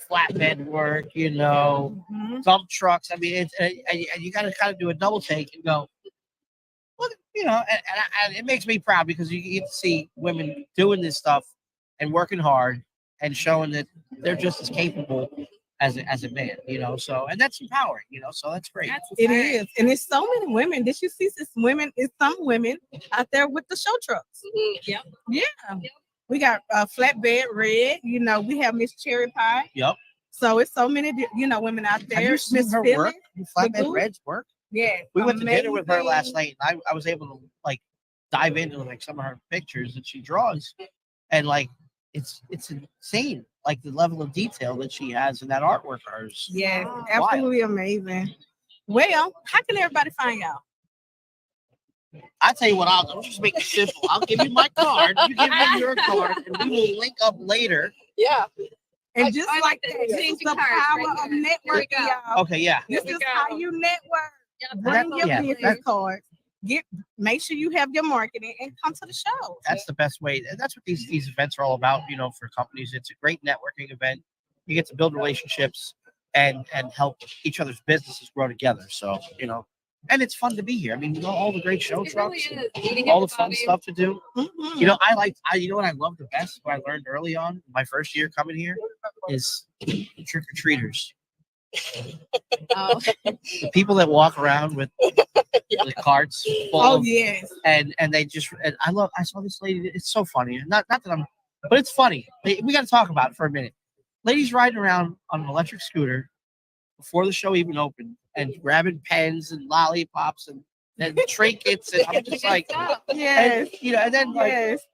flatbed work, dump trucks. I mean, and you got to kind of do a double take and go, look, and it makes me proud because you get to see women doing this stuff and working hard and showing that they're just as capable as a man, So, and that's empowering, So that's great. It is, and it's so many women. Did you see this women? It's some women out there with the show trucks. Yep. Yeah. We got flatbed red. We have Miss Cherry Pie. Yep. So it's so many, women out there. Have you seen her work? Flatbed Red's work? Yeah. We went to dinner with her last night, and I was able to dive into some of her pictures that she draws, and it's insane, the level of detail that she has in that artwork of hers. Yeah, absolutely amazing. Well, how can everybody find y'all? I tell you what, I'll just make it simple. I'll give you my card, you give me your card, and we will link up later. Yeah. And just like that, this is the power of networking, y'all. Okay, yeah. This is how you network. Bring your business cards. Make sure you have your marketing and come to the show. That's the best way. And that's what these events are all about, for companies. It's a great networking event. You get to build relationships and help each other's businesses grow together. So, and it's fun to be here. I mean, all the great show trucks, all the fun stuff to do. Mm-hmm. You know what I love the best, what I learned early on, my first year coming here, is trick-or-treaters. The people that walk around with the carts full yes. And they just, and I saw this lady, it's so funny. Not that but it's funny. We got to talk about it for a minute. Ladies riding around on an electric scooter before the show even opened and grabbing pens and lollipops and trinkets, and I'm just like, yes, and then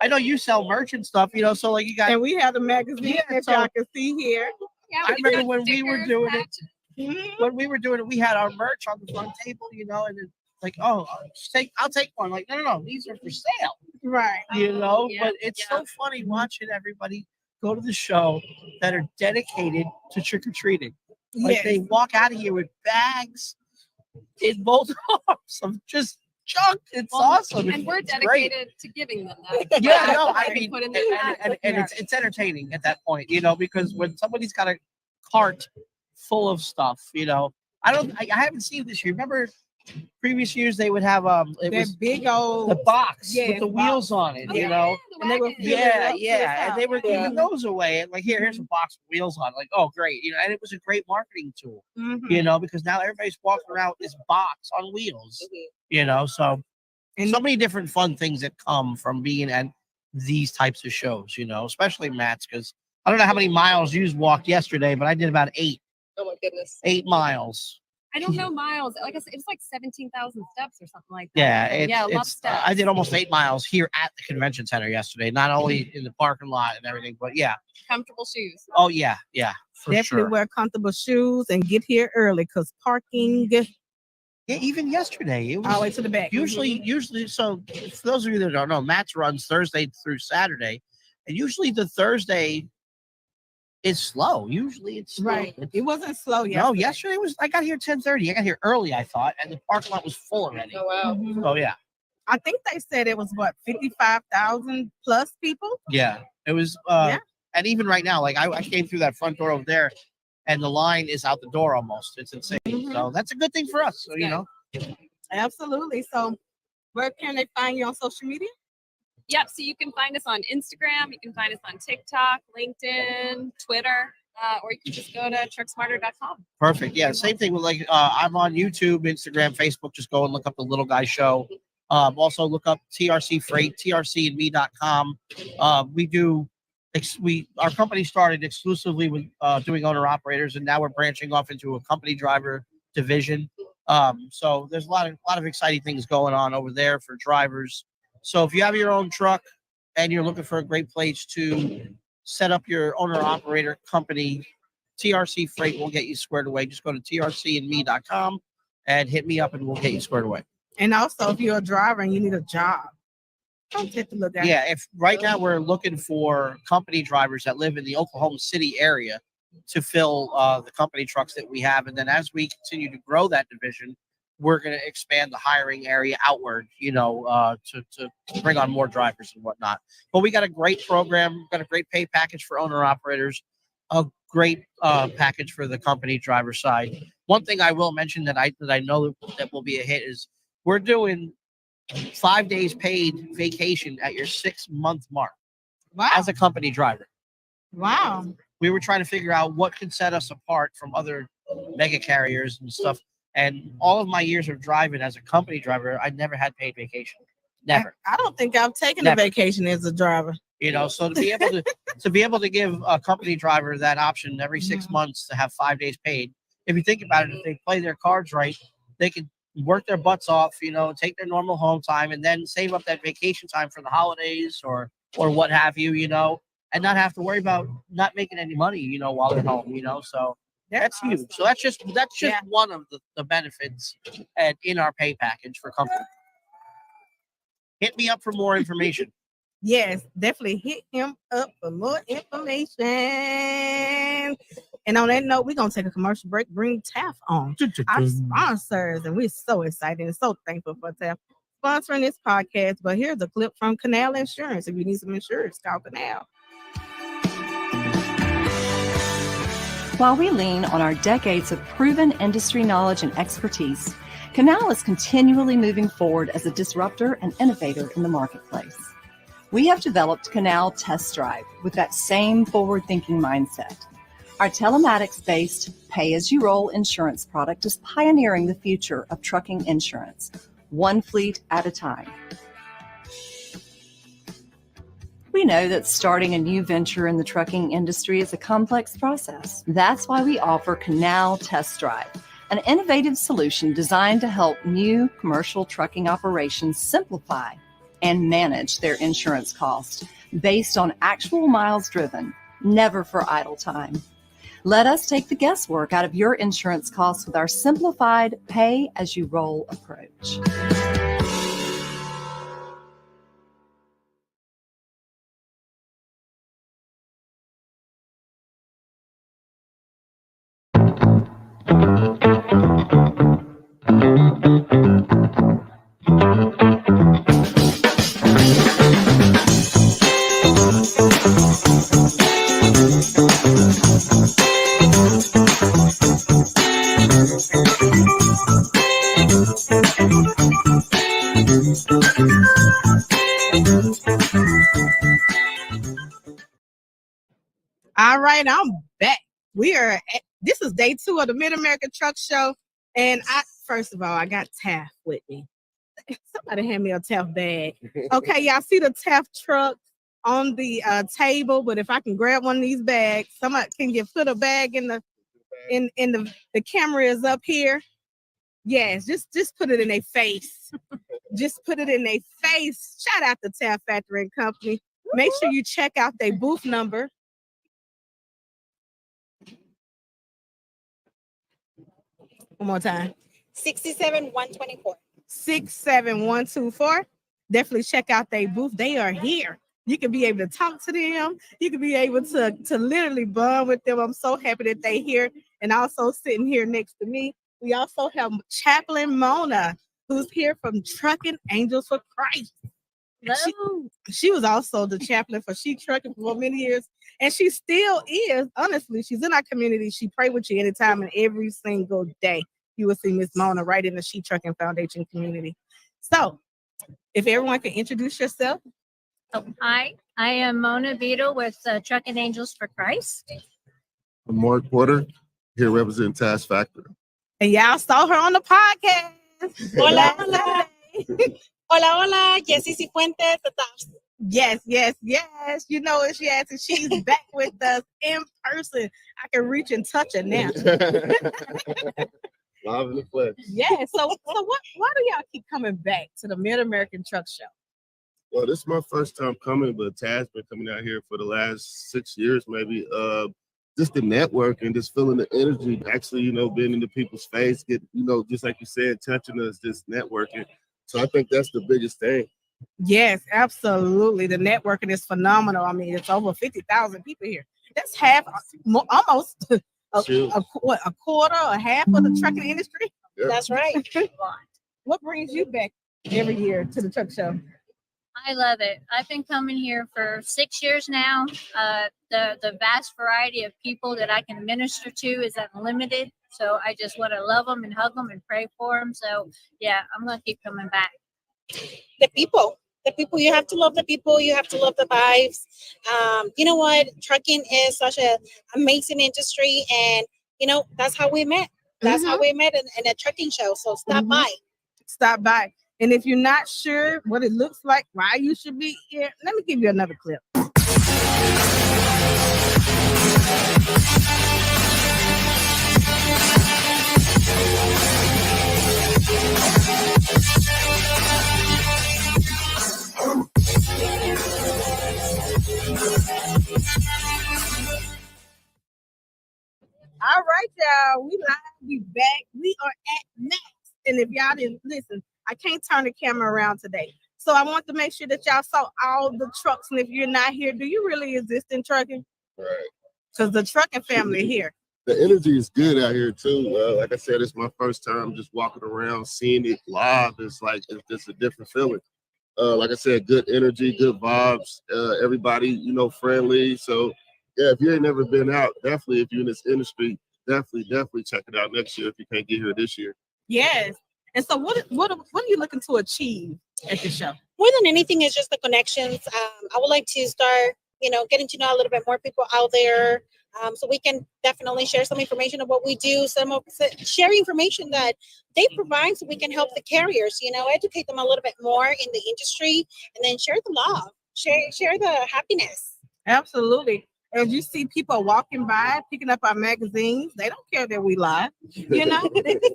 I know you sell merch and stuff, so you got, and we have the magazine that y'all can see here. Yeah, I remember when we were doing it. When we were doing it, we had our merch on the front table, and then I'll take one. No, these are for sale, right? But it's so funny watching everybody go to the show that are dedicated to trick or treating. They walk out of here with bags in both arms of just junk. It's awesome. And we're dedicated to giving them that. Yeah, no, I mean, and it's entertaining at that point, because when somebody's got a cart full of stuff, I haven't seen this year. Remember previous years they would have big old the box with the wheels on it, and they were and they were giving those away, and here's a box with wheels on it. Oh great, and it was a great marketing tool, because now everybody's walking around with this box on wheels, so many different fun things that come from being at these types of shows, especially Matt's, because I don't know how many miles you walked yesterday, but I did about 8. Oh my goodness. 8 miles. I don't know miles. Like I said, it was 17,000 steps or something like that. Yeah, a lot of steps. I did almost 8 miles here at the convention center yesterday. Not only in the parking lot and everything, but comfortable shoes. Oh yeah, for definitely sure. Wear comfortable shoes and get here early because parking. Yeah, even yesterday it was all the way to the back. Usually, so for those of you that don't know, Matt's runs Thursday through Saturday, and usually the Thursday is slow. Usually it's slow. Right. It wasn't slow yesterday. No, yesterday was. I got here 10:30. I got here early, I thought, and the parking lot was full already. Oh wow. Mm-hmm. Oh yeah. I think they said it was 55,000 plus people. Yeah, it was. And even right now, I came through that front door over there, and the line is out the door almost. It's insane. Mm-hmm. So that's a good thing for us. So Absolutely. So where can they find you on social media? Yep. So you can find us on Instagram. You can find us on TikTok, LinkedIn, Twitter, or you can just go to trucksmarter.com. Perfect. Yeah. Same thing with I'm on YouTube, Instagram, Facebook. Just go and look up the Little Guy Show. Also look up TRC Freight, trcandme.com. Our company started exclusively with doing owner operators, and now we're branching off into a company driver division. So there's a lot of exciting things going on over there for drivers. So if you have your own truck and you're looking for a great place to set up your owner-operator company, TRC Freight will get you squared away. Just go to trcandme.com and hit me up, and we'll get you squared away. And also, if you're a driver and you need a job, don't take a look at it. Yeah, if right now we're looking for company drivers that live in the Oklahoma City area to fill the company trucks that we have. And then as we continue to grow that division, we're going to expand the hiring area outward, to bring on more drivers and whatnot. But we got a great program, got a great pay package for owner operators. a great package for the company driver side. One thing I will mention that I know that will be a hit is we're doing 5 days paid vacation at your 6-month mark Wow. as a company driver. Wow. We were trying to figure out what could set us apart from other mega carriers and stuff. And all of my years of driving as a company driver, I never had paid vacation. Never. I don't think I've taken Never. a vacation as a driver. You know, so to be able to give a company driver that option every 6 months to have 5 days paid, if you think about it, if they play their cards right, they can work their butts off, you know, take their normal home time and then save up that vacation time for the holidays or what have you, you know, and not have to worry about not making any money, you know, while they're home, you know. So that's huge. So that's just one of the benefits and in our pay package for company. Hit me up for more information. Yes, definitely hit him up for more information. And on that note, we're going to take a commercial break, bring TAF on, our sponsors. And we're so excited and so thankful for TAF sponsoring this podcast. But here's a clip from Canal Insurance. If you need some insurance, call Canal. While we lean on our decades of proven industry knowledge and expertise, Canal is continually moving forward as a disruptor and innovator in the marketplace. We have developed Canal Test Drive with that same forward-thinking mindset. Our telematics-based pay-as-you-roll insurance product is pioneering the future of trucking insurance, one fleet at a time. We know that starting a new venture in the trucking industry is a complex process. That's why we offer Canal Test Drive, an innovative solution designed to help new commercial trucking operations simplify and manage their insurance costs based on actual miles driven, never for idle time. Let us take the guesswork out of your insurance costs with our simplified pay-as-you-roll approach. All right, I'm back. This is day 2 of the Mid-American Truck Show. And first of all, I got TAF with me. Somebody hand me a TAF bag. Okay, y'all see the TAF truck on the table, but if I can grab one of these bags, somebody can you put a bag in the camera is up here. Yes, just put it in their face. Just put it in their face. Shout out to TAF Factory and Company. Make sure you check out their booth number. One more time. 67124. 67124. Definitely check out their booth. They are here. You can be able to talk to them. You can be able to literally bond with them. I'm so happy that they're here. And also sitting here next to me, we also have Chaplain Mona, who's here from Trucking Angels for Christ. She was also the chaplain for She Trucking for many years. And she still is, honestly. She's in our community. She pray with you anytime and every single day. You will see Miss Mona right in the She Trucking Foundation community. So, if everyone can introduce yourself. Oh, hi, I am Mona Beadle with Trucking Angels for Christ. I'm Mark Porter, here representing Task Factor. And y'all saw her on the podcast. Hola, hola. Hola, hola, Jessie Cifuentes. Yes. You know it's yes, and she's back with us in person. I can reach and touch her now. Live in the flesh. Yeah. So why do y'all keep coming back to the Mid-American Truck Show? Well, this is my first time coming, but Taz been coming out here for the last 6 years, maybe. Just the network and just feeling the energy, actually, being in the people's face, get, just like you said, touching us, just networking. So I think that's the biggest thing. Yes, absolutely. The networking is phenomenal. I mean, it's over 50,000 people here. That's half, almost a quarter or half of the trucking industry. Yep. That's right. What brings you back every year to the truck show? I love it. I've been coming here for 6 years now. The vast variety of people that I can minister to is unlimited. So I just want to love them and hug them and pray for them. So yeah, I'm gonna keep coming back. The people, you have to love the people, you have to love the vibes. You know what? Trucking is such an amazing industry, and that's how we met. That's how we met in a trucking show. So stop by. Stop by. And if you're not sure what it looks like, why you should be here, let me give you another clip. All right, y'all. We live. We back. We are at Max. And if y'all didn't listen, I can't turn the camera around today. So I want to make sure that y'all saw all the trucks. And if you're not here, do you really exist in trucking? Right. Because the trucking family here. The energy is good out here too. Like I said, it's my first time just walking around, seeing it live. It's just a different feeling. Like I said, good energy, good vibes. Everybody, friendly. So yeah, if you ain't never been out, definitely if you're in this industry, definitely check it out next year if you can't get here this year. Yes. And so what are you looking to achieve at the show? More than anything, is just the connections. I would like to start, getting to know a little bit more people out there. So we can definitely share some information of what we do, share information that they provide so we can help the carriers, educate them a little bit more in the industry, and then share the love, share the happiness. Absolutely. As you see people walking by, picking up our magazines, they don't care that we lie. They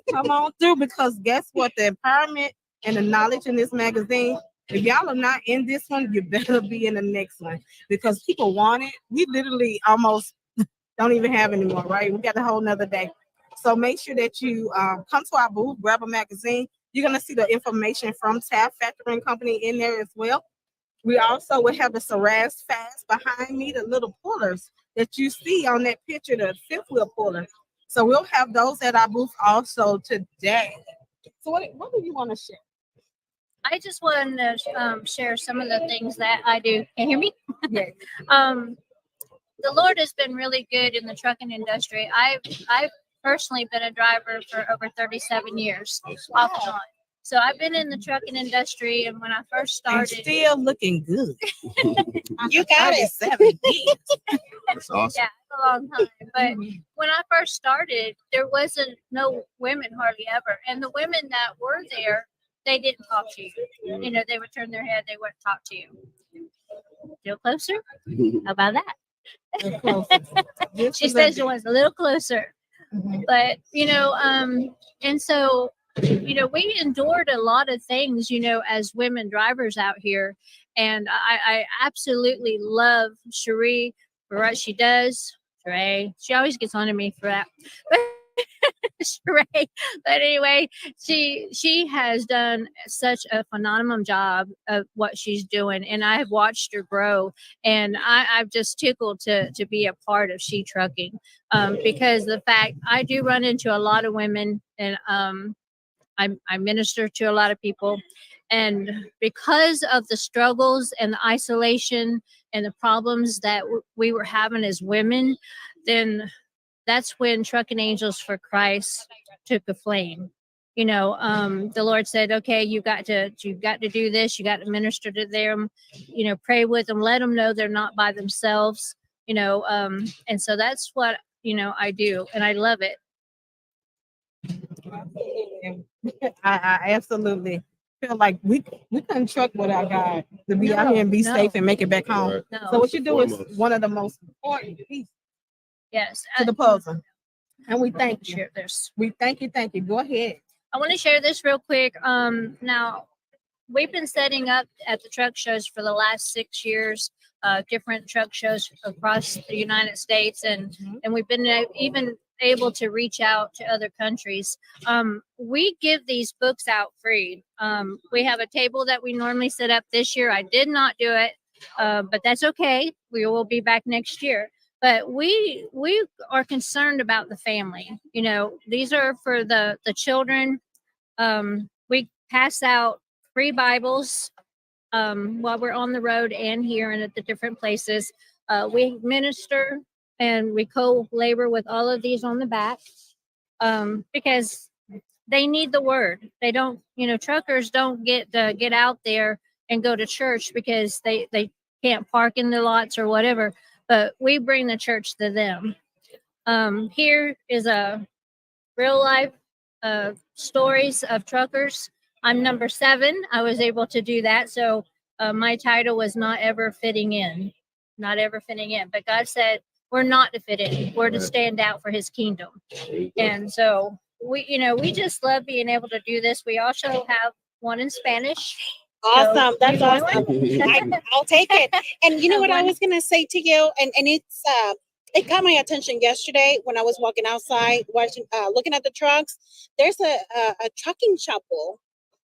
come on through, because guess what? The empowerment and the knowledge in this magazine, if y'all are not in this one, you better be in the next one, because people want it. We literally almost don't even have anymore, right? We got a whole nother day. So make sure that you come to our booth, grab a magazine. You're going to see the information from Taft Factoring Company in there as well. We also will have the Saraz Fast behind me, the little pullers that you see on that picture, the fifth wheel puller. So we'll have those at our booth also today. So what do you want to share? I just want to share some of the things that I do. Can you hear me? Yes. The Lord has been really good in the trucking industry. I've personally been a driver for over 37 years, off and on. So I've been in the trucking industry, and when I first started, And still looking good. You got it. 37 years. That's awesome. yeah, it's a long time. But when I first started, there wasn't no women hardly ever, and the women that were there, they didn't talk to you. They would turn their head, they wouldn't talk to you. Still closer? How about that? She says she wants a little closer. But and so we endured a lot of things, as women drivers out here. And I absolutely love Cherie for what she does. Sheree, she always gets on to me for that. Sheree. But anyway, she has done such a phenomenal job of what she's doing, and I have watched her grow, and I'm just tickled to be a part of She Trucking, because the fact I do run into a lot of women, and I minister to a lot of people, and because of the struggles and the isolation and the problems that we were having as women, then that's when Trucking Angels for Christ took a flame. The Lord said, okay, you got to do this. You got to minister to them, pray with them, let them know they're not by themselves, and so that's what, I do. And I love it. I absolutely feel like we couldn't truck without God to be out here and be safe and make it back home. Right. No. So what you do is one of the most important pieces Yes. to the puzzle. And we thank you. Share this. We thank you. Thank you. Go ahead. I want to share this real quick. Now, we've been setting up at the truck shows for the last 6 years, different truck shows across the United States, and we've been even able to reach out to other countries. We give these books out free. We have a table that we normally set up this year. I did not do it, but that's okay. We will be back next year. But we are concerned about the family. These are for the children. We pass out free Bibles while we're on the road and here and at the different places. We minister and we co-labor with all of these on the back because they need the word. They don't, truckers don't get out there and go to church because they can't park in the lots or whatever, but we bring the church to them. Here is a real life stories of truckers. I'm number 7. I was able to do that. So my title was not ever fitting in, but God said, we're not to fit in. We're to stand out for his kingdom. And so we just love being able to do this. We also have one in Spanish. Awesome. So That's you want awesome. I'll take it. And you know what I was going to say to you, and it's, it caught my attention yesterday when I was walking outside, looking at the trucks. There's a trucking chapel,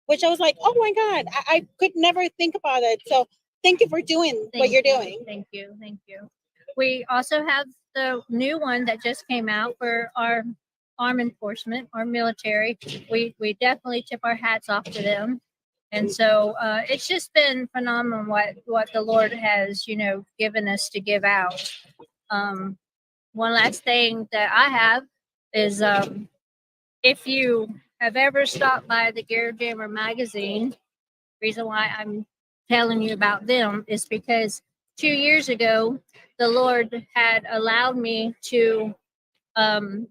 which I was like, oh my God, I could never think about it. So thank you for doing what you're doing. Thank you. We also have the new one that just came out for our armed enforcement, our military. We definitely tip our hats off to them. And so it's just been phenomenal what the Lord has, given us to give out. One last thing that I have is if you have ever stopped by the Gear Jammer magazine, reason why I'm telling you about them is because 2 years ago, the Lord had allowed me to the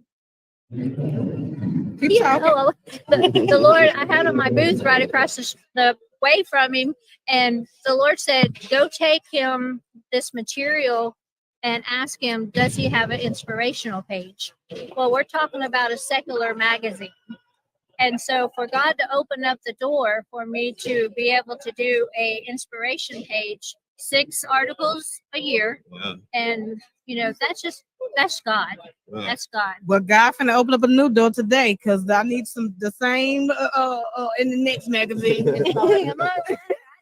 Lord, I had on my booth right across the way from him, and the Lord said, go take him this material and ask him, does he have an inspirational page? Well, we're talking about a secular magazine. And so for God to open up the door for me to be able to do a inspiration page, 6 articles a year, and that's God. That's God. Well, God finna open up a new door today because I need the same in the next magazine.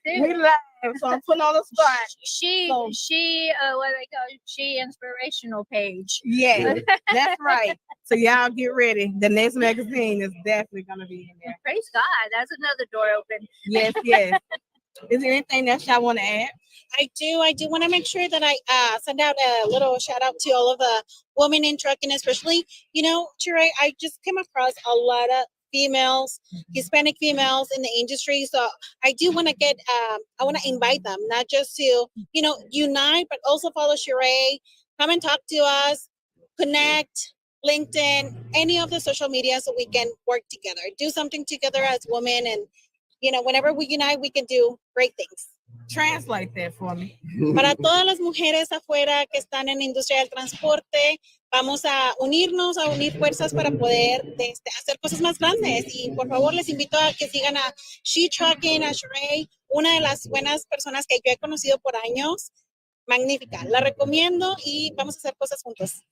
We live, so I'm putting on the spot. She what they call she inspirational page. Yeah, that's right. So y'all get ready. The next magazine is definitely gonna be in there. Praise God. That's another door open. Yes. Is there anything else y'all want to add? I do want to make sure that I send out a little shout out to all of the women in trucking, especially, Sheree, I just came across a lot of females, Hispanic females in the industry. So I do want to I want to invite them, not just to, unite, but also follow Sheree, come and talk to us, connect, LinkedIn, any of the social media so we can work together, do something together as women. And, whenever we unite, we can do great things. Translate that for me. Para todas las mujeres afuera que están en la industria del transporte, vamos a unirnos, a unir fuerzas para poder hacer cosas más grandes. Y por favor, les invito a que sigan a She Trucking, a Sheree, una de las buenas personas que yo he conocido por años. Magnífica. La recomiendo y vamos a hacer cosas juntos.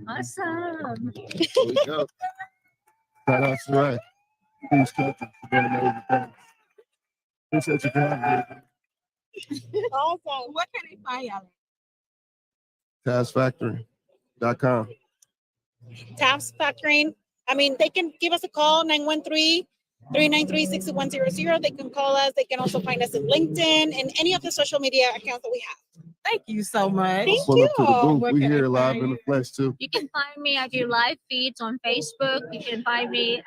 Awesome. There we go. Shout out to Sheree. Please come to amazing things. Appreciate you coming here. Awesome. What can they find y'all at? TaskFactory.com. Taps Factoring. I mean, they can give us a call, 913-393-6100. They can call us. They can also find us in LinkedIn and any of the social media accounts that we have. Thank you so much. Thank Pull up to the you. booth. Where We can here they live find in the flesh too. You can find me. I do live feeds on Facebook. You can find me at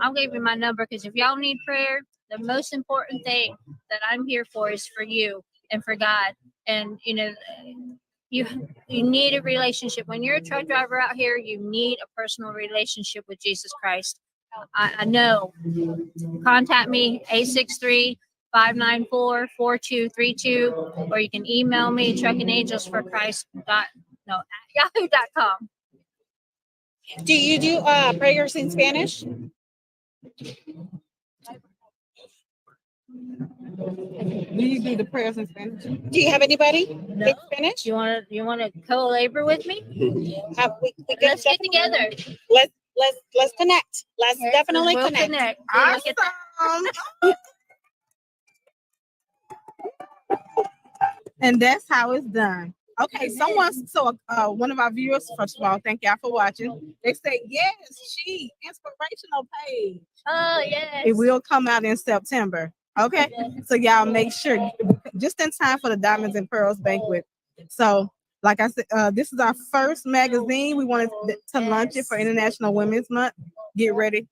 I'll give you my number because if y'all need prayer, the most important thing that I'm here for is for you and for God. And you need a relationship. When you're a truck driver out here, you need a personal relationship with Jesus Christ. I know. Contact me 863-594-4232, or you can email me truckingangelsforchrist.yahoo.com. Do you do prayers in Spanish? Do you do the prayers in Spanish? Do you have anybody No. in Spanish? You want to co-labor with me? We Let's get together. Let's connect. Let's Yes, definitely we'll connect. Yeah, look at that. And that's how it's done. Okay, one of our viewers, first of all, thank y'all for watching. They say, yes, she inspirational page. Oh, yes. It will come out in September. Okay, so y'all make sure just in time for the Diamonds and Pearls banquet. So, like I said, this is our first magazine. We wanted to launch it for International Women's Month. Get ready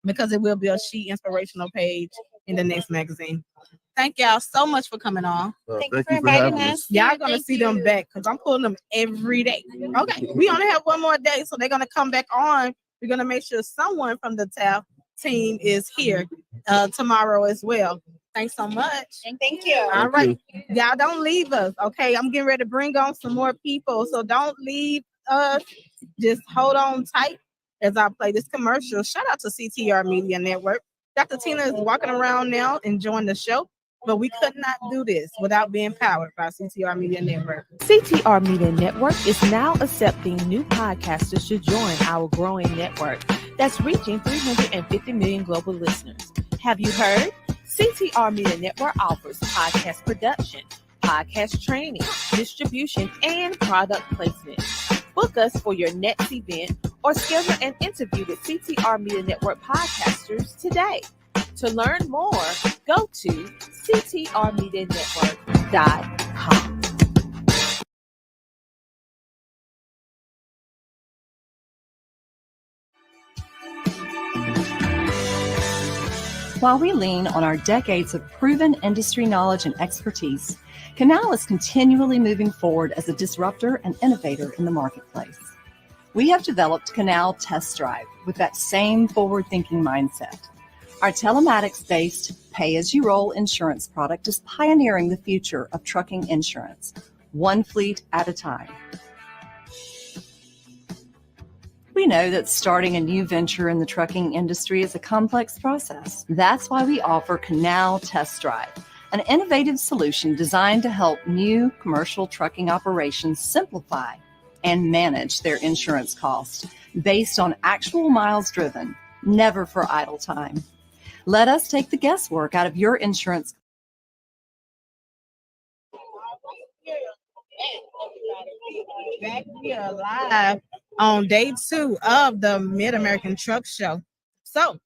because it will be a She inspirational page in the next magazine. Thank y'all so much for coming on. Thank you Thank for you for inviting having us. us. Y'all gonna see them back because I'm pulling them every day. Okay, we only have one more day, so they're gonna come back on. We're gonna make sure someone from the TAF team is here tomorrow as well. Thanks so much. Thank you. All right, y'all don't leave us. Okay, I'm getting ready to bring on some more people, so don't leave us. Just hold on tight as I play this commercial. Shout out to CTR Media Network. Dr. Tina is walking around now enjoying the show. But we could not do this without being powered by CTR Media Network. CTR Media Network is now accepting new podcasters to join our growing network that's reaching 350 million global listeners. Have you heard? CTR Media Network offers podcast production, podcast training, distribution, and product placement. Book us for your next event or schedule an interview with CTR Media Network podcasters today. To learn more, go to ctrmedianetwork.com. While we lean on our decades of proven industry knowledge and expertise, Canal is continually moving forward as a disruptor and innovator in the marketplace. We have developed Canal Test Drive with that same forward-thinking mindset. Our telematics-based pay-as-you-roll insurance product is pioneering the future of trucking insurance, one fleet at a time. We know that starting a new venture in the trucking industry is a complex process. That's why we offer Canal Test Drive, an innovative solution designed to help new commercial trucking operations simplify and manage their insurance costs based on actual miles driven, never for idle time. Let us take the guesswork out of your insurance. Back here live on day 2 of the Mid-American Truck Show. So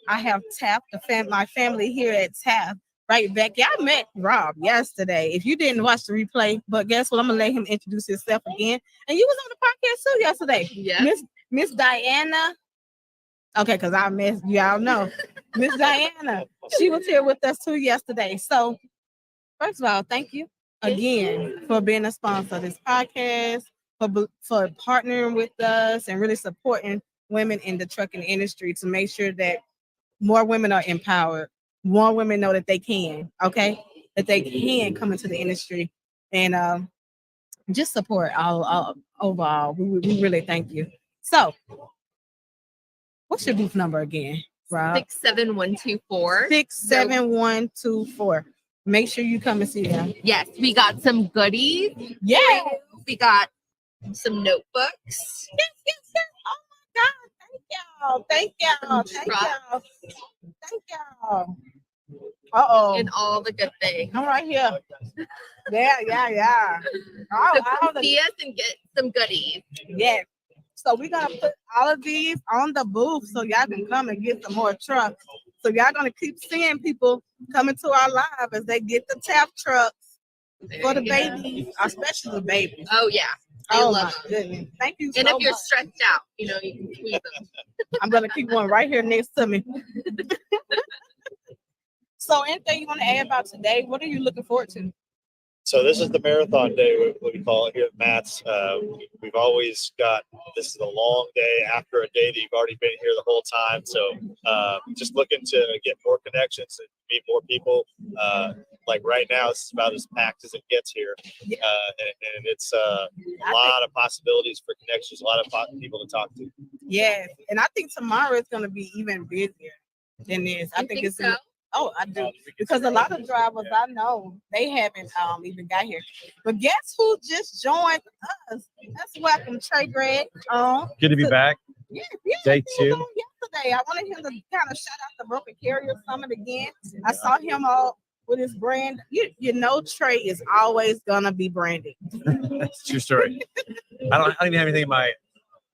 I have TAF, my family here at TAF, right back. Y'all met Rob yesterday. If you didn't watch the replay, but guess what? I'm gonna let him introduce himself again. And you was on the podcast too yesterday. Yeah. Miss Diana. Okay, because I miss y'all know. Miss Diana. She was here with us too yesterday. So first of all, thank you again for being a sponsor of this podcast, for partnering with us and really supporting women in the trucking industry to make sure that more women are empowered. More women know that they can, okay? That they can come into the industry and just support all overall. We really thank you. So, what's your booth number again, Rob? 67124. 67124. Make sure you come and see them. Yes, we got some goodies. Yeah. We got some notebooks. Yes. Oh my God. Thank y'all. Thank y'all. Uh-oh. And all the good things. I'm right here. Yeah. So come see us and get some goodies. Yeah. So we're gonna put all of these on the booth so y'all can come and get some more trucks. So y'all gonna keep seeing people coming to our live as they get the TAF trucks for the babies, especially the babies. Oh yeah. I Oh love my them. goodness. Thank you And so if you're much. stressed out, you can squeeze them. I'm gonna keep one right here next to me. So anything you want to add about today? What are you looking forward to? So this is the marathon day, what we call it here at Matt's. We've always got, this is a long day after a day that you've already been here the whole time. So just looking to get more connections and meet more people. Like right now, it's about as packed as it gets here. And it's a lot of possibilities for connections, a lot of people to talk to. Yes, and I think tomorrow is going to be even busier than this. I think it's so? Oh, I do, because a lot of drivers I know, they haven't even got here. But guess who just joined us? Let's welcome Trey Gregg. Good to be back. Yeah, Day he was 2. on yesterday. I wanted him to kind of shout out the Broken Carrier Summit again. I saw him all with his brand. You know, Trey is always gonna be branded. That's a true story. I don't even have anything in my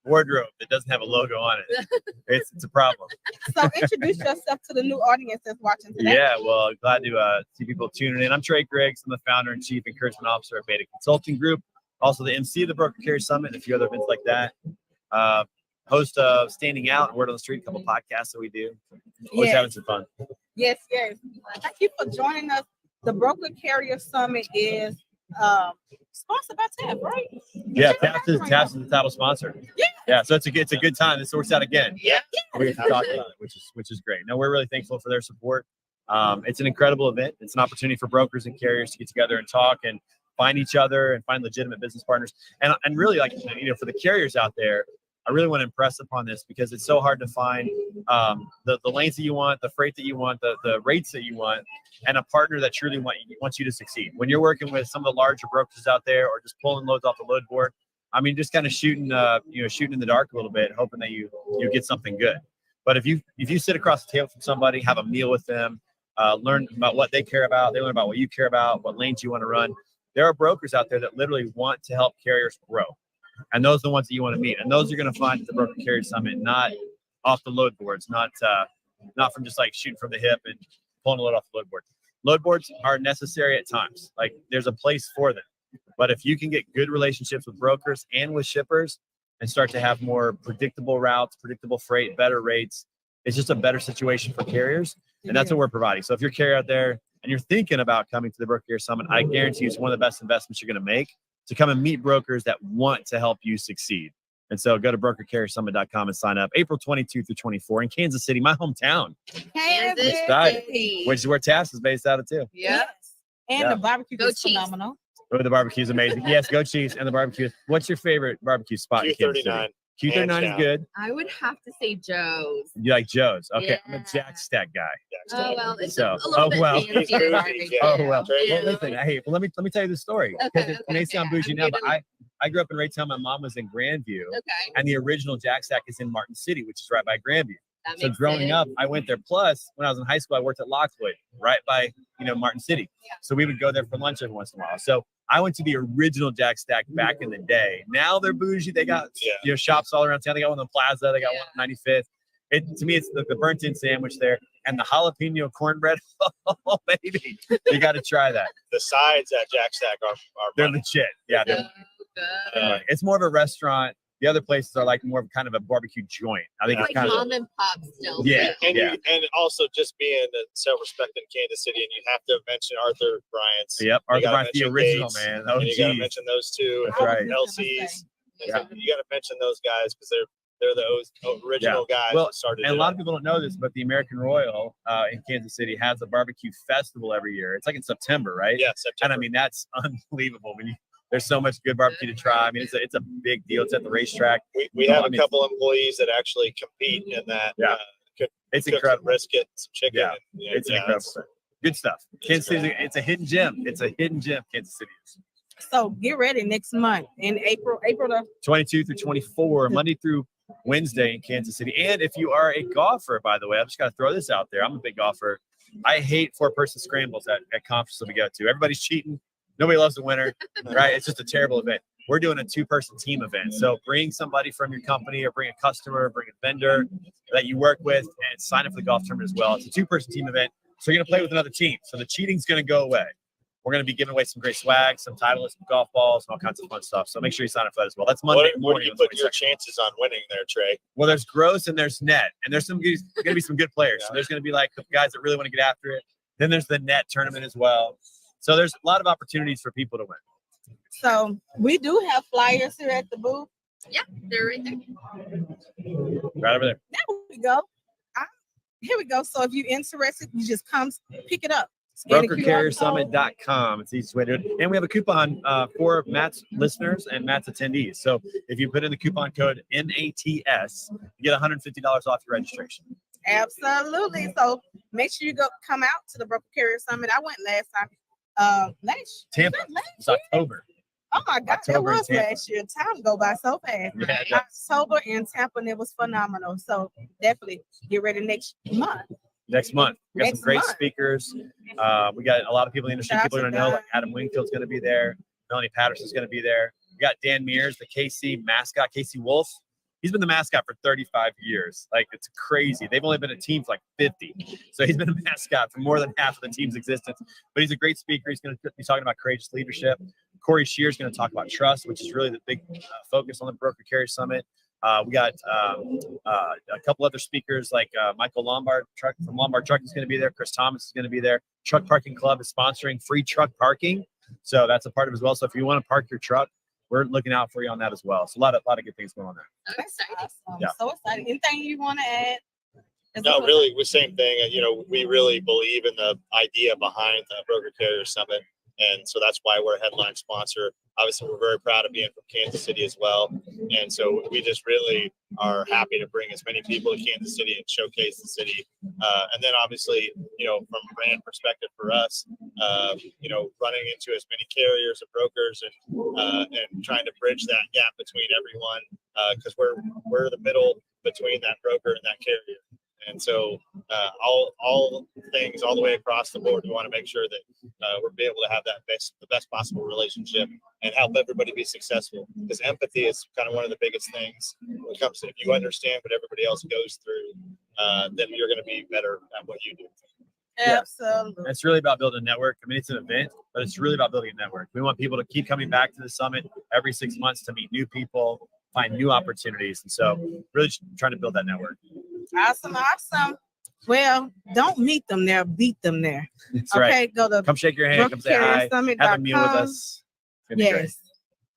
wardrobe that doesn't have a logo on it. It's a problem. So introduce yourself to the new audience that's watching today. Yeah, well, glad to see people tuning in. I'm Trey Griggs. I'm the founder and chief encouragement officer at Beta Consulting Group. Also the MC of the Broker Carrier Summit and a few other events like that. Host of Standing Out, Word on the Street, a couple podcasts that we do. Always having some fun. Yes. Thank you for joining us. The Broker Carrier Summit is sponsored by TAP, right? Yeah, TAPS is the title sponsor. Yeah, so it's a good time. This works out again. Yeah. We get to talk about it, which is great. No, we're really thankful for their support. It's an incredible event. It's an opportunity for brokers and carriers to get together and talk and find each other and find legitimate business partners. And really, like, for the carriers out there, I really want to impress upon this because it's so hard to find the lanes that you want, the freight that you want, the rates that you want, and a partner that truly wants you to succeed. When you're working with some of the larger brokers out there or just pulling loads off the load board, I mean, just kind of shooting in the dark a little bit, hoping that you get something good. But if you sit across the table from somebody, have a meal with them, learn about what they care about, they learn about what you care about, what lanes you want to run. There are brokers out there that literally want to help carriers grow. And those are the ones that you want to meet. And those you're going to find at the Broker Carrier Summit, not off the load boards, not from just like shooting from the hip and pulling a load off the load board. Load boards are necessary at times. Like, there's a place for them. But if you can get good relationships with brokers and with shippers and start to have more predictable routes, predictable freight, better rates, it's just a better situation for carriers. And that's what we're providing. So if you're a carrier out there and you're thinking about coming to the Broker Carrier Summit, I guarantee you it's one of the best investments you're going to make, to come and meet brokers that want to help you succeed. And so go to brokercarriersummit.com and sign up. April 22 through 24 in Kansas City, my hometown. Kansas Excited. City. Which is where TAPS is based out of too. Yeah. And the barbecue Go is Chiefs. phenomenal. Oh, the barbecue is amazing. Yes, go Chiefs and the barbecue. What's your favorite barbecue spot in Kansas City? Q39. Q39 is down. good. I would have to say Joe's. You like Joe's? Okay, I'm a Yeah. Jack Stack guy. Oh well, it's So- a little bit He's fancier bougie, barbecue. yeah. Oh well. Yeah. Well, listen, hey, let me tell you the story. Okay, Because it may okay, sound yeah. bougie now, but I grew up in Raytown. My mom was in Grandview, Okay. and the original Jack Stack is in Martin City, which is right by Grandview. That So makes growing sense. up, I went there. Plus, when I was in high school, I worked at Lockwood, right by Martin City. Yeah. So we would go there for lunch every once in a while. So I went to the original Jack Stack back in the day. Now they're bougie. They got shops all around town. They got one in the Plaza. They got one on 95th. To me, it's the burnt-in sandwich there and the jalapeno cornbread. Oh, baby, you got to try that. The sides at Jack Stack are They're money. legit. Yeah, So they're good. it's more of a restaurant. The other places are like more of kind of a barbecue joint. I think It's it's like kind of mom and pop still. Yeah. And also just being a self-respect in Kansas City, and you have to mention Arthur Bryant's. Yep. You Arthur gotta Bryant's the mention original, Gates, man. Oh, and you got to geez. mention those two. That's right. LC's. Yeah. You got to mention those guys because they're the original guys Well, that started. And a it lot up. of people don't know this, but the American Royal in Kansas City has a barbecue festival every year. It's like in September, right? Yeah, And September. I mean, that's unbelievable. There's so much good barbecue to try. I mean, it's a big deal. It's at the racetrack. we No, have I a mean- couple employees that actually compete in that. Yeah. It's cook some incredible. brisket, some chicken. Yeah. and, It's yeah, incredible. Good stuff. Kansas City, it's a hidden gem. It's a hidden gem, Kansas City is. So get ready next month in April the 22 through 24, Monday through Wednesday in Kansas City. And if you are a golfer, by the way, I'm just going to throw this out there. I'm a big golfer. I hate 4-person scrambles at conferences that we go to. Everybody's cheating. Nobody loves the winner, right? It's just a terrible event. We're doing a 2-person team event. So bring somebody from your company or bring a customer, bring a vendor that you work with and sign up for the golf tournament as well. It's a 2-person team event. So you're going to play with another team. So the cheating's going to go away. We're going to be giving away some great swag, some Titleist, some golf balls, and all kinds of fun stuff. So make sure you sign up for that as well. That's Monday What do morning. you on the put your 22nd. chances on winning there, Trey? Well, there's gross and there's net, and there's going to be some good players. So there's going to be like the guys that really want to get after it. Then there's the net tournament as well. So there's a lot of opportunities for people to win. So we do have flyers here at the booth. Yeah, they're right there. Right over there. There we go. Here we go. So if you're interested, you just come pick it up. Scan the QR code. BrokerCarrierSummit.com. It's the easiest way to do it. And we have a coupon for Matt's listeners and Matt's attendees. So if you put in the coupon code NATS, you get $150 off your registration. Absolutely. So make sure you come out to the Broker Carrier Summit. I went last time. Tampa. Last It's October. Oh my God, October it in was Tampa. last year. Time go by so fast. Yeah, it does. October in Tampa, and it was phenomenal. So definitely get ready next month. Next month. We got Next some great month. speakers. We got a lot of people in the industry. Shout People are out going to to know, Don. like Adam Wingfield's going to be there. Melanie Patterson's going to be there. We got Dan Mears, the KC mascot, KC Wolf. He's been the mascot for 35 years. Like, it's crazy. They've only been a team for like 50. So he's been a mascot for more than half of the team's existence. But he's a great speaker. He's going to be talking about courageous leadership. Corey Shear is going to talk about trust, which is really the big focus on the Broker Carrier Summit. We got a couple other speakers like Michael Lombard from Lombard Truck is going to be there. Chris Thomas is going to be there. Truck Parking Club is sponsoring free truck parking. So that's a part of it as well. So if you want to park your truck, we're looking out for you on that as well. So a lot of good things going on there. That's awesome. Yeah. So excited. Anything you want to add? No, really, the same thing. We really believe in the idea behind the Broker Carrier Summit. And so that's why we're a headline sponsor. Obviously, we're very proud of being from Kansas City as well. And so we just really are happy to bring as many people to Kansas City and showcase the city. And then obviously, from a brand perspective for us, running into as many carriers and brokers and trying to bridge that gap between everyone, because we're the middle between that broker and that carrier. And so all things all the way across the board, we want to make sure that we're be able to have the best possible relationship and help everybody be successful. Because empathy is kind of one of the biggest things when it comes to, if you understand what everybody else goes through, then you're going to be better at what you do. Absolutely. It's really about building a network. I mean, it's an event, but it's really about building a network. We want people to keep coming back to the summit every 6 months to meet new people, find new opportunities. And so really trying to build that network. Awesome. Well, don't meet them there, beat them there. That's okay, right. go to Come shake your hand, come say hi, have a meal with us. Yes.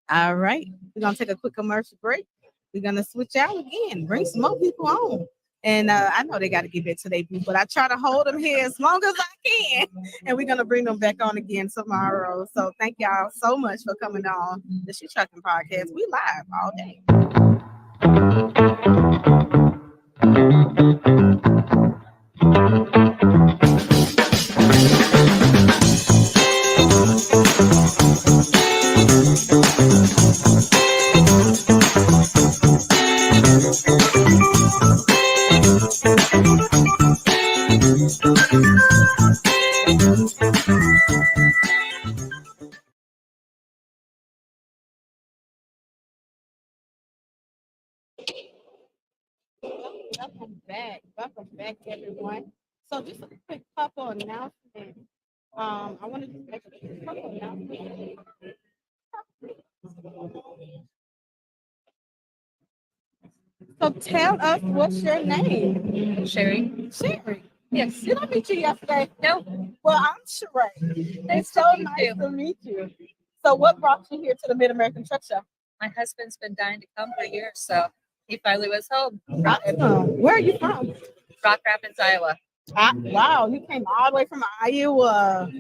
All right. We're going to take a quick commercial break. We're going to switch out again, bring some more people on. And I know they got to get back to their booth, but I try to hold them here as long as I can. And we're going to bring them back on again tomorrow. So thank y'all so much for coming on the She Trucking Podcast. We live all day. Welcome back, everyone. So just a quick couple announcements. I want to just make a quick couple announcements. So tell us, what's your name? Sherry. Sherry. Yes. Did I meet you yesterday? No. Well, I'm Sheree. It's so nice to meet you. So what brought you here to the Mid-American Truck Show? My husband's been dying to come for years, so he finally was home. Awesome. Where are you from? Rock Rapids, Iowa. Wow, you came all the way from Iowa.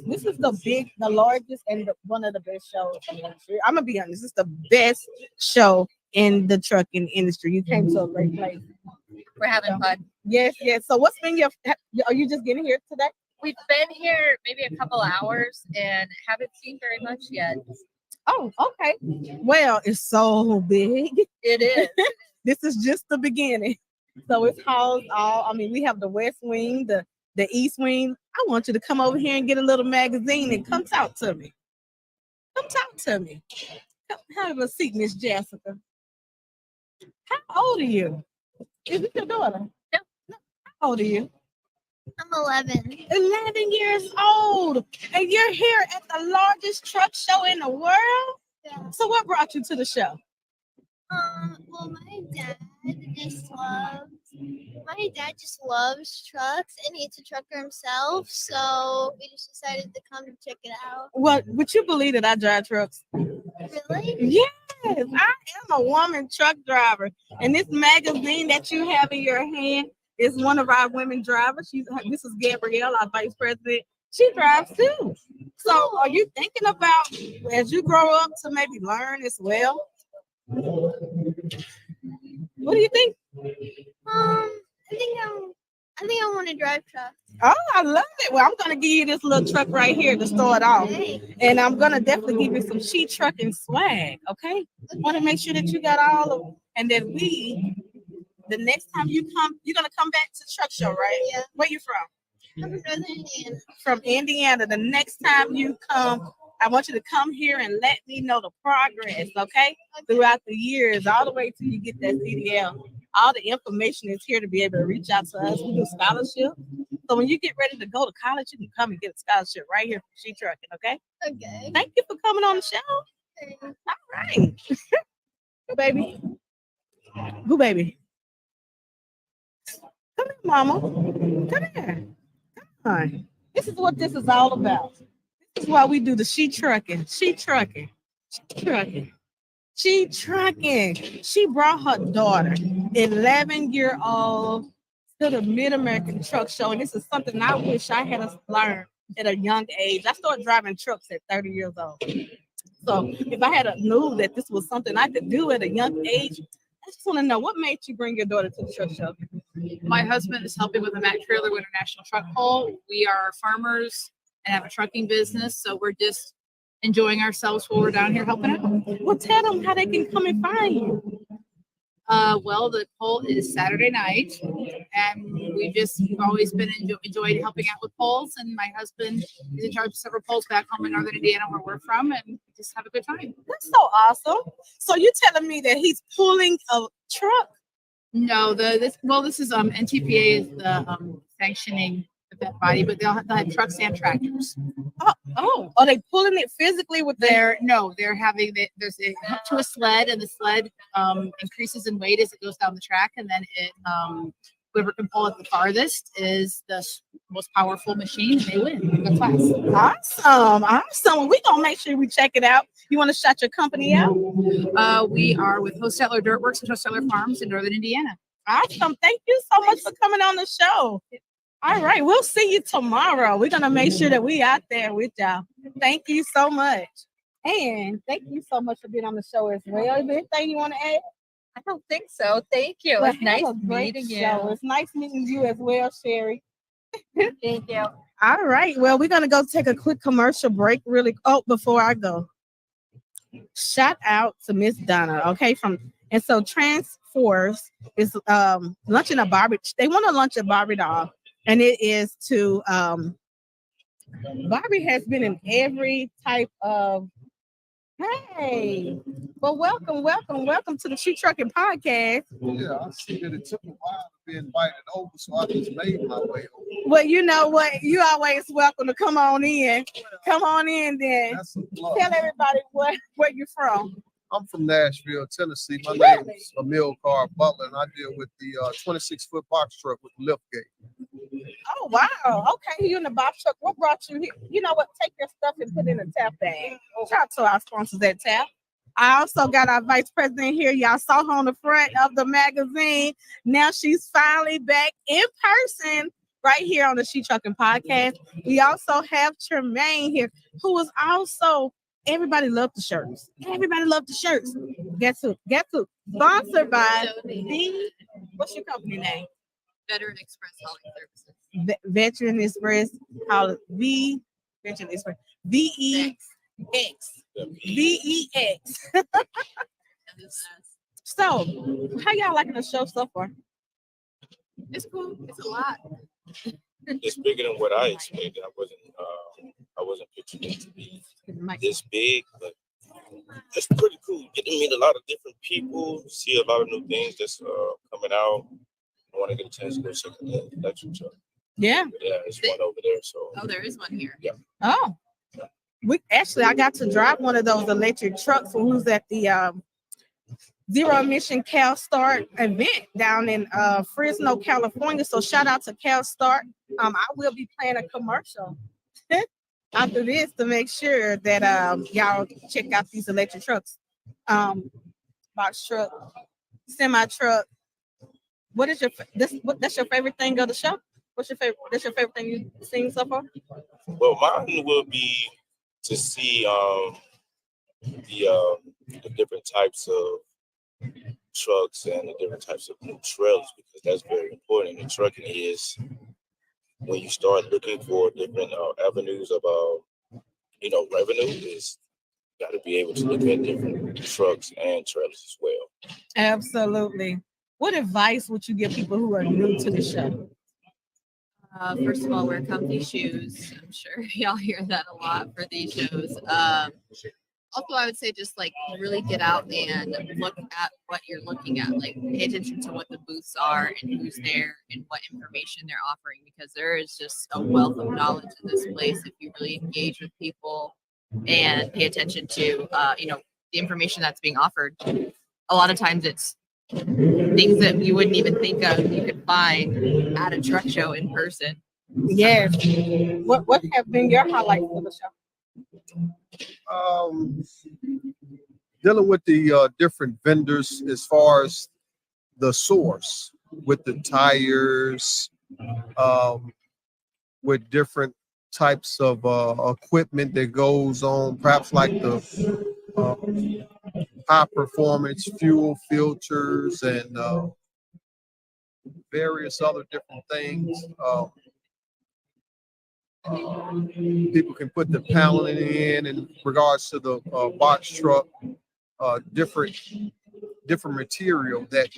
This is the largest and one of the best shows in the industry. I'm gonna be honest, this is the best show in the trucking industry. You came to a great place. We're having fun. Yes. So what's been are you just getting here today? We've been here maybe a couple hours and haven't seen very much yet. Oh, okay. Well, it's so big. It is. This is just the beginning. So it's housed we have the West Wing, the East Wing. I want you to come over here and get a little magazine and come talk to me. Come have a seat, Miss Jessica. How old are you? Is it your daughter? No. How old are you? I'm 11. 11 years old. And you're here at the largest truck show in the world? Yeah. So what brought you to the show? Well, my dad just loves trucks and he's a trucker himself. So we just decided to come and check it out. Well, would you believe that I drive trucks? Really? Yes, I am a woman truck driver. And this magazine that you have in your hand is one of our women drivers. This is Gabrielle, our vice president. She drives too. So are you thinking about, as you grow up, to maybe learn as well? What do you think? I think I want to drive trucks. Oh, I love it. Well, I'm gonna give you this little truck right here to start off, and I'm gonna definitely give you some She Trucking swag. Okay, want to make sure that you got all of them, and then the next time you come, you're gonna come back to the truck show, right? Yeah. Where you from? I'm from Northern Indiana. From Indiana. The next time you come, I want you to come here and let me know the progress, okay? Throughout the years, all the way till you get that CDL. All the information is here to be able to reach out to us. We do scholarship. So when you get ready to go to college, you can come and get a scholarship right here from She Trucking, okay? Okay. Thank you for coming on the show. All right. Go, baby. Go, baby. Come here, mama. Come here. Come on. This is what this is all about. This is why we do the She Trucking. She Trucking. She Trucking. She Trucking. She brought her daughter, 11-year-old, to the Mid-American Truck Show. And this is something I wish I had learned at a young age. I started driving trucks at 30 years old. So if I had knew that this was something I could do at a young age, I just want to know, what made you bring your daughter to the truck show? My husband is helping with the Mack Trailer International Truck Pull. We are farmers and have a trucking business, so we're just enjoying ourselves while we're down here helping out. Well, tell them how they can come and find you. Well, the poll is Saturday night, and we've always been enjoyed helping out with polls. And my husband is in charge of several polls back home in Northern Indiana, where we're from, and we just have a good time. That's so awesome. So you're telling me that he's pulling a truck? No, this is NTPA is the sanctioning event body, but they'll have trucks and tractors. Oh, are they pulling it physically with They're having there's a hook to a sled, and the sled increases in weight as it goes down the track, and then it whoever can pull it the farthest is the most powerful machine, and they win the class. Awesome. We're gonna make sure we check it out. You want to shout your company out? We are with Hostetler Dirtworks and Hostetler Farms in Northern Indiana. Awesome. Thank you so much for coming on the show. All right, we'll see you tomorrow. We're gonna make sure that we out there with y'all. Thank you so much. And thank you so much for being on the show as well. Is there anything you want to add? I don't think so. Thank you. Well, It's nice have a great meeting you. show. It's nice meeting you as well, Sherry. Thank you. All right. Well, we're gonna go take a quick commercial break. Before I go, shout out to Miss Donna. Okay, so Transforce is launching a Barbie. They want to launch a Barbie doll, and it is to Barbie has been in every type of. Hey, well, welcome to the She Trucking Podcast. Yeah, I see that it took a while to be invited over, so I just made my way over. Well, you know what? You always welcome to come on in. Come on in, then. Tell everybody where you're from. I'm from Nashville, Tennessee. My name is Emil Carr Butler, and I deal with the 26-foot box truck with the lift gate. Oh, wow. Okay, you in the box truck. What brought you here? You know what? Take your stuff and put it in a tap bag. Shout out to our sponsors at Tap. I also got our vice president here. Y'all saw her on the front of the magazine. Now she's finally back in person right here on the She Trucking Podcast. We also have Tremaine here, who is also, everybody loved the shirts. Everybody loved the shirts. Guess who? Sponsored by what's your company name? Veteran Express Hauling Services. Veteran Express, Veteran Express, VEX. So, how y'all liking the show so far? It's cool. It's a lot. It's bigger than what I expected. I wasn't picturing it to be this big, but it's pretty cool. Get to meet a lot of different people, see a lot of new things that's coming out. I want to get a chance to go check out the electric truck. Yeah. Yeah, there's one over there. So. Oh, there is one here. Yeah. Oh. I got to drive one of those electric trucks when we was at the Zero Emission Cal Start event down in Fresno, California. So shout out to Cal Start. I will be playing a commercial after this to make sure that y'all check out these electric trucks. Box truck, semi truck. What is that's your favorite thing of the show? That's your favorite thing you've seen so far? Well, mine will be to see the different types of trucks and the different types of trailers, because that's very important. And trucking is when you start looking for different avenues of revenue, is got to be able to look at different trucks and trailers as well. Absolutely. What advice would you give people who are new to the show? First of all, wear comfy shoes. I'm sure y'all hear that a lot for these shows. Also, I would say just like really get out and look at what you're looking at. Like pay attention to what the booths are and who's there and what information they're offering, because there is just a wealth of knowledge in this place if you really engage with people and pay attention to the information that's being offered. A lot of times it's things that you wouldn't even think of you could find at a truck show in person. Yes. What have been your highlights for the show? Dealing with the different vendors as far as the source with the tires, with different types of equipment that goes on, perhaps like the high performance fuel filters and various other different things. People can put the paneling in regards to the box truck, different material that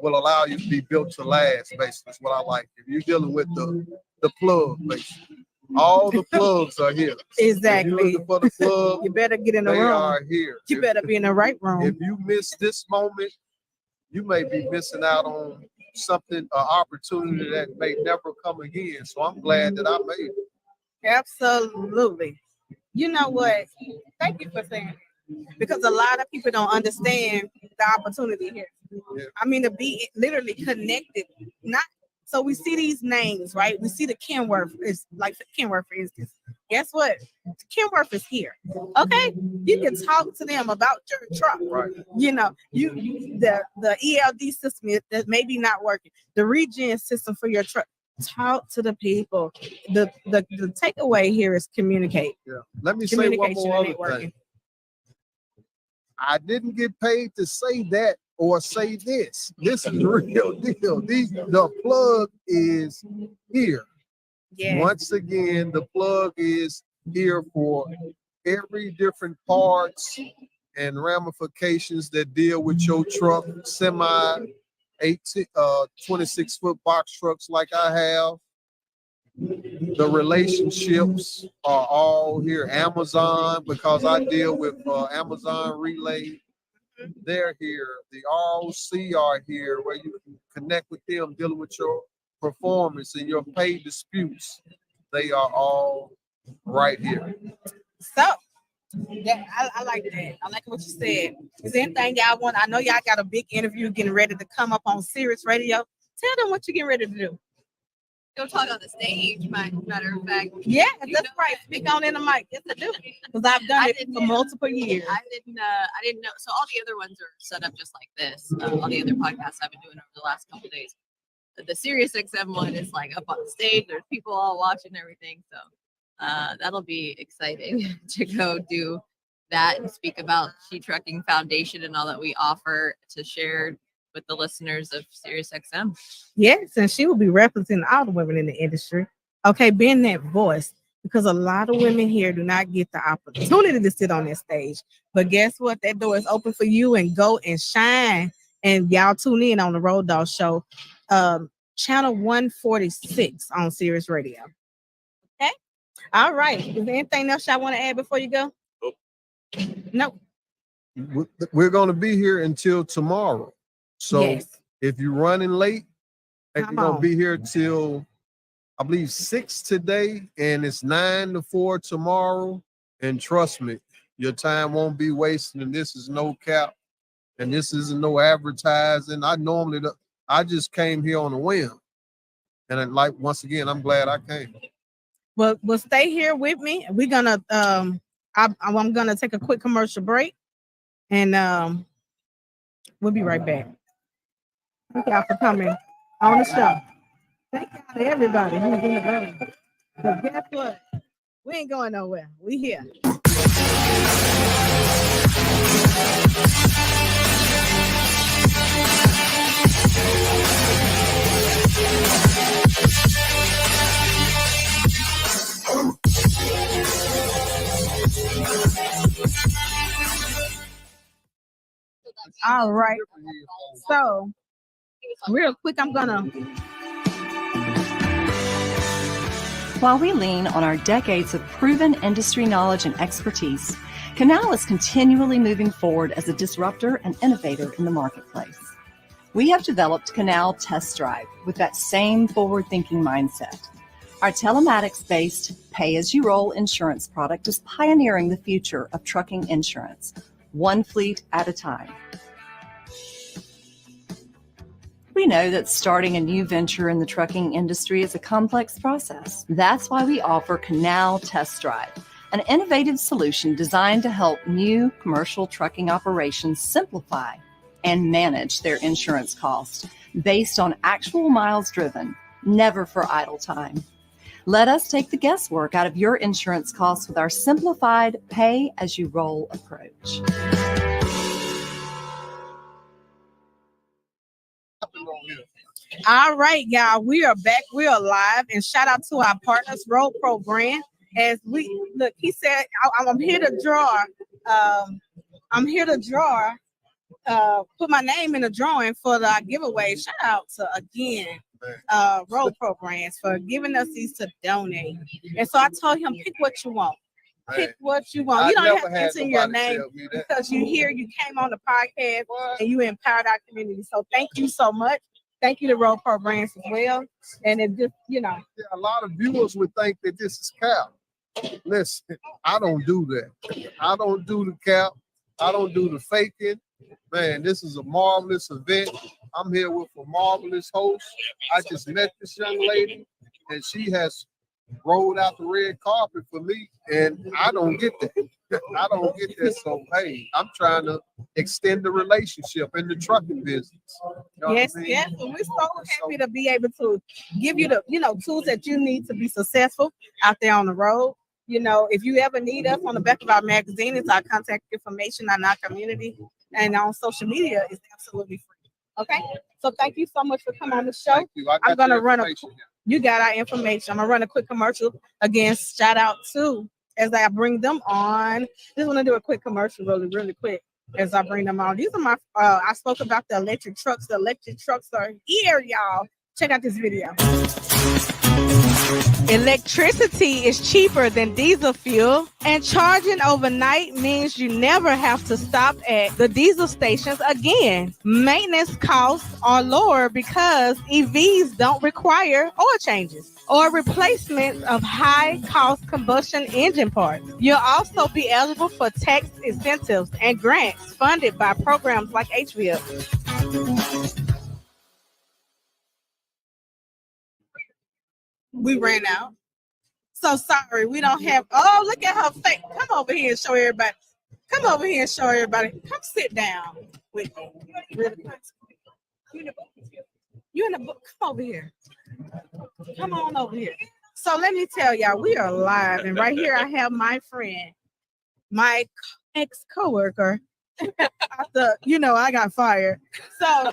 will allow you to be built to last. Basically, is what I like. If you're dealing with the plug, basically, all the plugs are here. Exactly. If you're looking for the plug, You better get in the they room. are here. You better be in the right room. If you miss this moment, you may be missing out on something, an opportunity that may never come again. So I'm glad that I made it. Absolutely. You know what? Thank you for saying it. Because a lot of people don't understand the opportunity here. Yeah. I mean, to be literally connected. Not so we see these names, right? We see the Kenworth is like Kenworth, for instance. Guess what? Kenworth is here. Okay, you can talk to them about your truck. Right. You know, the ELD system that may be not working. The regen system for your truck. Talk to the people. The takeaway here is communicate. Yeah. Let me say one more other thing. I didn't get paid to say that or say this. This is the real deal. The plug is here. Yeah. Once again, the plug is here for every different parts and ramifications that deal with your truck, semi, 26-foot box trucks like I have. The relationships are all here. Amazon, because I deal with Amazon Relay, they're here. The ROC are here, where you can connect with them, dealing with your performance and your pay disputes. They are all right here. So, yeah, I like that. I like what you said. Is there anything y'all want? I know y'all got a big interview getting ready to come up on Sirius Radio. Tell them what you're getting ready to do. Go talk on the stage, matter of fact. Yeah, that's right. Speak on in the mic. Yes, I do. Because I've done it for multiple years. I didn't know. So all the other ones are set up just like this. All the other podcasts I've been doing over the last couple of days. The Sirius XM one is like up on the stage. There's people all watching everything. So that'll be exciting to go do that and speak about She Trucking Foundation and all that we offer to share with the listeners of Sirius XM. Yes, and she will be representing all the women in the industry. Okay, being that voice, because a lot of women here do not get the opportunity to sit on that stage. But guess what? That door is open for you, and go and shine. And y'all tune in on the Road Dog Show, channel 146 on Sirius Radio. Okay. All right. Is there anything else y'all want to add before you go? Nope. We're going to be here until tomorrow. So Yes. if you're running late, you're Come going to on. be here till, I believe, 6 today, and it's 9 to 4 tomorrow. And trust me, your time won't be wasted, and this is no cap, and this isn't no advertising. I just came here on a whim. And once again, I'm glad I came. Well, stay here with me. We're gonna I'm gonna take a quick commercial break, and we'll be right back. Thank y'all for coming on the show. Thank y'all to everybody who's in the room. Because guess what? We ain't going nowhere. We here. All right. So, real quick, I'm gonna While we lean on our decades of proven industry knowledge and expertise, Canal is continually moving forward as a disruptor and innovator in the marketplace. We have developed Canal Test Drive with that same forward-thinking mindset. Our telematics-based pay-as-you-roll insurance product is pioneering the future of trucking insurance, one fleet at a time. We know that starting a new venture in the trucking industry is a complex process. That's why we offer Canal Test Drive, an innovative solution designed to help new commercial trucking operations simplify and manage their insurance costs based on actual miles driven, never for idle time. Let us take the guesswork out of your insurance costs with our simplified pay-as-you-roll approach. All right, y'all, we are back. We are live, and shout out to our partners, Road Pro Brand. As we look, he said, I'm here to draw. Put my name in the drawing for the giveaway. Shout out to again, Road Pro Brands for giving us these to donate. And so I told him, pick what you want. Pick what you want. You don't have to enter your name because you came on the podcast and you empowered our community. So thank you so much. Thank you to Road Pro Brands as well. And it just, Yeah, a lot of viewers would think that this is cap. Listen, I don't do that. I don't do the cap. I don't do the faking. Man, this is a marvelous event. I'm here with a marvelous host. I just met this young lady, and she has rolled out the red carpet for me, and I don't get that. I don't get that. So, hey, I'm trying to extend the relationship in the trucking business. You know yes, what I mean? yes. And we're so happy to be able to give you the, tools that you need to be successful out there on the road. If you ever need us, on the back of our magazine, it's our contact information on our community, and on social media is absolutely free. Okay, so thank you so much for coming on the show. Thank you. I'm gonna you got our information. I'm gonna run a quick commercial again. Shout out to as I bring them on. Just want to do a quick commercial, really quick as I bring them on. These are my. I spoke about the electric trucks. The electric trucks are here, y'all. Check out this video. Electricity is cheaper than diesel fuel, and charging overnight means you never have to stop at the diesel stations again. Maintenance costs are lower because EVs don't require oil changes or replacement of high-cost combustion engine parts. You'll also be eligible for tax incentives and grants funded by programs like HVIP. We ran out. So sorry, we don't have. Oh, look at her face. Come over here and show everybody. Come over here and show everybody. Come sit down with me. Really quick. You in the book? Come over here. Come on over here. So let me tell y'all, we are live, and right here I have my friend, my ex-coworker. After I got fired. So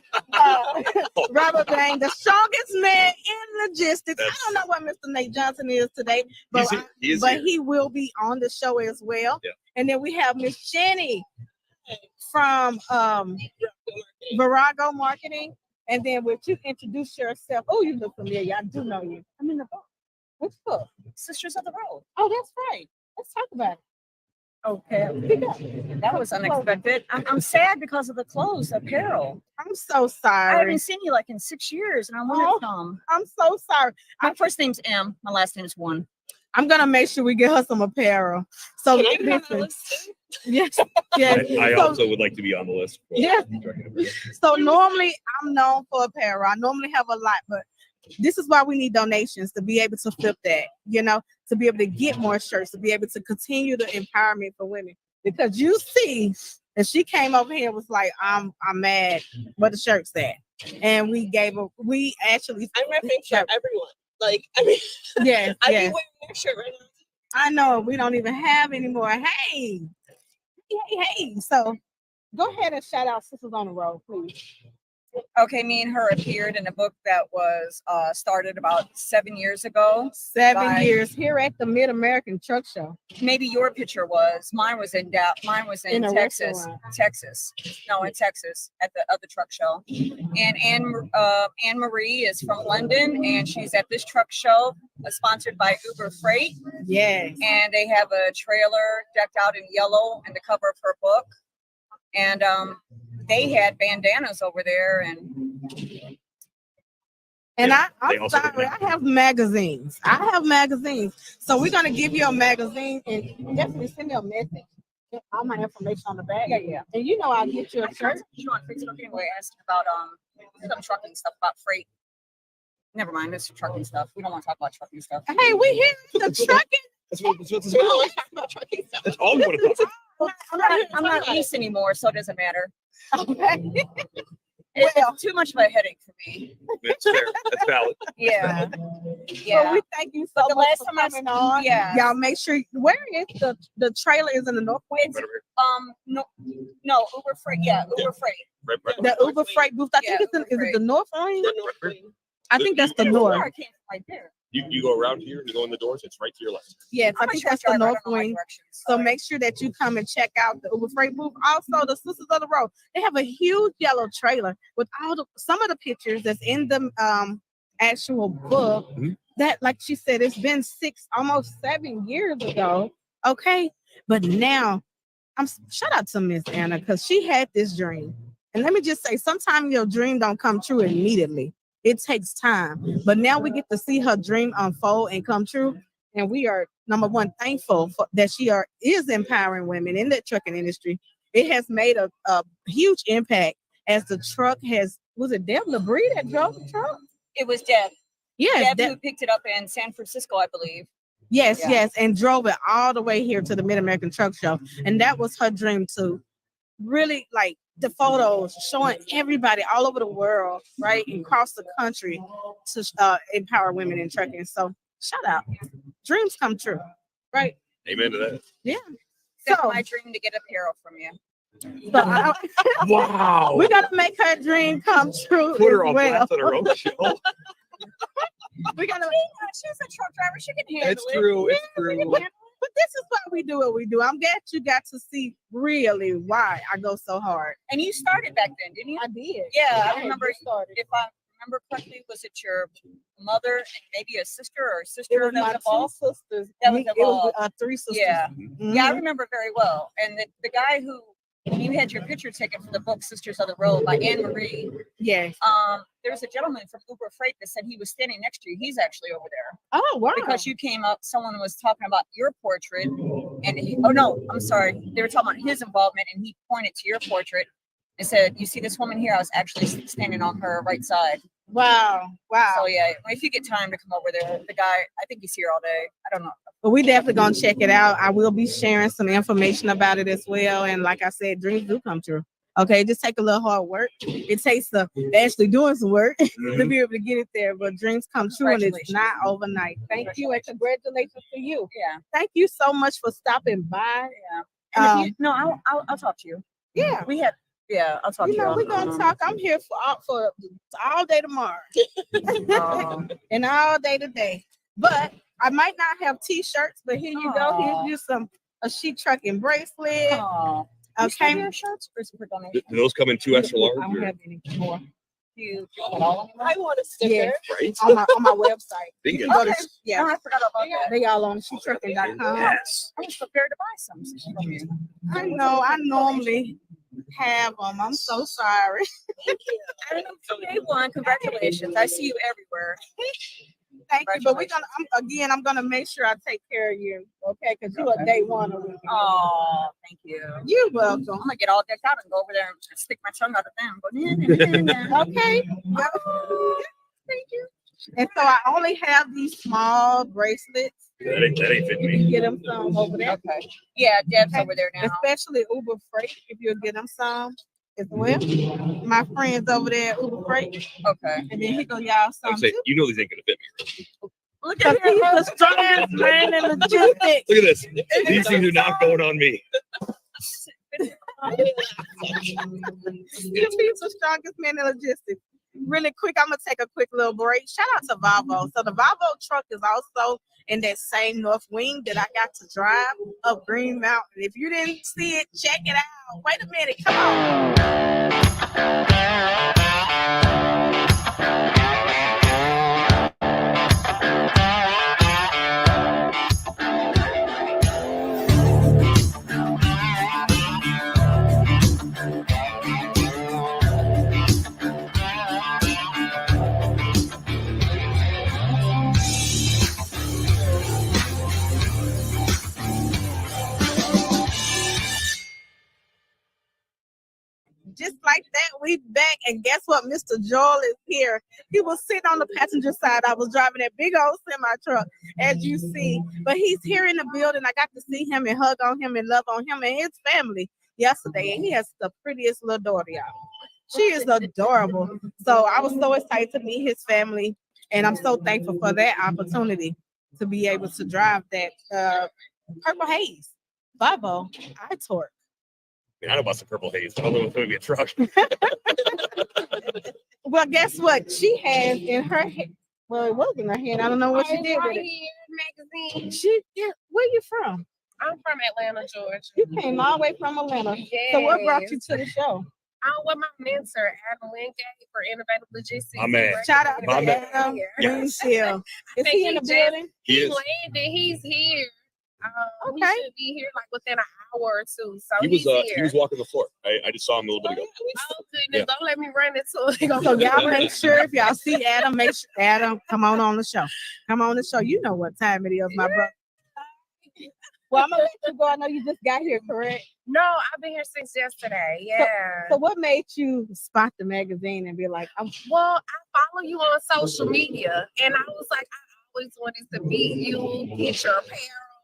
Robert Bain, the strongest man in logistics. I don't know what Mr. Nate Johnson is today, but he will be on the show as well. Yeah. And then we have Miss Jenny from Virago Marketing. And then would you introduce yourself? Oh, you look familiar. I do know you. I'm in the book. Which book? Sisters of the Road. Oh, that's right. Let's talk about it. Okay, That was unexpected. I'm sad because of the clothes, apparel. I'm so sorry. I haven't seen you like in 6 years, and I want to come. I'm so sorry. My first name's M. My last name is One. I'm gonna make sure we get her some apparel. So listen. Yes, yes. I also would like to be on the list. Yeah. So normally I'm known for apparel. I normally have a lot, but this is why we need donations to be able to flip that, to be able to get more shirts, to be able to continue the empowerment for women. Because you see, and she came over here and was like, I'm mad where the shirt's at. And we actually I'm repping for everyone. yes, I yes. be wearing their shirt right now. I know we don't even have anymore. Hey. So go ahead and shout out Sisters on the Road, please. Okay, me and her appeared in a book that was started about 7 years ago. 7 years here at the Mid-American Truck Show. Maybe your picture was. Mine was in In a Texas. restaurant. Texas. No, in Texas at the other truck show. And Anne Marie is from London, and she's at this truck show, sponsored by Uber Freight. Yes. And they have a trailer decked out in yellow in the cover of her book. And they had bandanas over there, and I'm sorry, I have magazines. So we're gonna give you a magazine and definitely send me a message. All my information on the back. Yeah. And you know I'll get you a shirt. You on Facebook anyway, asking about some trucking stuff about freight. Never mind, it's trucking stuff. We don't want to talk about trucking stuff. Hey, we here the trucking. That's what this is about. That's all we want to talk about. I'm not east anymore, so it doesn't matter. Okay. It's too much of a headache for me. That's fair. That's valid. Yeah. So we thank you so The much last for time I coming on. yeah. Y'all make sure where is the trailer is in the Northwest. No, Uber Freight. Yeah, Uber Freight. Right. The Uber Freight booth. I think is it the North Wing? I think that's the North. Right there. You go around here, you go in the doors, it's right to your left. Yes, I I'm a think truck that's the driver, I North don't know my Wing. directions, So sorry. make sure that you come and check out the Uber Freight booth. Also, the Sisters of the Road. They have a huge yellow trailer with some of the pictures that's in the actual book. Mhm. That, like she said, it's been almost 7 years ago. Okay, but now shout out to Miss Anna because she had this dream. And let me just say, sometimes your dream don't come true immediately. It takes time, but now we get to see her dream unfold and come true. And we are, number one, thankful that she is empowering women in the trucking industry. It has made a huge impact as the truck was it Deb LeBrie that drove the truck? It was Deb. Yes, Deb who picked it up in San Francisco, I believe. Yes, Yeah. yes, and drove it all the way here to the Mid-American Truck Show. And that was her dream to really like the photos showing everybody all over the world, right, and across the country to empower women in trucking. So shout out. Dreams come true, right? Amen to that. Yeah. That's my dream to get apparel from you. So Wow. we gotta make her dream come true. Put her as on well. blast on her own show. We gotta. She's a truck driver. She can handle It's it. true. It's Yeah, we true. can handle it. But this is why we do what we do. I'm glad you got to see really why I go so hard. And you started back then, didn't you? I did. Yeah, I remember. If I remember correctly, was it your mother and maybe a sister or a sister It was that my was involved? two sisters. That was It was involved. 3 sisters. Yeah, Mhm. yeah, I remember very well. And the guy who you had your picture taken for the book Sisters of the Road by Anne Marie. Yes. There's a gentleman from Uber Freight that said he was standing next to you. He's actually over there. Oh wow! Because you came up, someone was talking about your portrait, and I'm sorry, they were talking about his involvement, and he pointed to your portrait and said, "You see this woman here? I was actually standing on her right side." Wow! So yeah, if you get time to come over there, the guy, I think he's here all day. I don't know. But we definitely gonna check it out. I will be sharing some information about it as well. And like I said, dreams do come true. Okay, just take a little hard work. It takes actually doing some work to be able to get it there. But dreams come true, and it's not overnight. Thank you, and congratulations to you. Yeah. Thank you so much for stopping by. Yeah. And if you, I'll talk to you. Yeah. We have. Yeah, I'll talk to you. We're gonna talk. I'm here for all day tomorrow, and all day today. But I might not have T-shirts, but here you go. Here's you a sheet trucking bracelet. Okay. Your shirts for super donation. Do those come in 2 extra large? I don't or- have any more. You want all of them? I want a sticker. Yeah, Right? on my website. They You get can go to, it. yeah, I forgot about that. they all on sheettrucking.com. Yes. I was prepared to buy some from you. I know. I normally have them. I'm so sorry. Thank you. Day one, congratulations. I see you everywhere. Thank you. But I'm gonna make sure I take care of you. Okay, because you are day one of the weekend. Oh, thank you. You're welcome. I'm gonna get all decked out and go over there and stick my tongue out at them. Go, Okay. Thank you. And so I only have these small bracelets. That ain't fitting You can me. get them some over there. Okay. Yeah, Deb's over there now. Especially Uber Freight, if you'll get them some as well. My friends over there at Uber Freight. Okay. And then he go y'all some I'm saying, too. you know these ain't gonna fit me. Look Because at here. he's a strong man in logistics. Look at this. These things are not going on me. He's the strongest man in logistics. Really quick, I'm gonna take a quick little break. Shout out to Volvo. So the Volvo truck is also in that same north wing that I got to drive up Green Mountain. If you didn't see it, check it out. Wait a minute, come just like that, we back. And guess what? Mr. Joel is here. He was sitting on the passenger side. I was driving that big old semi truck, as you see. But he's here in the building. I got to see him and hug on him and love on him and his family yesterday. And he has the prettiest little daughter, y'all. She is adorable. So I was so excited to meet his family. And I'm so thankful for that opportunity to be able to drive that Purple Haze Volvo I-Torque. I know about some Purple Haze. I don't know if it's going to be a truck. Well, guess what? She has in her hand. Well, it was in her hand. I don't know what she did with it. Magazine. Where you from? I'm from Atlanta, Georgia. You came all the way from Atlanta. Yes. So what brought you to the show? I'm with my mentor, Adam Wingate, for Innovative Logistics. My man. Shout out to My man. Adam. Yes. Is he in the building? He is. landed. He's here. He Okay. should be here like within an hour or two. So He was he's here. he was walking the floor. I just saw him a little bit ago. Oh goodness! Yeah. Don't let me run into it. So y'all make sure if y'all see Adam, make sure Adam come on the show. Come on the show. You know what time it is, my brother. Well, I'm gonna let you go. I know you just got here, correct? No, I've been here since yesterday. Yeah. So what made you spot the magazine and be like, Well, I follow you on social media, and I was like, I always wanted to meet you, get your apparel,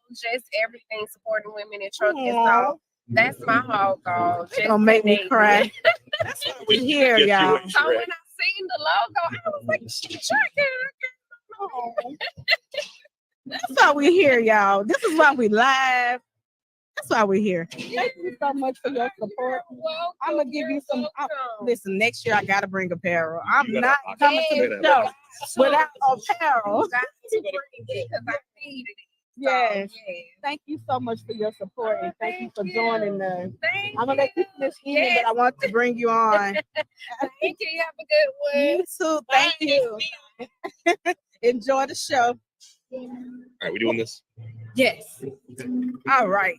just everything supporting women in trucking. So that's my whole goal. It's gonna make me connect. cry. That's why we here, y'all. So when I seen the logo, I was like, trucking. That's why we here, y'all. This is why we live. That's why we're here. Thank you so much for your support. I'm gonna give you some. Listen, next year I gotta bring apparel. I'm not coming to the show without apparel. Yes. Thank you so much for your support and thank you for joining us. I'm gonna let you finish eating, but I want to bring you on. Thank you. You have a good one. You too. Thank you. Enjoy the show. All right, we doing this? Yes. All right.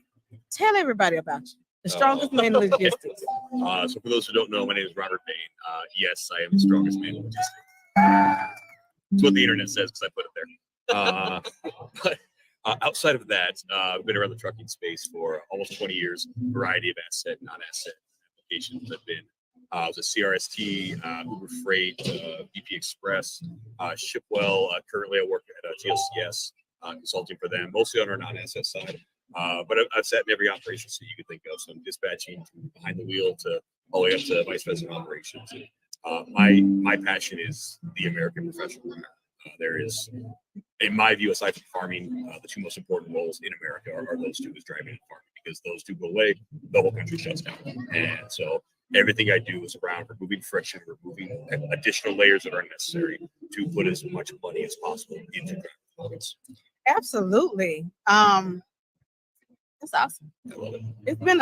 Tell everybody about you. The strongest man in logistics. So for those who don't know, my name is Robert Bain. Yes, I am the strongest man in logistics. That's what the internet says because I put it there. But outside of that, I've been around the trucking space for almost 20 years. Variety of asset, non-asset applications. I've been I was a CRST, Uber Freight, BP Express, Shipwell. Currently, I work at GLCS, consulting for them, mostly on our non-asset side. But I've sat in every operation seat you could think of, from dispatching to behind the wheel to all the way up to vice president operations. My passion is the American professional runner. There is, in my view, aside from farming, the two most important roles in America are those two: is driving and farming. Because those two go away, the whole country shuts down. And so everything I do is around removing friction, removing additional layers that are unnecessary to put as much money as possible into driving performance. Absolutely. That's awesome. I love it. It's been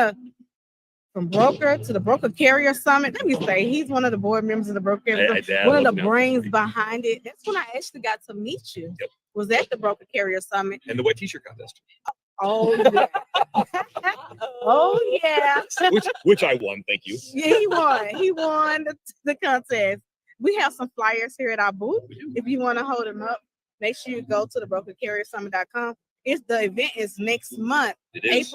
from broker to the broker carrier summit. Let me say, he's one of the board members of the broker carrier summit, one of the brains behind it. That's when I actually got to meet you. Yep. Was at the broker carrier summit. And the white t-shirt contest. Oh yeah. Oh yeah. which I won, thank you. Yeah, he won. He won the contest. We have some flyers here at our booth. If you want to hold them up, make sure you go to the brokercarriersummit.com. The event is next month. It is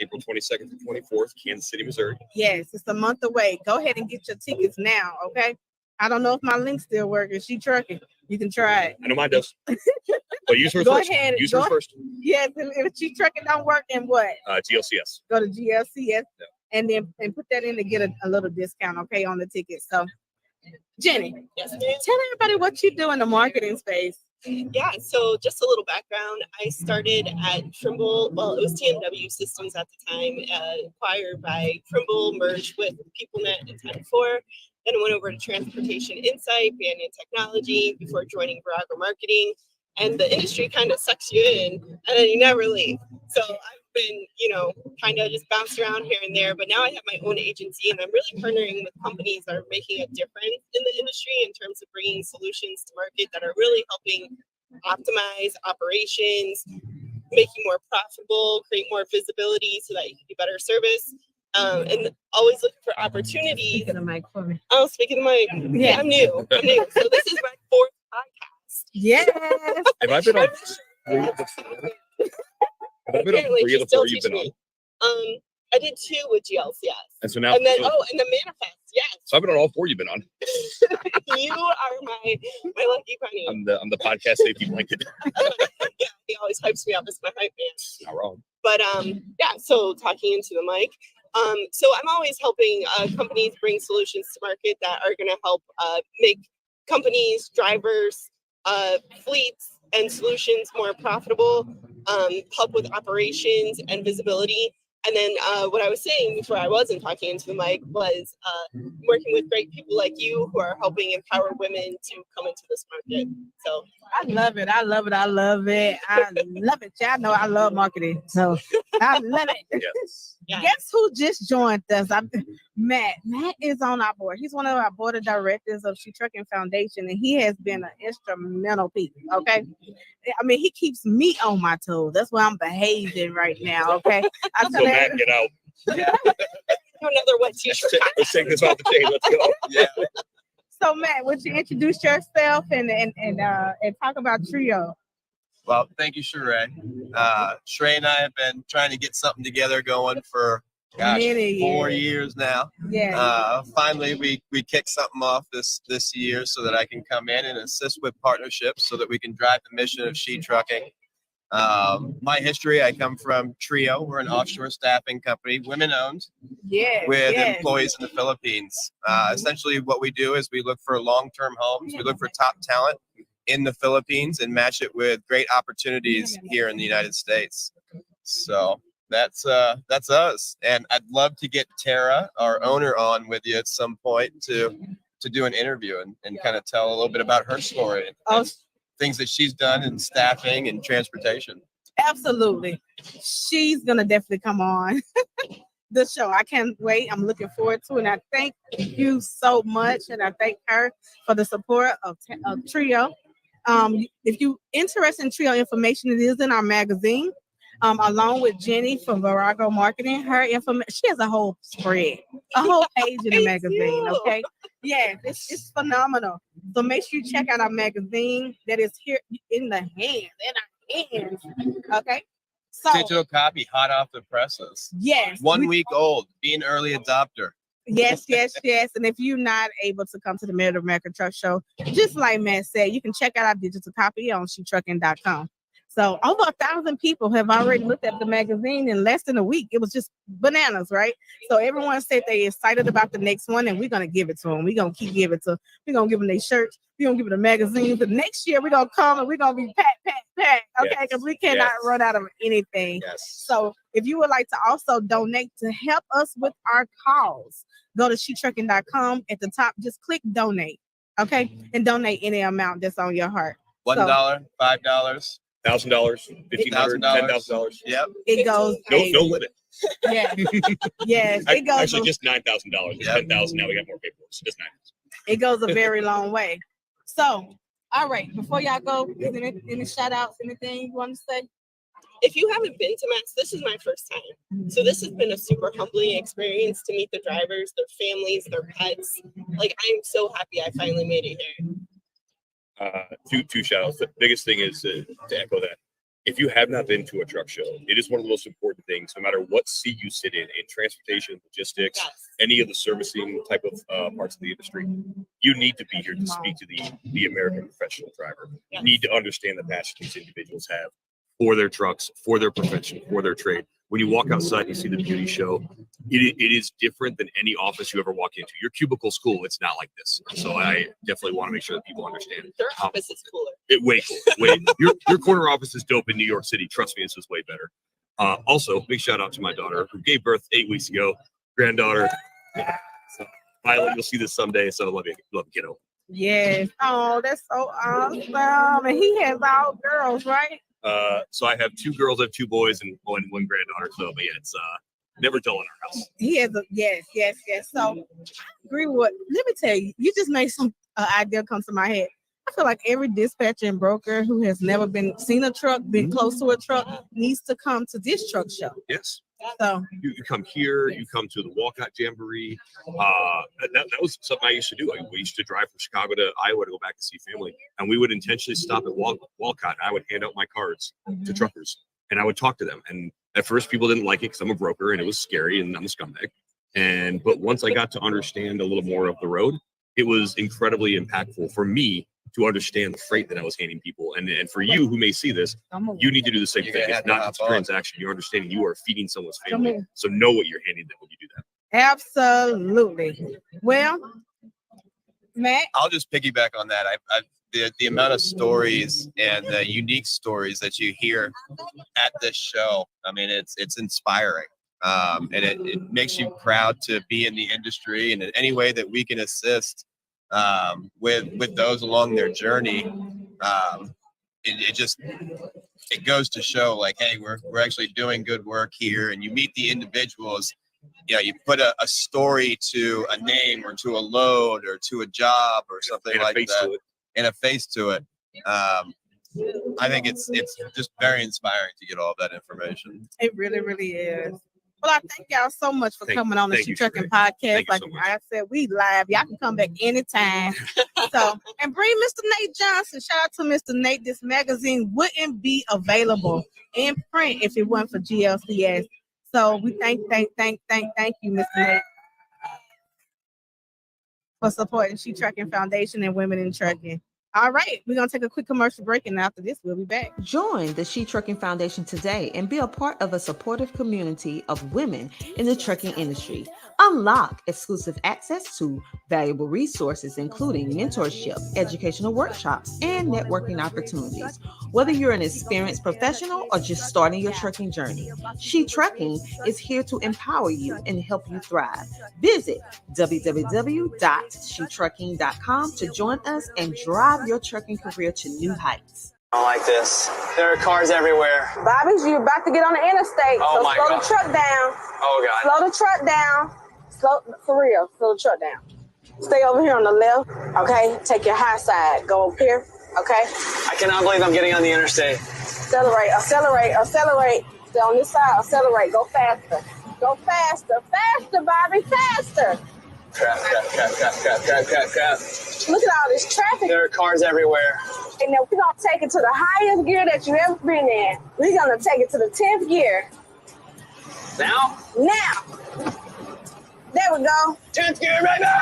April 22nd to 24th, Kansas City, Missouri. Yes, it's a month away. Go ahead and get your tickets now, okay? I don't know if my link's still working. She trucking. You can try it. I know mine does. But use hers Go first. ahead. Use hers first. Yes, if she trucking don't work, then what? GLCS. Go to GLCS and then put that in to get a little discount, okay, on the ticket. So, Jenny, tell everybody what you do in the marketing space. Yeah, so just a little background. I started at Trimble. Well, it was TMW Systems at the time, acquired by Trimble, merged with PeopleNet in 10-4. Then I went over to Transportation Insight, Banyan Technology before joining Virago Marketing. And the industry kind of sucks you in, and then you never leave. So I've been, kind of just bounced around here and there. But now I have my own agency, and I'm really partnering with companies that are making a difference in the industry in terms of bringing solutions to market that are really helping optimize operations, make you more profitable, create more visibility so that you can do better service. And always looking for opportunities. Speaking the mic for me. Oh, speaking the mic. Yeah. I'm new. So this is my 4th podcast. Yes. Have I been on? Have I been on Apparently, 3 of she the still 4 you've been on? teaches me. I did 2 with GLCS. And so now, And then, and the manifest, yes. so I've been on all 4 you've been on. You are my lucky bunny. I'm the podcast safety blanket. Yeah, he always hypes me up as my hype man. Not wrong. But yeah, so talking into the mic. So I'm always helping companies bring solutions to market that are going to help make companies, drivers, fleets, and solutions more profitable, help with operations and visibility. And then what I was saying before I wasn't talking into the mic was working with great people like you who are helping empower women to come into this market. So I love it. I love it. I love it. I love it. Y'all know I love marketing. So I love it. Yes. Yeah. Guess who just joined us? Matt. Matt is on our board. He's one of our board of directors of She Trucking Foundation, and he has been an instrumental piece. Okay. I mean, he keeps me on my toes. That's why I'm behaving right now. Okay. So Matt, get out. Another wet t-shirt. Let's take this off the table. Let's go. Yeah. So Matt, would you introduce yourself and talk about Trio? Well, thank you, Sheree. Sheree and I have been trying to get something together going for Many 4 years. years now. Yeah. Finally, we kicked something off this year so that I can come in and assist with partnerships so that we can drive the mission of She Trucking. My history, I come from Trio. We're an offshore staffing company, women owned, with employees in the Philippines. Essentially what we do is we look for long-term homes. We look for top talent in the Philippines and match it with great opportunities here in the United States. So that's us. And I'd love to get Tara, our owner, on with you at some point to do an interview and kind of tell a little bit about her story and things that she's done in staffing and transportation. Absolutely. She's gonna definitely come on the show. I can't wait. I'm looking forward to it. And I thank you so much. And I thank her for the support of Trio. If you interested in Trio information, it is in our magazine. Along with Jenny from Virago Marketing, her information, she has a whole spread, a whole page in the magazine. Okay, yeah, it's phenomenal. So make sure you check out our magazine that is here in our hands. Okay, so Digital copy, hot off the presses. yes, 1 week old. Be an early adopter. Yes. And if you're not able to come to the Mid American Truck Show, just like Matt said, you can check out our digital copy on shetrucking.com. So over 1,000 people have already looked at the magazine in less than a week. It was just bananas, right? So everyone said they're excited about the next one, and we're going to give it to them. We're going to keep giving it to them. We're going to give them their shirts. We're going to give them the magazines. But next year, we're going to come and we're going to be packed. Okay, because we cannot run out of anything. Yes. So if you would like to also donate to help us with our cause, go to shetrucking.com. At the top, just click donate. Okay, and donate any amount that's on your heart. $1, $5, $1,000, $1,500, $10,000. Yep. It goes. No limit. Yeah. Yes. It goes. Actually, just $9,000. It's $10,000 now. We got more paperwork. So just $9,000. It goes a very long way. So, all right. Before y'all go, is there any shout outs? Anything you want to say? If you haven't been to Matt's, this is my first time. So this has been a super humbling experience to meet the drivers, their families, their pets. Like, I am so happy I finally made it here. Two shout outs. The biggest thing is to echo that. If you have not been to a truck show, it is one of the most important things, no matter what seat you sit in transportation, logistics, any of the servicing type of parts of the industry, you need to be here to speak to the American professional driver. You need to understand the passion these individuals have for their trucks, for their profession, for their trade. When you walk outside, you see the beauty show. It is different than any office you ever walk into. Your cubicle school, it's not like this. So I definitely want to make sure that people understand. Their office is cooler. It way cool. Way your corner office is dope in New York City. Trust me, this is way better. Also, big shout out to my daughter who gave birth 8 weeks ago. Granddaughter. So, Violet, you'll see this someday. So love you, kiddo. Yes. Oh, that's so awesome. And he has all girls, right? So I have 2 girls, I have 2 boys, and one granddaughter. So, but yeah, it's never dull in our house. He has a yes. So I agree with what, let me tell you, you just made some idea come to my head. I feel like every dispatcher and broker who has never seen a truck, been close to a truck, needs to come to this truck show. Yes. So you come here, you come to the Walcott Jamboree. That was something I used to do. We used to drive from Chicago to Iowa to go back to see family, and we would intentionally stop at Walcott. I would hand out my cards to truckers, and I would talk to them. And at first, people didn't like it because I'm a broker, and it was scary, and I'm a scumbag. But once I got to understand a little more of the road, it was incredibly impactful for me to understand the freight that I was handing people. And for you who may see this, you need to do the same thing. It's not just a transaction. You're understanding you are feeding someone's family. So know what you're handing them when you do that. absolutely. Well, Matt, I'll just piggyback on that. The amount of stories and the unique stories that you hear at this show, I mean, it's inspiring. And it makes you proud to be in the industry, and in any way that we can assist with those along their journey, it goes to show like, hey, we're actually doing good work here. And you meet the individuals, you put a story to a name or to a load or to a job or something like that, and a face to it. I think it's just very inspiring to get all of that information. it really, really is. Well, I thank y'all so much for coming on the She Trucking Podcast. Like I said, we live. Y'all can come back anytime. And bring Mr. Nate Johnson. Shout out to Mr. Nate. This magazine wouldn't be available in print if it wasn't for GLCS. So we thank you, Mr. Nate, for supporting She Trucking Foundation and Women in Trucking. All right, we're going to take a quick commercial break, and after this, we'll be back. Join the She Trucking Foundation today and be a part of a supportive community of women in the trucking industry. Unlock exclusive access to valuable resources, including mentorship, educational workshops, and networking opportunities. Whether you're an experienced professional or just starting your trucking journey, She Trucking is here to empower you and help you thrive. Visit www.shetrucking.com to join us and drive your trucking career to new heights. I don't like this. There are cars everywhere. Bobby's, you're about to get on the interstate. Oh so my slow God. the truck down. Oh God. Slow the truck down. Slow, for real, slow the truck down. Stay over here on the left, okay? Take your high side. Go up here, okay? I cannot believe I'm getting on the interstate. Accelerate. Stay on this side, accelerate. Go faster. Go faster. Faster, Bobby, faster. Crap. Look at all this traffic. There are cars everywhere. And then we're going to take it to the highest gear that you've ever been in. We're going to take it to the 10th gear. Now? Now. There we go. 10th gear right now!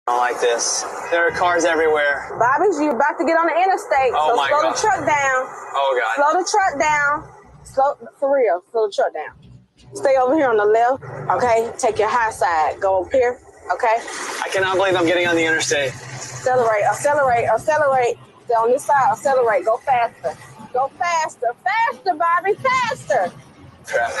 I don't like this. There are cars everywhere. Bobby's, you're about to get on the interstate. Oh so my slow God. the truck down. Oh God. Slow the truck down. For real, slow the truck down. Stay over here on the left, okay? Take your high side. Go up here, okay? I cannot believe I'm getting on the interstate. Accelerate. Stay on this side, accelerate. Go faster. Go faster. Faster, Bobby, faster. Crap.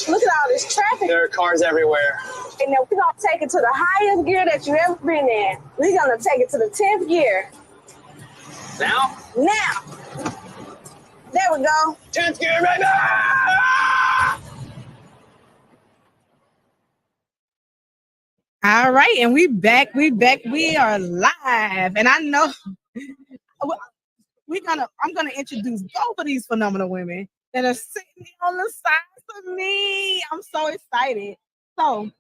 Look at all this traffic. There are cars everywhere. And then we're going to take it to the highest gear that you've ever been in. We're going to take it to the 10th gear. Now? Now. There we go. 10th gear right now! All right, and we back. We are live, and I know I'm gonna introduce both of these phenomenal women that are sitting on the sides of me. I'm so excited. So,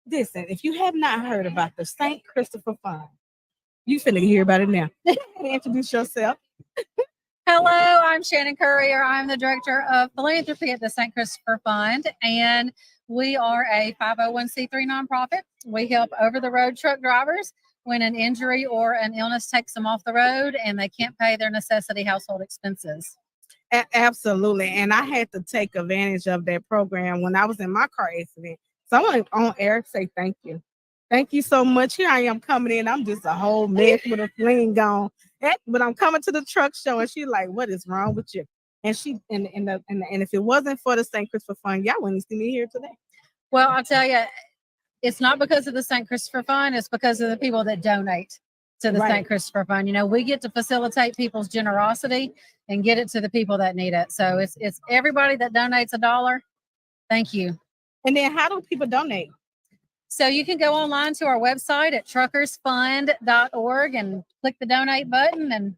listen, if you have not heard about the St. Christopher Fund, you finna hear about it now. Introduce yourself. Hello, I'm Shannon Courier. I'm the Director of Philanthropy at the St. Christopher Fund, and we are a 501c3 nonprofit. We help over-the-road truck drivers when an injury or an illness takes them off the road and they can't pay their necessity household expenses. Absolutely, and I had to take advantage of that program when I was in my car accident. So I want to on air say thank you. Thank you so much. Here I am coming in. I'm just a whole mess with a fling gone. But I'm coming to the truck show, and she's like, "What is wrong with you?" And if it wasn't for the St. Christopher Fund, y'all wouldn't see me here today. Well, I'll tell you, it's not because of the St. Christopher Fund. It's because of the people that donate to the St. Christopher Fund. You know, we get to facilitate people's generosity and get it to the people that need it. So it's everybody that donates $1. Thank you. And then how do people donate? So you can go online to our website at truckersfund.org and click the donate button, and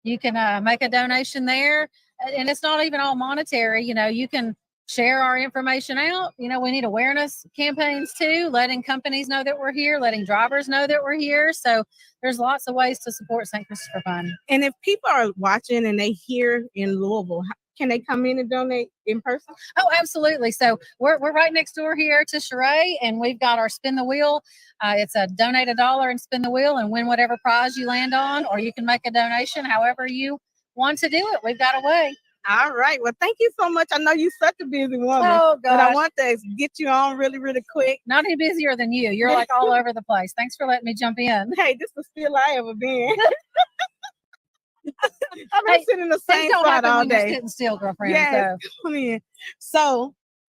you can make a donation there. And it's not even all monetary. You know, you can share our information out. You know, we need awareness campaigns too, letting companies know that we're here, letting drivers know that we're here. So there's lots of ways to support St. Christopher Fund. And if people are watching and they hear in Louisville, can they come in and donate in person? Oh, absolutely. So we're right next door here to Sheree, and we've got our spin the wheel. It's a donate $1 and spin the wheel and win whatever prize you land on, or you can make a donation however you want to do it. We've got a way. All right. Well, thank you so much. I know you're such a busy woman. Oh, but I gosh. want to get you on really, really quick. Not any busier than you. You're like all over the place. Thanks for letting me jump in. Hey, this is still I ever been. I've been sitting in the same spot all day. Sitting still, girlfriend. Yes, So. come in. So,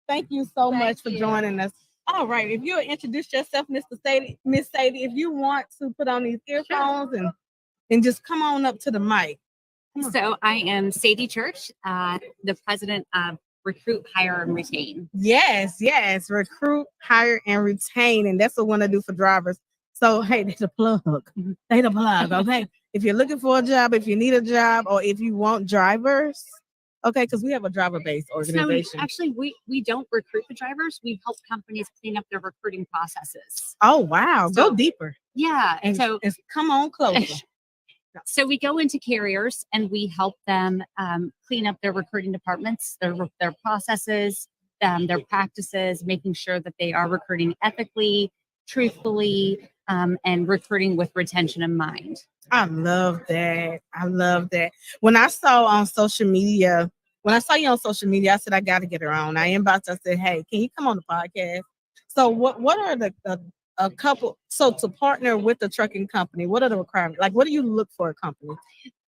thank you so much for joining us. All right, if you'll introduce yourself, Miss Sadie, if you want to put on these earphones and just come on up to the mic. So I am Sadie Church, the president of Recruit, Hire, and Retain. Yes, recruit, hire, and retain, and that's what we want to do for drivers. So, hey, they the plug. They the plug, okay? If you're looking for a job, if you need a job, or if you want drivers, okay, because we have a driver-based organization. So actually, we don't recruit the drivers. We help companies clean up their recruiting processes. Oh, wow. So, go deeper. Yeah. And come on closer. So we go into carriers and we help them clean up their recruiting departments, their processes, their practices, making sure that they are recruiting ethically, truthfully, and recruiting with retention in mind. I love that. When I saw you on social media, I said, I got to get her on. I inboxed, I said, hey, can you come on the podcast? So what are a couple, so to partner with the trucking company, what are the requirements? Like, what do you look for a company?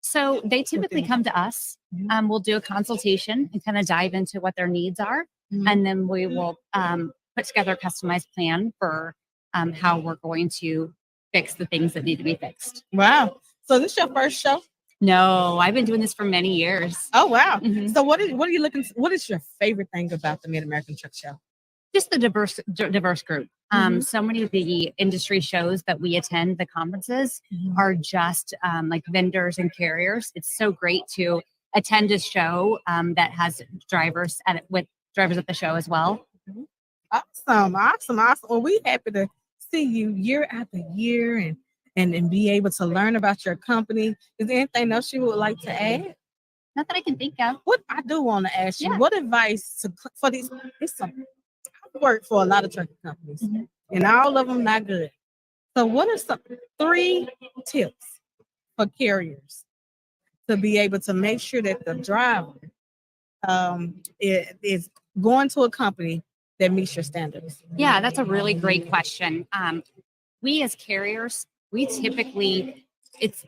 So they typically come to us. We'll do a consultation and kind of dive into what their needs are. And then we will put together a customized plan for how we're going to fix the things that need to be fixed. Wow. So this is your first show? No, I've been doing this for many years. Oh, wow. So what is your favorite thing about the Mid-American Truck Show? Just the diverse group. So many of the industry shows that we attend, the conferences, are just like vendors and carriers. It's so great to attend a show that has drivers at the show as well. Awesome. Well, we happy to see you year after year and be able to learn about your company. Is there anything else you would like to add? Not that I can think of. What I do want to ask you, what advice for these? I work for a lot of trucking companies, and all of them not good. So, what are some 3 tips for carriers to be able to make sure that the driver is going to a company that meets your standards? Yeah, that's a really great question. We as carriers, we typically,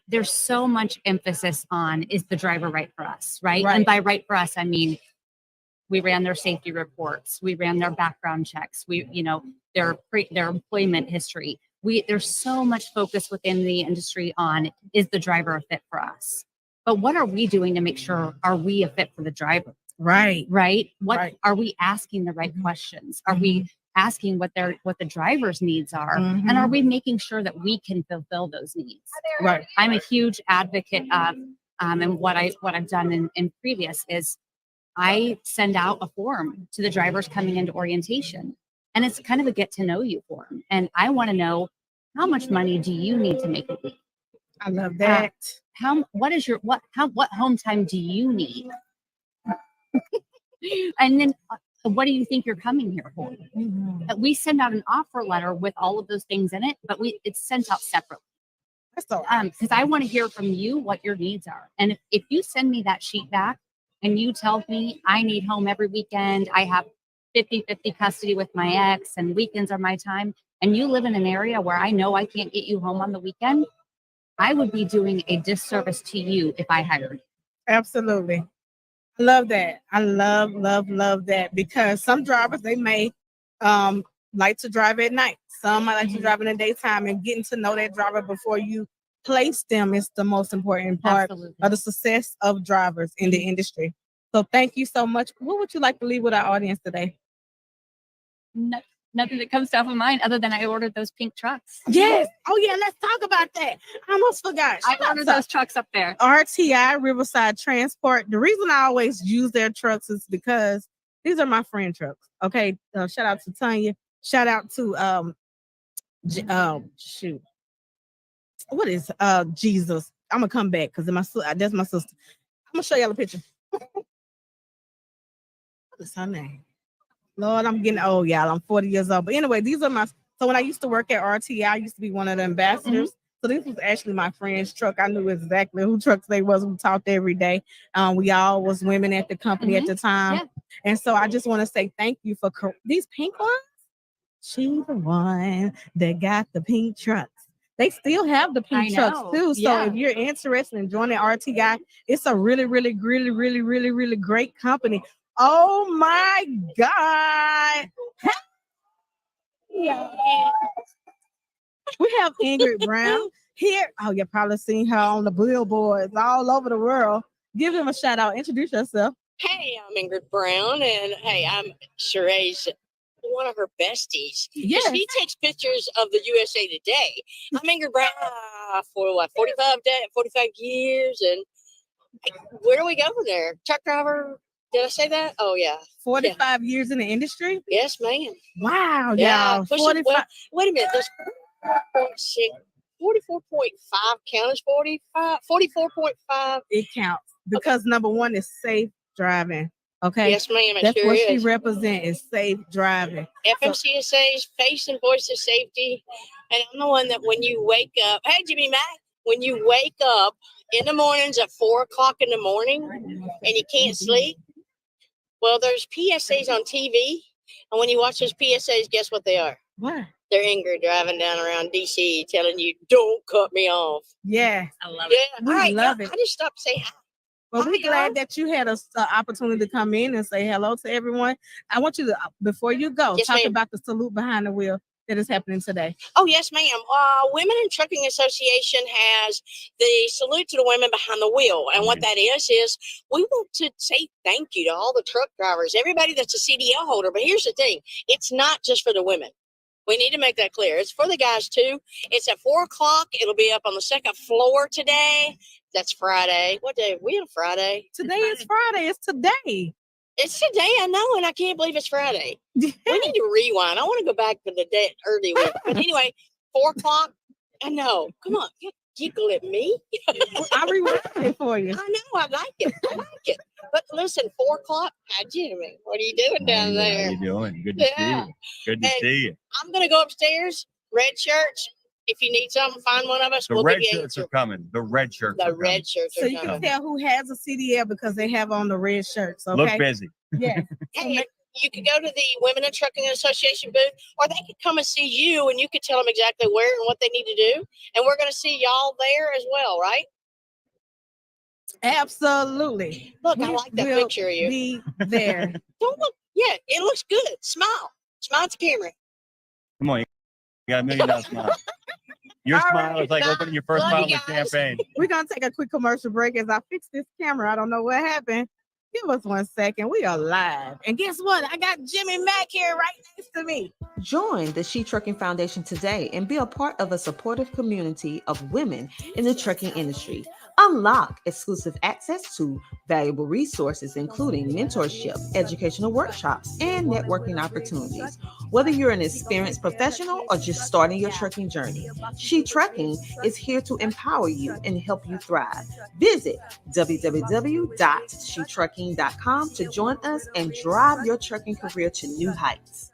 there's so much emphasis on, is the driver right for us, right? And by right for us, I mean, we ran their safety reports, we ran their background checks, their employment history. There's so much focus within the industry on, is the driver a fit for us? But what are we doing to make sure, are we a fit for the driver? Right. What are we asking the right questions? Are we asking what the driver's needs are, and are we making sure that we can fulfill those needs? Right. I'm a huge advocate of, and what I've done in previous is I send out a form to the drivers coming into orientation, and it's kind of a get to know you form. And I want to know, how much money do you need to make a week? I love that. What home time do you need? And then what do you think you're coming here for? We send out an offer letter with all of those things in it, but it's sent out separately. Because I want to hear from you what your needs are. And if you send me that sheet back and you tell me I need home every weekend, I have 50-50 custody with my ex and weekends are my time, and you live in an area where I know I can't get you home on the weekend, I would be doing a disservice to you if I hired you. Absolutely. I love that. I love that, because some drivers, they may like to drive at night. Some might like to drive in the daytime, and getting to know that driver before you place them is the most important part of the success of drivers in the industry. So thank you so much. What would you like to leave with our audience today? Nothing that comes top of mind other than I ordered those pink trucks. Yes. Oh yeah, let's talk about that. I almost forgot. I ordered those trucks up there. RTI, Riverside Transport. The reason I always use their trucks is because these are my friend trucks. Okay. Shout out to Tanya. Shout out to shoot. What is Jesus? I'm gonna come back because that's my sister. I'm gonna show y'all a picture. What is her name? Lord, I'm getting old, y'all. I'm 40 years old. But anyway, these are so when I used to work at RTI, I used to be one of the ambassadors. So this was actually my friend's truck. I knew exactly who trucks they was. We talked every day. We all was women at the company at the time. Yeah. And so I just want to say thank you for these pink ones. She's the one that got the pink trucks. They still have the pink trucks too. So if you're interested in joining RTI, it's a really great company. Oh my God. Yeah. We have Ingrid Brown here. Oh, you've probably seen her on the billboards all over the world. Give him a shout out. Introduce yourself. Hey, I'm Ingrid Brown, and hey, I'm Sheree's one of her besties. Yes. She takes pictures of the USA Today. I'm Ingrid Brown for 45 years, and where do we go from there? Truck driver. Did I say that? Oh, yeah. 45 years in the industry? Yes, ma'am. Wow, Yeah. y'all. 45. Well, wait a minute. There's 44.5 count as 45. 44.5. It counts because number one is safe driving. Okay. Yes, ma'am. It That's sure what is. she represents, is safe driving. FMCSA's face and voice of safety. And I'm the one that when you wake up, hey, Jimmy Mac, when you wake up in the mornings at 4 o'clock in the morning and you can't sleep, well, there's PSAs on TV. And when you watch those PSAs, guess what they are? What? They're Ingrid driving down around DC telling you, don't cut me off. Yeah. I love it. Yeah. We All right, love y'all, it. I just stopped to say hi. Well, we're glad that you had an opportunity to come in and say hello to everyone. I want you to, before you go, Yes, talk ma'am. about the salute behind the wheel that is happening today. Oh, yes, ma'am. Women in Trucking Association has the salute to the women behind the wheel. And what that is we want to say thank you to all the truck drivers, everybody that's a CDL holder. But here's the thing. It's not just for the women. We need to make that clear. It's for the guys, too. It's at 4 o'clock. It'll be up on the second floor today. That's Friday. What day? We on Friday? Today is Friday. It's today. It's today, I know, and I can't believe it's Friday. We need to rewind. I want to go back to the day early week. But anyway, 4 o'clock. I know. Come on, you giggle at me. I rewind it for you. I know. I like it. But listen, 4 o'clock. Hi, Jimmy. What are you doing down there? How you doing? Good to see Yeah. you. Good to And see you. I'm gonna go upstairs. Red shirts. If you need something, find one of us. The we'll red give you shirts are coming. The red shirts the are red shirts So are you can coming. tell who has a CDL because they have on the red shirts. Okay. Look busy. Yeah. Hey, you could go to the Women in Trucking Association booth, or they could come and see you, and you could tell them exactly where and what they need to do. And we're going to see y'all there as well, right? Absolutely. Look, I like that will picture of you. Be there. Don't look. Yeah, it looks good. Smile. Smile at the camera. Come on. You got $1 million smile. Your All smile right. is like opening your first Love bottle you of guys. champagne. We're gonna take a quick commercial break as I fix this camera. I don't know what happened. Give us 1 second. We are live. And guess what? I got Jimmy Mack here right next to me. Join the She Trucking Foundation today and be a part of a supportive community of women in the trucking industry. Unlock exclusive access to valuable resources, including mentorship, educational workshops, and networking opportunities. Whether you're an experienced professional or just starting your trucking journey, She Trucking is here to empower you and help you thrive. Visit www.shetrucking.com to join us and drive your trucking career to new heights.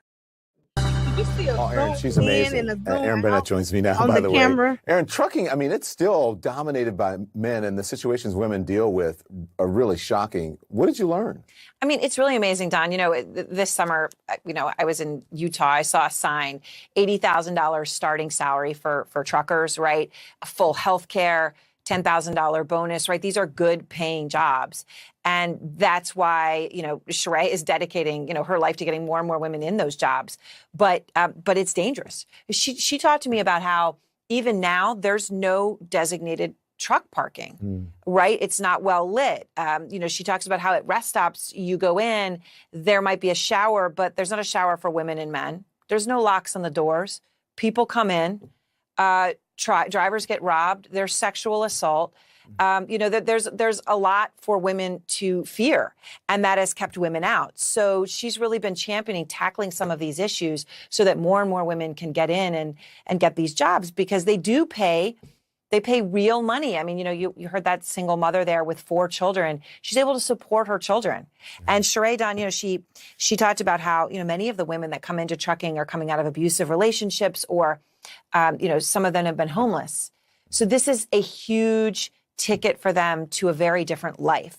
You see a Erin, zoom she's in amazing. and a zoom Erin Bennett out joins me now, on by the the camera. way. Erin, trucking, I mean, it's still dominated by men, and the situations women deal with are really shocking. What did you learn? I mean, it's really amazing, Don. You know, this summer, you know, I was in Utah. I saw a sign, $80,000 starting salary for truckers, right? Full health care, $10,000 bonus, right? These are good paying jobs. And that's why, you know, Sheree is dedicating, you know, her life to getting more and more women in those jobs. But it's dangerous. She talked to me about how even now there's no designated truck parking, right? It's not well lit. You know, she talks about how at rest stops you go in, there might be a shower, but there's not a shower for women and men. There's no locks on the doors. People come in, drivers get robbed. There's sexual assault. You know, there's a lot for women to fear, and that has kept women out. So she's really been championing tackling some of these issues so that more and more women can get in and get these jobs, because they do pay. They pay real money. I mean, you know, you heard that single mother there with 4 children. She's able to support her children. And Sheree, Don, you know, she talked about how, you know, many of the women that come into trucking are coming out of abusive relationships, or, you know, some of them have been homeless. So this is a huge ticket for them to a very different life.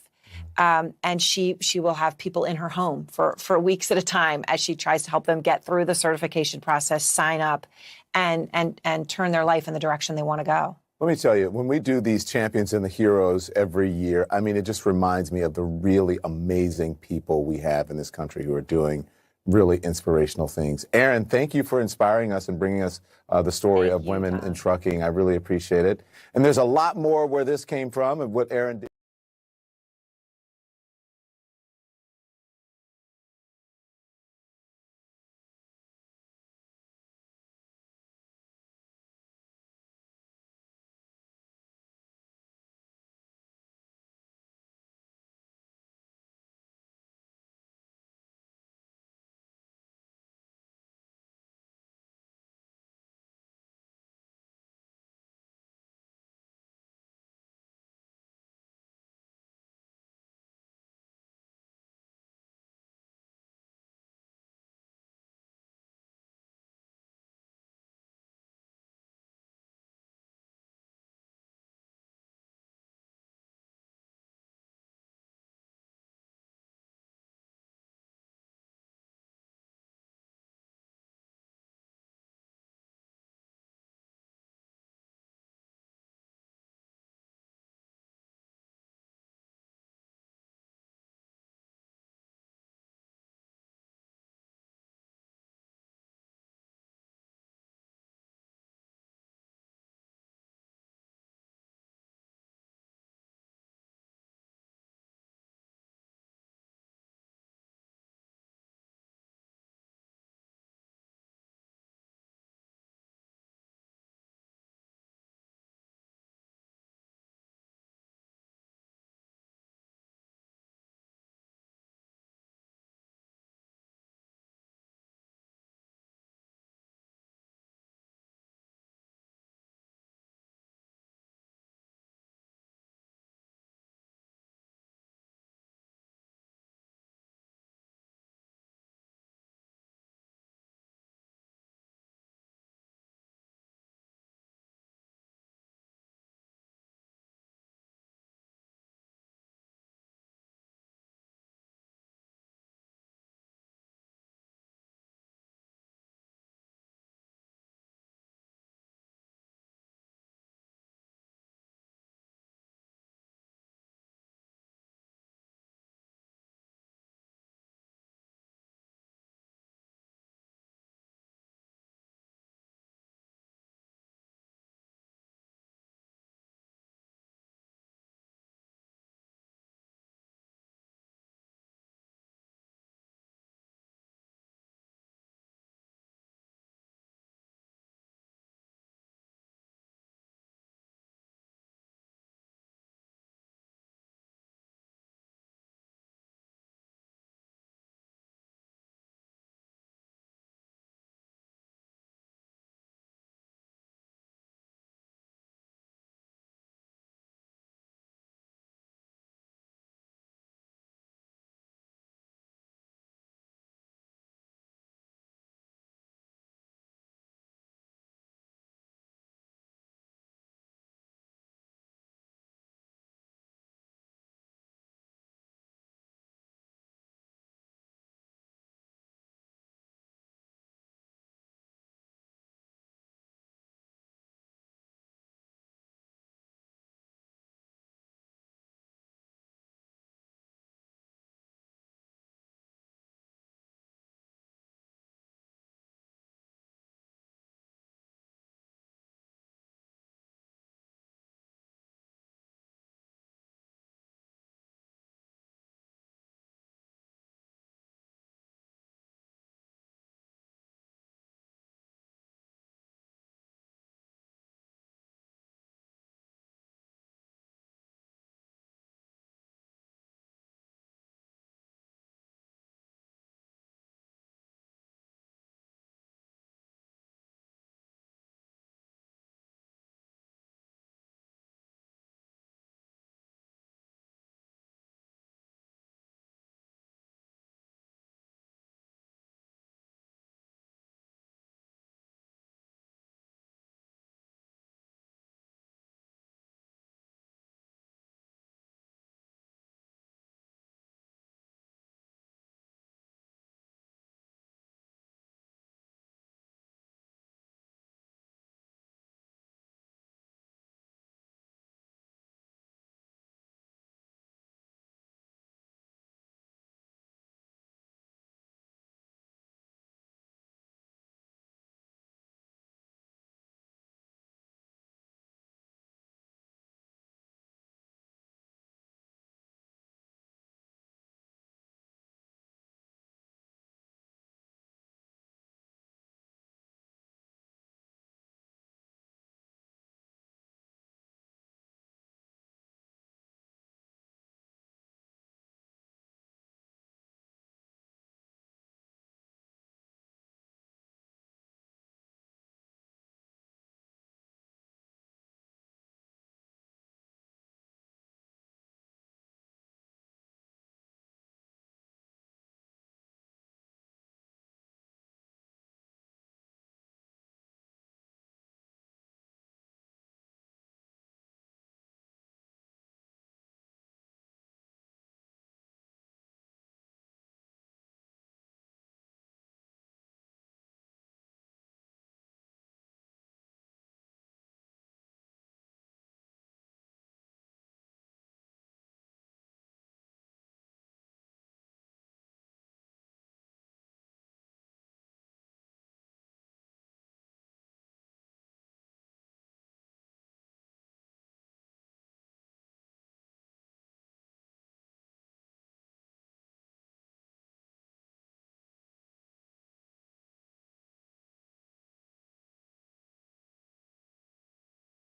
And she will have people in her home for weeks at a time as she tries to help them get through the certification process, sign up, and turn their life in the direction they want to go. Let me tell you, when we do these champions and the heroes every year, I mean, it just reminds me of the really amazing people we have in this country who are doing really inspirational things. Erin, thank you for inspiring us and bringing us the story of women in trucking. I really appreciate it. And there's a lot more where this came from and what Erin did.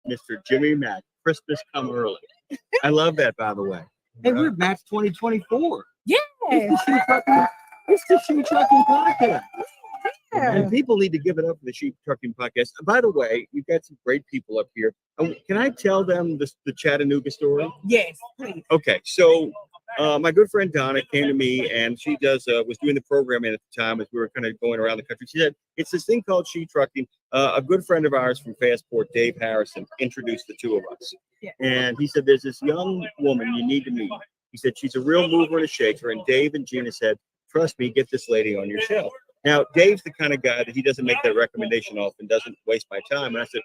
Mr. Jimmy Mack, Christmas come early. I love that, by the way. Hey, we're Matt's 2024. Yeah. It's the Sheep Trucking Podcast. Yeah. And people need to give it up for the Sheep Trucking Podcast. By the way, you've got some great people up here. Can I tell them the Chattanooga story? Yes, please. Okay, so my good friend Donna came to me, and she was doing the programming at the time as we were kind of going around the country. She said, it's this thing called Sheep Trucking. A good friend of ours from Fastport, Dave Harrison, introduced the two of us. Yeah. And he said, there's this young woman you need to meet. He said, she's a real mover and a shaker. And Dave and Gina said, trust me, get this lady on your show. Now, Dave's the kind of guy that he doesn't make that recommendation often, doesn't waste my time. And I said,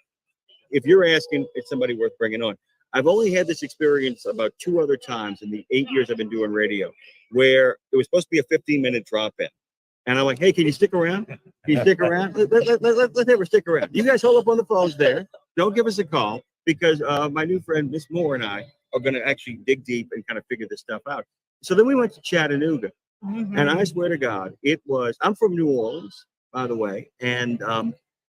if you're asking, it's somebody worth bringing on. I've only had this experience about 2 other times in the 8 years I've been doing radio, where it was supposed to be a 15-minute drop-in. And I'm like, hey, can you stick around? Can you stick around? Let's have her stick around. You guys hold up on the phones there. Don't give us a call, because my new friend, Miss Moore, and I are going to actually dig deep and kind of figure this stuff out. So then we went to Chattanooga. Mm-hmm. And I swear to God, I'm from New Orleans, by the way. And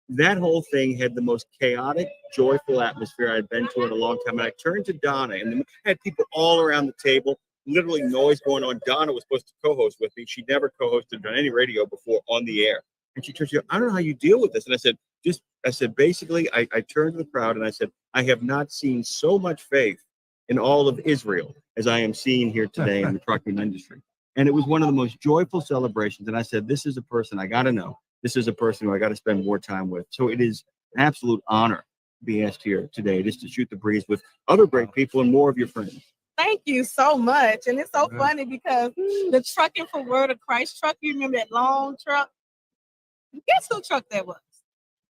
that whole thing had the most chaotic, joyful atmosphere I'd been to in a long time. And I turned to Donna, and I had people all around the table, literally noise going on. Donna was supposed to co-host with me. She never co-hosted on any radio before on the air. And she turned to me, I don't know how you deal with this. And I said, basically, I turned to the crowd and I said, I have not seen so much faith in all of Israel as I am seeing here today in the trucking industry. And it was one of the most joyful celebrations. And I said, this is a person I got to know. This is a person who I got to spend more time with. So it is an absolute honor to be asked here today, just to shoot the breeze with other great people and more of your friends. Thank you so much. And it's so funny because the Trucking for Word of Christ truck, you remember that long truck? Guess who truck that was?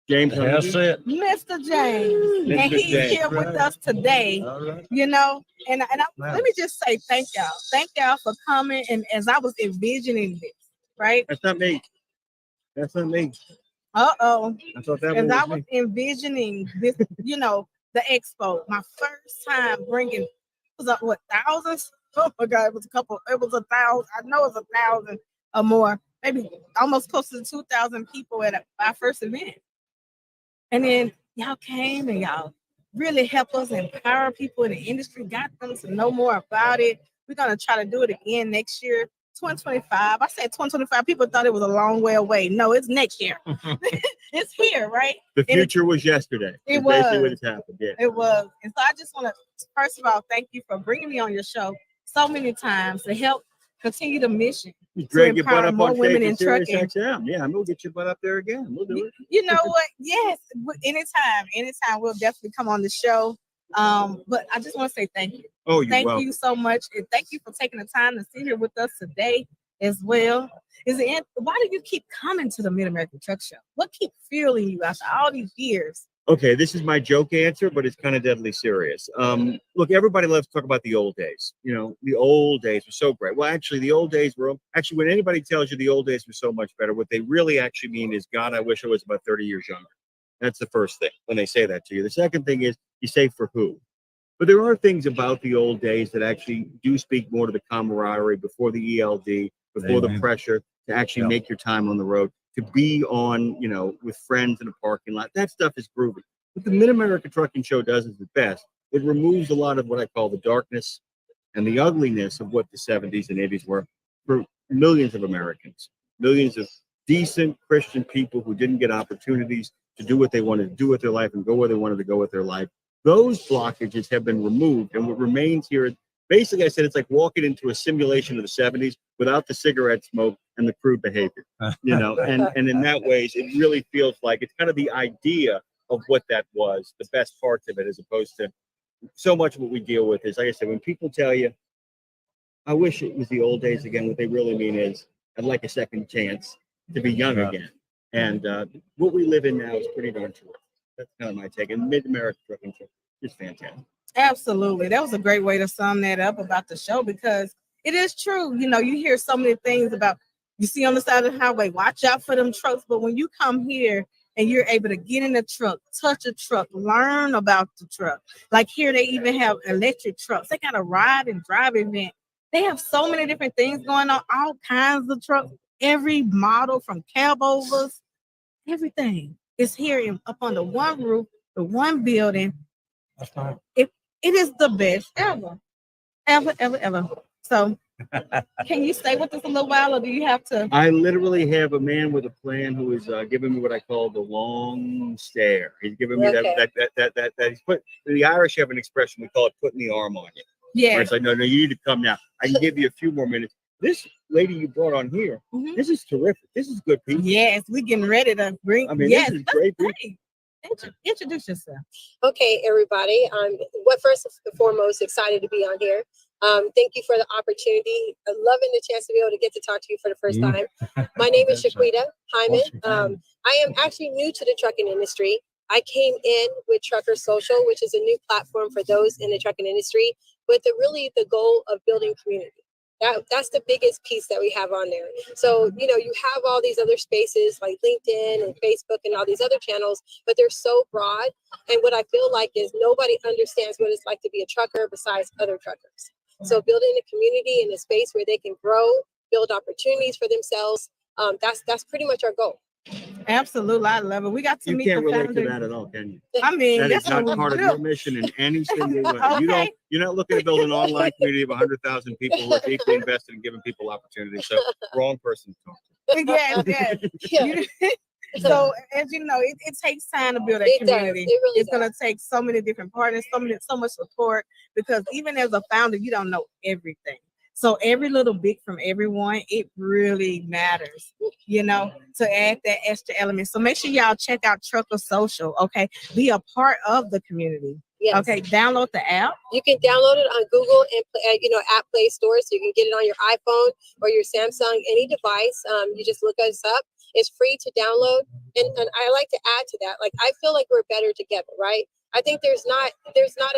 James. That's it. Mr. James. Mr. And he's James. here with us today. You know, let me just say thank y'all. Thank y'all for coming. And as I was envisioning this, right? That's not me. That's not me. Uh-oh. I thought that As I was was envisioning this, the expo, my first time bringing, thousands? Oh my God, it was 1,000. I know it was 1,000 or more, maybe almost close to 2,000 people at our first event. And then y'all came and y'all really helped us empower people in the industry, got them to know more about it. We're going to try to do it again next year, 2025. I said 2025. People thought it was a long way away. No, it's next year. It's here, right? The future was yesterday. It That's was. basically what has happened. Yeah. It was. And so I just want to, first of all, thank you for bringing me on your show so many times to help continue the mission. Drag your butt up more on women stage in in Sirius trucking. XM. Yeah, I'm gonna get your butt up there again. We'll do it. You know what? Yes, anytime we'll definitely come on the show. But I just want to say thank you. Oh, you're thank welcome. you so much, and thank you for taking the time to sit here with us today as well. Why do you keep coming to the Mid American Truck Show? What keeps fueling you after all these years? Okay, this is my joke answer, but it's kind of deadly serious. Look, everybody loves to talk about the old days. You know, the old days were so great. Well, actually, the old days were when anybody tells you the old days were so much better, what they really actually mean is, God, I wish I was about 30 years younger. That's the first thing when they say that to you. The second thing is, you say for who? But there are things about the old days that actually do speak more to the camaraderie before the ELD, before the pressure to actually make your time on the road, to be on, with friends in a parking lot. That stuff is groovy. What the Mid-America Trucking Show does is the best. It removes a lot of what I call the darkness and the ugliness of what the 70s and 80s were for millions of Americans, millions of decent Christian people who didn't get opportunities to do what they wanted to do with their life and go where they wanted to go with their life. Those blockages have been removed, and what remains here, basically, I said it's like walking into a simulation of the 70s without the cigarette smoke and the crude behavior, and in that ways, it really feels like it's kind of the idea of what that was, the best parts of it, as opposed to so much of what we deal with is, like I said, when people tell you, I wish it was the old days again, what they really mean is, I'd like a second chance to be young again. And what we live in now is pretty darn true. That's kind of my take. And Mid-America Trucking Show is fantastic. Absolutely. That was a great way to sum that up about the show, because it is true. You hear so many things about, you see on the side of the highway, watch out for them trucks. But when you come here and you're able to get in a truck, touch a truck, learn about the truck. Like here, they even have electric trucks. They got a ride and drive event. They have so many different things going on, all kinds of trucks, every model from cab overs, everything is here up under one roof, the one building. It is the best ever. So, can you stay with us a little while, or do you have to? I literally have a man with a plan who is giving me what I call the long stare. He's giving me that he's put. The Irish have an expression, we call it putting the arm on you. Yeah. Where it's like, no, you need to come now. I can give you a few more minutes. This lady you brought on here, this is terrific. This is good people. Yes, we're getting ready to bring. I mean, yes, this is great people. Introduce yourself. Okay, everybody. First and foremost, excited to be on here. Thank you for the opportunity. I'm loving the chance to be able to get to talk to you for the first time. My name is Shaquita Hyman. I am actually new to the trucking industry. I came in with Trucker Social, which is a new platform for those in the trucking industry, with the goal of building community. That's the biggest piece that we have on there. So, you have all these other spaces like LinkedIn and Facebook and all these other channels, but they're so broad. And what I feel like is nobody understands what it's like to be a trucker besides other truckers. So building a community in a space where they can grow, build opportunities for themselves, that's pretty much our goal. Absolutely, I love it. We got to meet You can't the relate founder. to that at all, can you? I mean, That is that's not what we part of do. your mission in any single way. Okay. You're not looking to build an online community of 100,000 people who are deeply invested in giving people opportunities. So, wrong person to talk to. Yes. So, as you know, it takes time to build a It does. community. It really It's going to take so many different partners, so much support, because even as a founder, you don't know everything. So every little bit from everyone, it really matters, to add that extra element. So make sure y'all check out Trucker Social, okay? Be a part of the community. Yes. Okay, download the app. You can download it on Google and app Play Store, so you can get it on your iPhone or your Samsung, any device. You just look us up. It's free to download, and I like to add to that. Like, I feel like we're better together, right? I think there's not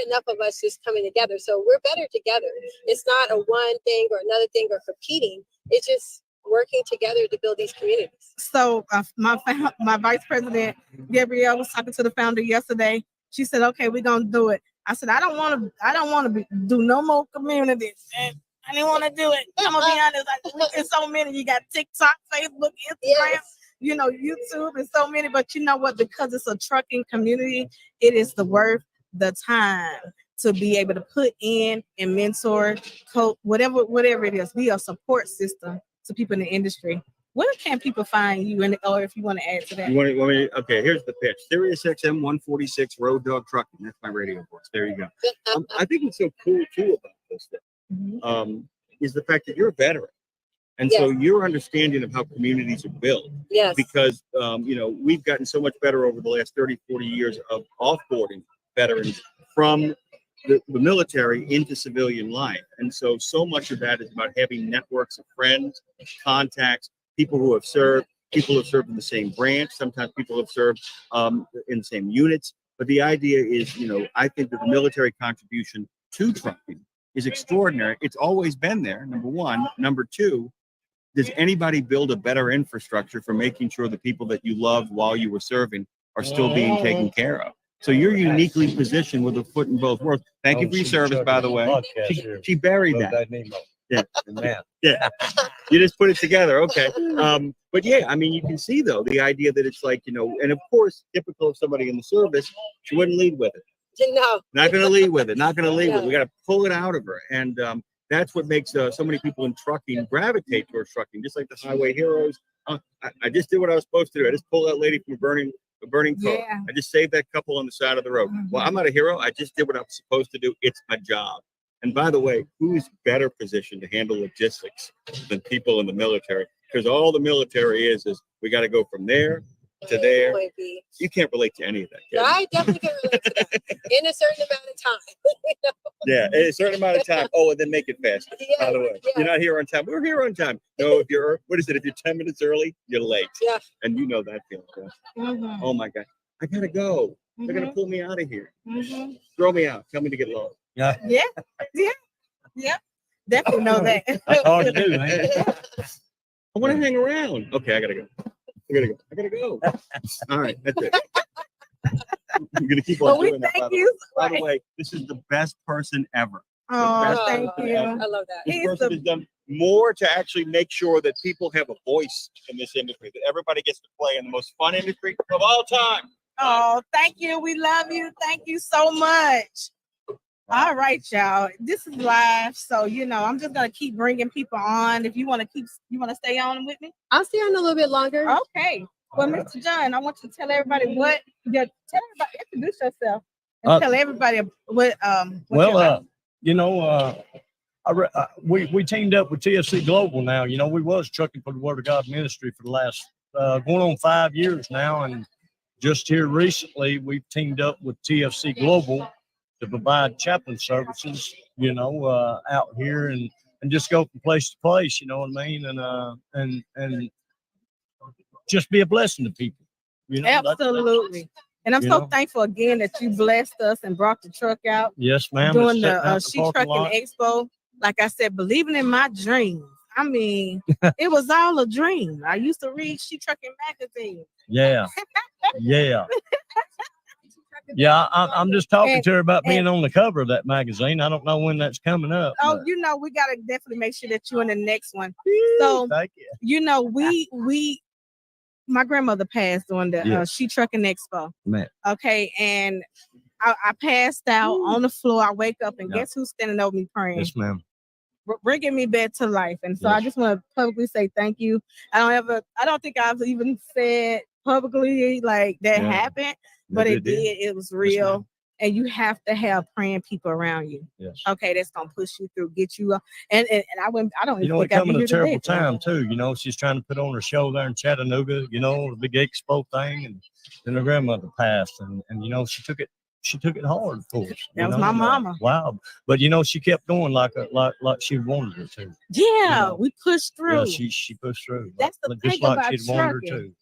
enough of us just coming together, so we're better together. It's not a one thing or another thing or competing. It's just working together to build these communities. So my vice president Gabrielle was talking to the founder yesterday. She said, "Okay, we're gonna do it." I said, "I don't want to do no more communities. And I didn't want to do it. I'm gonna be honest. There's so many. You got TikTok, Facebook, Instagram, YouTube, and so many. But you know what? Because it's a trucking community, it is worth the time to be able to put in and mentor, coach, whatever it is. Be a support system to people in the industry. Where can people find you, or if you want to add to that? Okay, here's the pitch. Sirius XM 146 Road Dog Trucking. That's my radio voice. There you go. I think what's so cool too about this thing is the fact that you're a veteran. And so your understanding of how communities are built. Yes. Because, we've gotten so much better over the last 30, 40 years of offboarding veterans from the military into civilian life. And so much of that is about having networks of friends, contacts, people who have served, people who have served in the same branch. Sometimes people have served in the same units. But the idea is, I think that the military contribution to trucking is extraordinary. It's always been there, number one. Number two, does anybody build a better infrastructure for making sure the people that you loved while you were serving are still being taken care of? So you're uniquely positioned with a foot in both worlds. Thank you for your service, by the way. She buried that. Yeah. You just put it together. Okay. But yeah, I mean, you can see though, the idea that it's like, and of course, typical of somebody in the service, she wouldn't lead with it. No. Not going to lead with it. Not going to lead with it. We got to pull it out of her. And that's what makes so many people in trucking gravitate towards trucking, just like the highway heroes. I just did what I was supposed to do. I just pulled that lady from a burning car. Yeah. I just saved that couple on the side of the road. Well, I'm not a hero. I just did what I was supposed to do. It's my job. And by the way, who's better positioned to handle logistics than people in the military? Because all the military is we got to go from there to there. You can't relate to any of that. No, I definitely can relate to that in a certain amount of time. Yeah, in a certain amount of time. Oh, and then make it fast. By the way, you're not here on time. We're here on time. No, if you're 10 minutes early, you're late. Yeah. And you know that feeling. Yeah. Oh my God, I gotta go. They're gonna pull me out of here. Throw me out. Tell me to get lost. Yeah. Definitely know that. That's hard to do, man. I want to hang around. Okay, I gotta go. I gotta go. All right, that's it. I'm gonna keep on doing that. By the way, this is the best person ever. Oh, thank you. I love that. This person has done more to actually make sure that people have a voice in this industry, that everybody gets to play in the most fun industry of all time. Oh, thank you. We love you. Thank you so much. All right, y'all. This is live, so I'm just gonna keep bringing people on. If you want to stay on with me. I'll stay on a little bit longer. Okay. Well, Mr. John, I want you to tell everybody introduce yourself and tell everybody what we teamed up with TFC Global now. We was trucking for the Word of God ministry for the last going on 5 years now, and just here recently we've teamed up with TFC Global to provide chaplain services, out here and just go from place to place, you know what I mean, and just be a blessing to people. Absolutely. And I'm so thankful again that you blessed us and brought the truck out. Yes, ma'am. Doing the She Trucking Expo. Like I said, believing in my dreams. I mean, it was all a dream. I used to read She Trucking magazine. Yeah. Yeah, I'm just talking to her about being on the cover of that magazine. I don't know when that's coming up. Oh, we got to definitely make sure that you're in the next one. So, thank you. My grandmother passed on the She Trucking Expo. Man. Okay, and I passed out on the floor. I wake up and guess who's standing over me praying? Yes, ma'am. Bringing me back to life. And so I just want to publicly say thank you. I don't think I've even said publicly like that happened, but it did. It was real. And you have to have praying people around you. Yes. Okay, that's gonna push you through, get you up. And I don't even think it coming a a terrible time too. She's trying to put on her show there in Chattanooga, the big expo thing, and then her grandmother passed, and she took it hard, of course. That was my mama. Wow. But she kept going like she wanted her to. Yeah, we pushed through. Yeah, she pushed through. That's the thing just like about she'd wanted her trucking. to.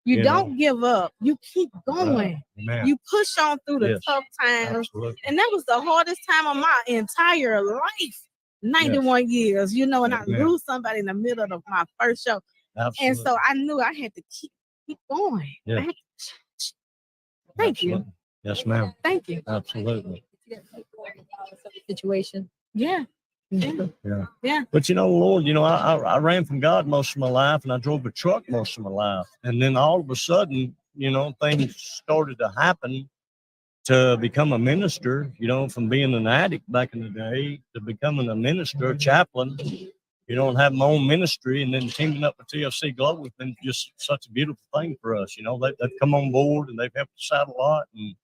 You don't give up. You keep going. Right. You push on through the tough times. Absolutely. And that was the hardest time of my entire life. 91 years, and I lose somebody in the middle of my first show. Absolutely. And so I knew I had to keep going. Yeah. Thank you. Yes, ma'am. Thank you. Absolutely. Situation. Yeah. Yeah. But Lord, I ran from God most of my life, and I drove a truck most of my life. And then all of a sudden, things started to happen to become a minister, from being an addict back in the day to becoming a minister, a chaplain, and have my own ministry, and then teaming up with TFC Global has been just such a beautiful thing for us. They've come on board and they've helped us out a lot. And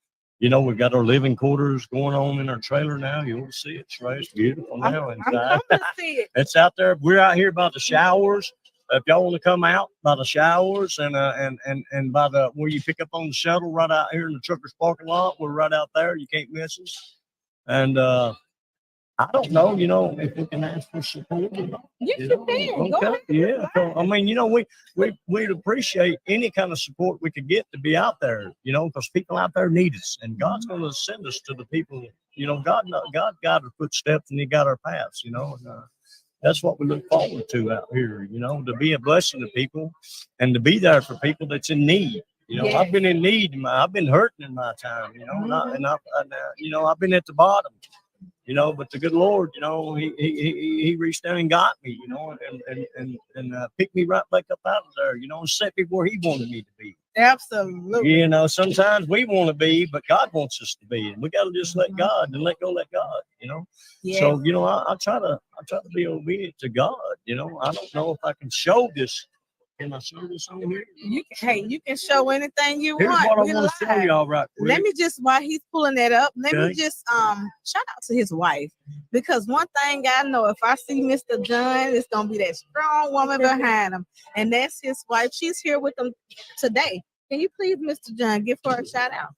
we've got our living quarters going on in our trailer now. You want to see it, Trey? It's beautiful now. I'm coming to see it. It's out there. We're out here by the showers. If y'all want to come out by the showers and by the where you pick up on the shuttle right out here in the truckers parking lot, we're right out there. You can't miss us. And I don't know, if we can ask for support. Yes, you can. Go ahead. Yeah. So, I mean, we'd appreciate any kind of support we could get to be out there, because people out there need us, and God's going to send us to the people. God got our footsteps and He got our paths. And that's what we look forward to out here. To be a blessing to people and to be there for people that's in need. I've been in need. I've been hurting in my time. I've been at the bottom. But the good Lord, he reached down and got me, and picked me right back up out of there, and set me where He wanted me to be. Absolutely. Sometimes we want to be, but God wants us to be, and we got to just let God and let go, let God, Yes. So, I try to be obedient to God. I don't know if I can show this. Can I show this on here? You can show anything you Here's want. what I want to show y'all right quick. Let me just, while he's pulling that up, let me just shout out to his wife, because one thing I know, if I see Mr. John, it's gonna be that strong woman behind him, and that's his wife. She's here with him today. Can you please, Mr. John, give her a shout out?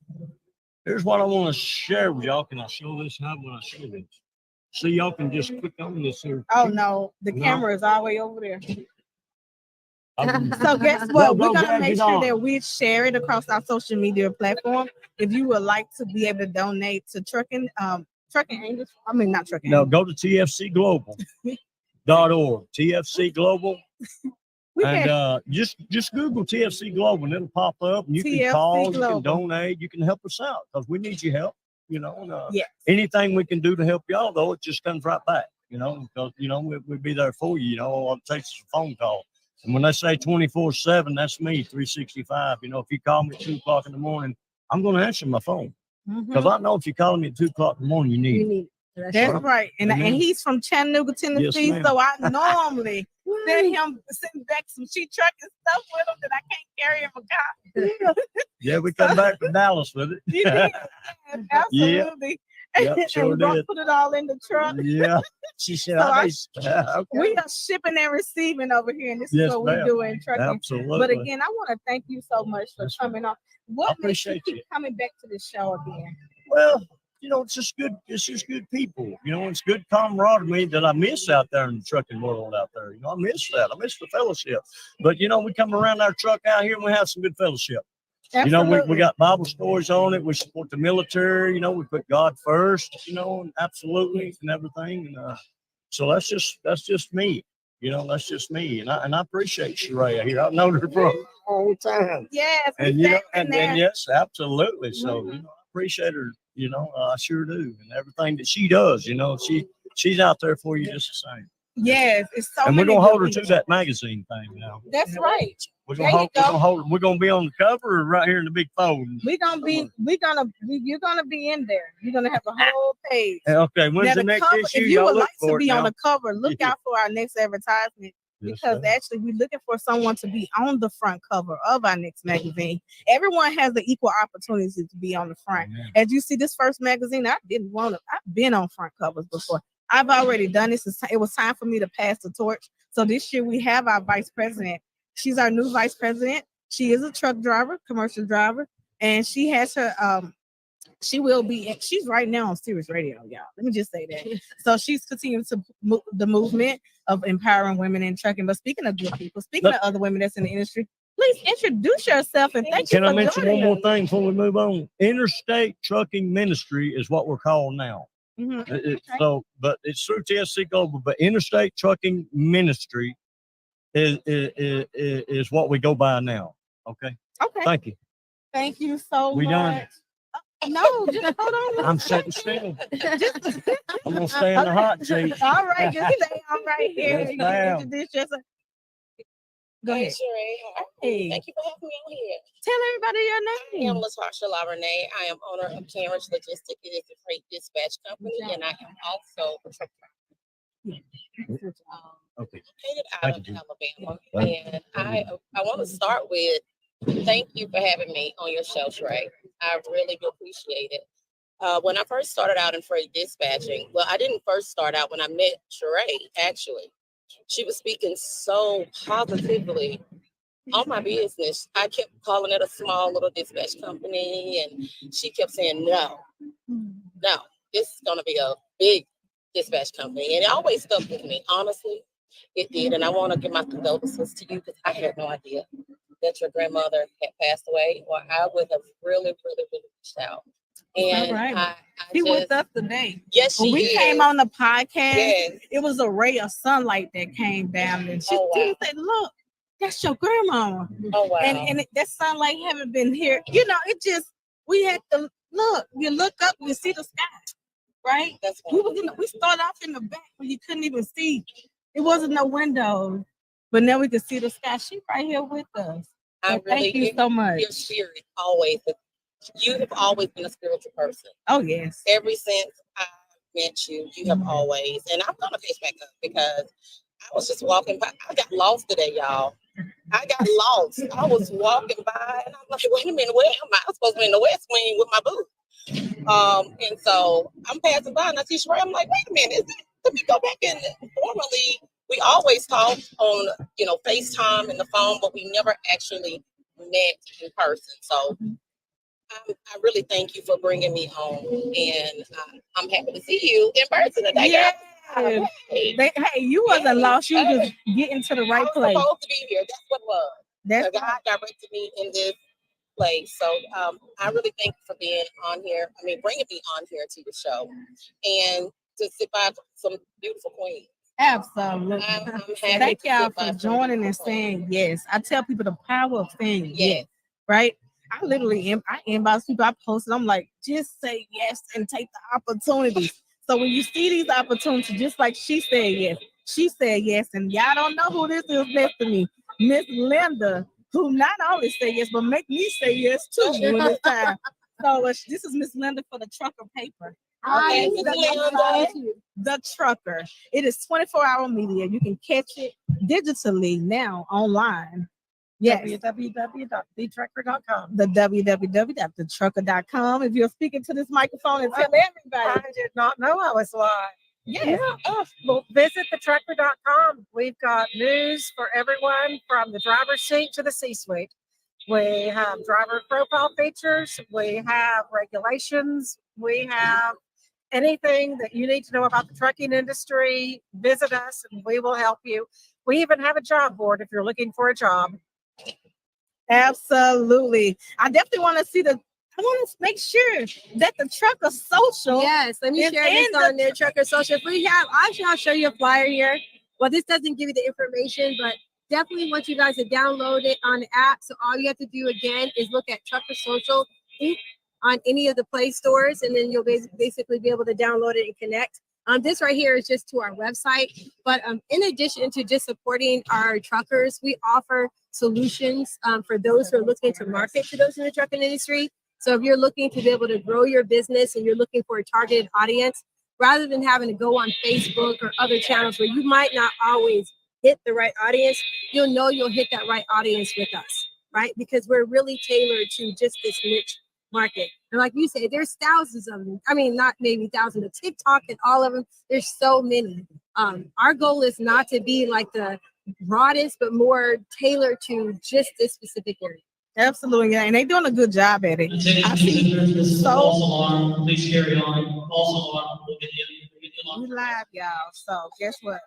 Here's what I want to share with y'all. Can I show this? How when I show this? So y'all can just click on this here. Oh no, the camera is all the way over there. So guess what? We're gonna make sure that we share it across our social media platform. If you would like to be able to donate to Trucking Angels, not Trucking. No, go to TFCglobal.org. TFC Global. And just Google TFC Global and it'll pop up, and you can call, you can donate, you can help us out, because we need your help. Anything we can do to help y'all, though, it just comes right back. Because we'll be there for you. All it takes is a phone call. And when they say 24/7, that's me, 365. If you call me at 2 o'clock in the morning, I'm going to answer my phone because Mhm. I know if you're calling me at 2 o'clock in the morning, you need it. That's right. And Amen. he's from Chattanooga, Tennessee. ma'am. So I normally send back some sheet truck and stuff with him that I can't carry in my car. Yeah, we come back from Dallas with it. You did. Yeah. Absolutely. Yep, sure And Ross did. put it all in the truck. Yeah. She said, So okay. we are shipping and receiving over here, and this Yes, is what we ma'am. do in trucking. Absolutely. But again, I want to thank you so much for coming on. What makes you appreciate keep coming back to the show again? Well, it's just good. It's just good people. It's good camaraderie that I miss out there in the trucking world out there. I miss that. I miss the fellowship. But we come around our truck out here and we have some good fellowship. We got Bible stories on it. We support the military. We put God first. Absolutely and everything. And so that's just me. That's just me. And I appreciate Sheree here. I've known her for a long time. Yes. And and yes, absolutely. So I appreciate her. I sure do. And everything that she does. She's out there for you just the same. Yes, it's so. And we're many gonna hold her good to people. that magazine thing now. That's right. We're There gonna, you hold, go. we're gonna be on the cover or right here in the big fold. You're gonna be in there. You're gonna have a whole page. Okay, when's Now, the next cover, issue? if you Y'all would look like to for it be on now. the cover, look out for our next advertisement. Yes, Because sir. actually we're looking for someone to be on the front cover of our next magazine. Everyone has the equal opportunity to be on the front. As you see this first magazine, I've been on front covers before. I've already done this. It was time for me to pass the torch. So this year we have our vice president. She's our new vice president. She is a truck driver, commercial driver, and she has her she's right now on Sirius Radio, y'all. Let me just say that. So she's continuing to the movement of empowering women in trucking. But speaking of good people, speaking of other women that's in the industry, please introduce yourself and thank you Can for I mention joining one more us. thing before we move on? Interstate Trucking Ministry is what we're called now. Mhm. But it's through TSC Global, but Interstate Trucking Ministry is what we go by now. Okay. Okay. Thank you. Thank you so We much. done. No, just hold on. I'm sitting still. I'm gonna stay in the hot seat. All right, just stay on right here. Yes, You can ma'am. introduce yourself. Go Hey, ahead. Sheree. Hi. Hey. Thank you for having me on here. Tell everybody your I name. am LaTarsha LaRenee. I am owner of Cambridge Logistics. It is a freight dispatch company, and I am also a truck driver. Okay. Located out Thank of you. Alabama, Thank and I want to start with thank you for having me on your show, Sheree. I really do appreciate it. When I first started out in freight dispatching, well, I didn't first start out when I met Sheree, actually. She was speaking so positively on my business. I kept calling it a small little dispatch company, and she kept saying, no, this is going to be a big dispatch company. And it always stuck with me, honestly. It did. And I want to give my condolences to you because I had no idea that your grandmother had passed away, or I would have really, really, really reached out. And All right. I She just, with us today. Yes, When she we is. came on the podcast, Yes. it was a ray of sunlight that came down, and she Oh, wow. said, "Look, that's your grandma." Oh, wow. And that sunlight haven't been here. It just we had to look. You look up, you see the sky, right? That's we started off in the back where you couldn't even see. It wasn't no windows, but now we can see the sky. She right here with us. I So thank you so much. Your spirit always. You have always been a spiritual person. Oh yes. Ever since I met you, you have always. And I'm gonna pitch back up because I was just walking by. I got lost today, y'all. I got lost. I was walking by, and I'm like, wait a minute, where am I? I'm supposed to be in the West Wing with my boo. And so I'm passing by, and I see Sheree. I'm like, wait a minute, let me go back in. Formerly, we always talked on, FaceTime and the phone, but we never actually met in person. So I really thank you for bringing me home, and I'm happy to see you in person today. Yeah. girl. Hey, you wasn't lost. You was just getting to the right place. Supposed to be here. That's what it was. That's God directed me in this place. So I really thank you for being on here. I mean, bringing me on here to your show, and to sit by some beautiful queens. Absolutely. I'm happy Thank to y'all sit by for some joining and beautiful saying yes. I tell people the power of saying yes, right? I literally I inbox people, I posted, I'm like, just say yes and take the opportunity. So when you see these opportunities, just like she said yes, and y'all don't know who this is next to me, Miss Linda, who not only said yes, but make me say yes too during this time. So this is Miss Linda for the trucker paper. Hi, Okay, Miss Linda. The Trucker. It is 24-hour media. You can catch it digitally now online. Yes. www.thetrucker.com. The www.thetrucker.com. If you're speaking to this microphone and tell everybody. I did not know I was live. Yes. Well, visit thetrucker.com. We've got news for everyone from the driver's seat to the C-suite. We have driver profile features. We have regulations. We have anything that you need to know about the trucking industry. Visit us and we will help you. We even have a job board if you're looking for a job. Absolutely. I definitely want to see I want to make sure that the Trucker Social. Yes, let me is share this in on their Trucker Social. If we have, I'll show you a flyer here. Well, this doesn't give you the information, but definitely want you guys to download it on the app. So all you have to do again is look at Trucker Social Inc. on any of the Play stores, and then you'll basically be able to download it and connect. This right here is just to our website, but in addition to just supporting our truckers, we offer solutions for those who are looking to market to those in the trucking industry. So if you're looking to be able to grow your business and you're looking for a targeted audience, rather than having to go on Facebook or other channels where you might not always hit the right audience, you'll hit that right audience with us, right? Because we're really tailored to just this niche market. And like you say, there's thousands of them. I mean, not maybe thousands of TikTok and all of them. There's so many. Our goal is not to be like the broadest, but more tailored to just this specific area. Absolutely, and they're doing a good job at it. I see Please carry on. We live, y'all. So guess what?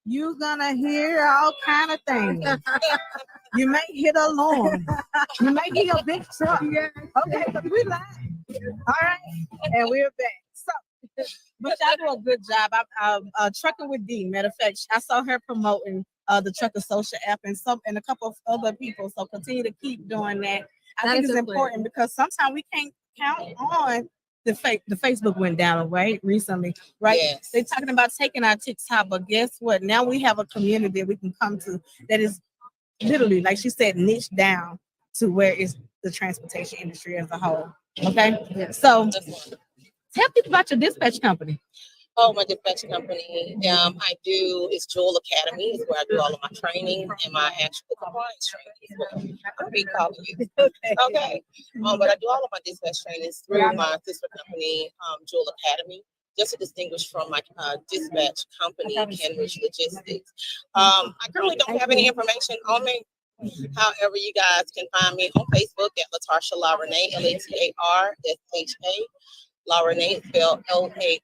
You're gonna hear all kind of things. You may hit a lawn. You may hear a big truck. Yeah. Okay, but we live. All right, and we're back. So, but y'all do a good job. I'm trucking with D. Matter of fact, I saw her promoting the Trucker Social app and a couple of other people. So continue to keep doing that. I think it's important because sometimes we can't count on the Facebook went down right recently, right? Yes. They're talking about taking our TikTok, but guess what? Now we have a community that we can come to that is literally, like she said, niche down to where is the transportation industry as a whole. Okay, so tell people about your dispatch company. Oh, my dispatch company. I do is Jewel Academy, is where I do all of my training and my actual compliance training as well. I'll be calling you. Okay. But I do all of my dispatch trainings through my sister company, Jewel Academy, just to distinguish from my dispatch company, Kenridge Logistics. I currently don't have any information on me. However, you guys can find me on Facebook at Latarsha La Renee, LATARSHA. La Renee, spelled LARENEA,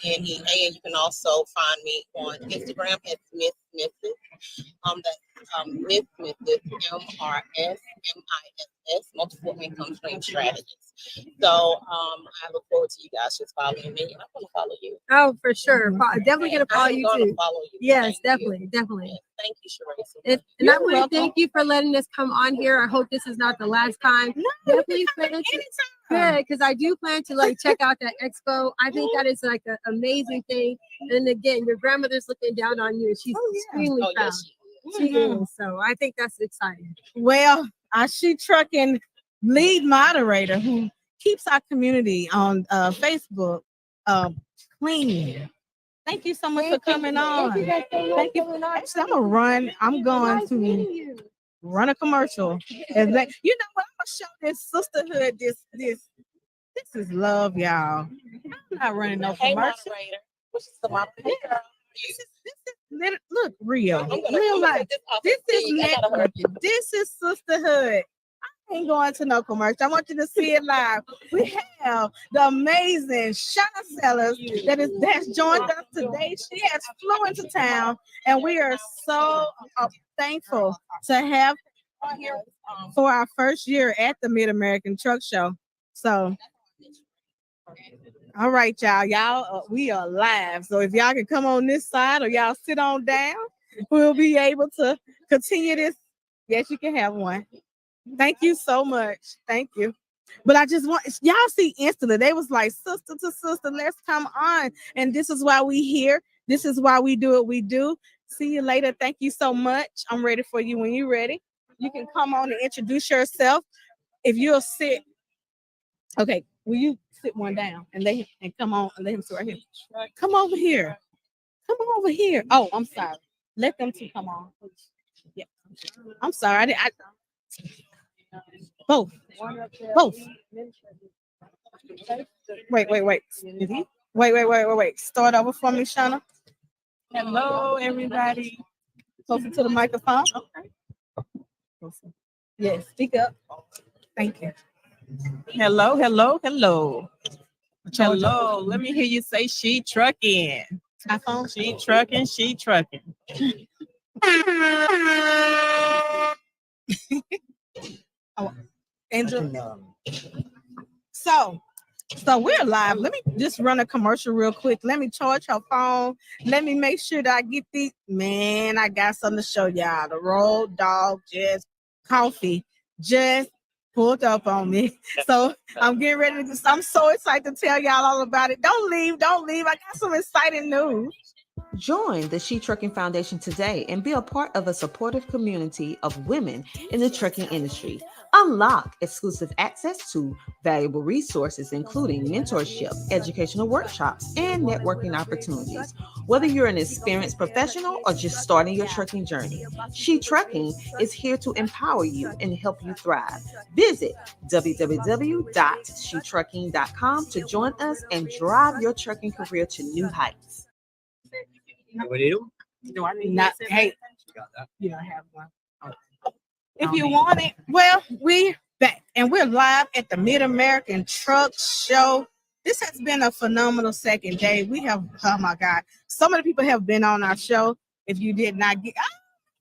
and you can also find me on Instagram at Miss Mrs. Miss Mrs. MRSMISS, multiple income stream strategist. So I look forward to you guys just following me, and I'm going to follow you. Oh, for sure. Definitely going to follow you I'm gonna too. follow you. Yes, Thank you. definitely. Yes, thank you, Sheree. And I want to thank you for letting us come on here. I hope this is not the last time. Definitely plan to, good, because I do plan to like check out that expo. I think that is like an amazing thing. And again, your grandmother's looking down on you. She's extremely proud. She is. So I think that's exciting. Well, our She Trucking lead moderator who keeps our community on Facebook clean. Thank you so much for coming on. Thank you. Actually, I'm going to run a commercial. And you know what? I'm gonna show this sisterhood. This is love, y'all. I'm not running no commercial. Which is the moderator. Look, real life. This is networking. This is sisterhood. I ain't going to no commercial. I want you to see it live. We have the amazing Shauna Sellers that's joined us today. She has flew into town, and we are so thankful to have her here for our first year at the Mid-American Truck Show. So, all right, y'all, we are live. So if y'all can come on this side or y'all sit on down, we'll be able to continue this. Yes, you can have one. Thank you so much. Thank you. But I just want y'all see instantly. They was like sister to sister, let's come on. And this is why we here. This is why we do what we do. See you later. Thank you so much. I'm ready for you when you're ready. You can come on and introduce yourself. If you'll sit Okay, will you sit one down and come on and let him sit right here? Come over here. Come over here. Oh, I'm sorry. Let them two come on. Yeah. I'm sorry. Both. Both. Wait. Wait. Start over for me, Shauna. Hello, everybody. Closer to the microphone. Okay. Yes, speak up. Thank you. Hello. Hello. Let me hear you say she trucking. iPhone. She trucking. Oh, Angel. So we're live. Let me just run a commercial real quick. Let me charge her phone. Let me make sure that I get these. Man, I got something to show y'all. The Road Dog Just Coffee just pulled up on me. So I'm getting ready to. I'm so excited to tell y'all all about it. Don't leave. I got some exciting news. Join the She Trucking Foundation today and be a part of a supportive community of women in the trucking industry. Unlock exclusive access to valuable resources, including mentorship, educational workshops, and networking opportunities. Whether you're an experienced professional or just starting your trucking journey, She Trucking is here to empower you and help you thrive. Visit www.shetrucking.com to join us and drive your trucking career to new heights. Do I need not? Hey, you don't have one. If you want it, well, we're back and we're live at the Mid-American Truck Show. This has been a phenomenal second day. We have, oh my God, so many people have been on our show. If you did not get,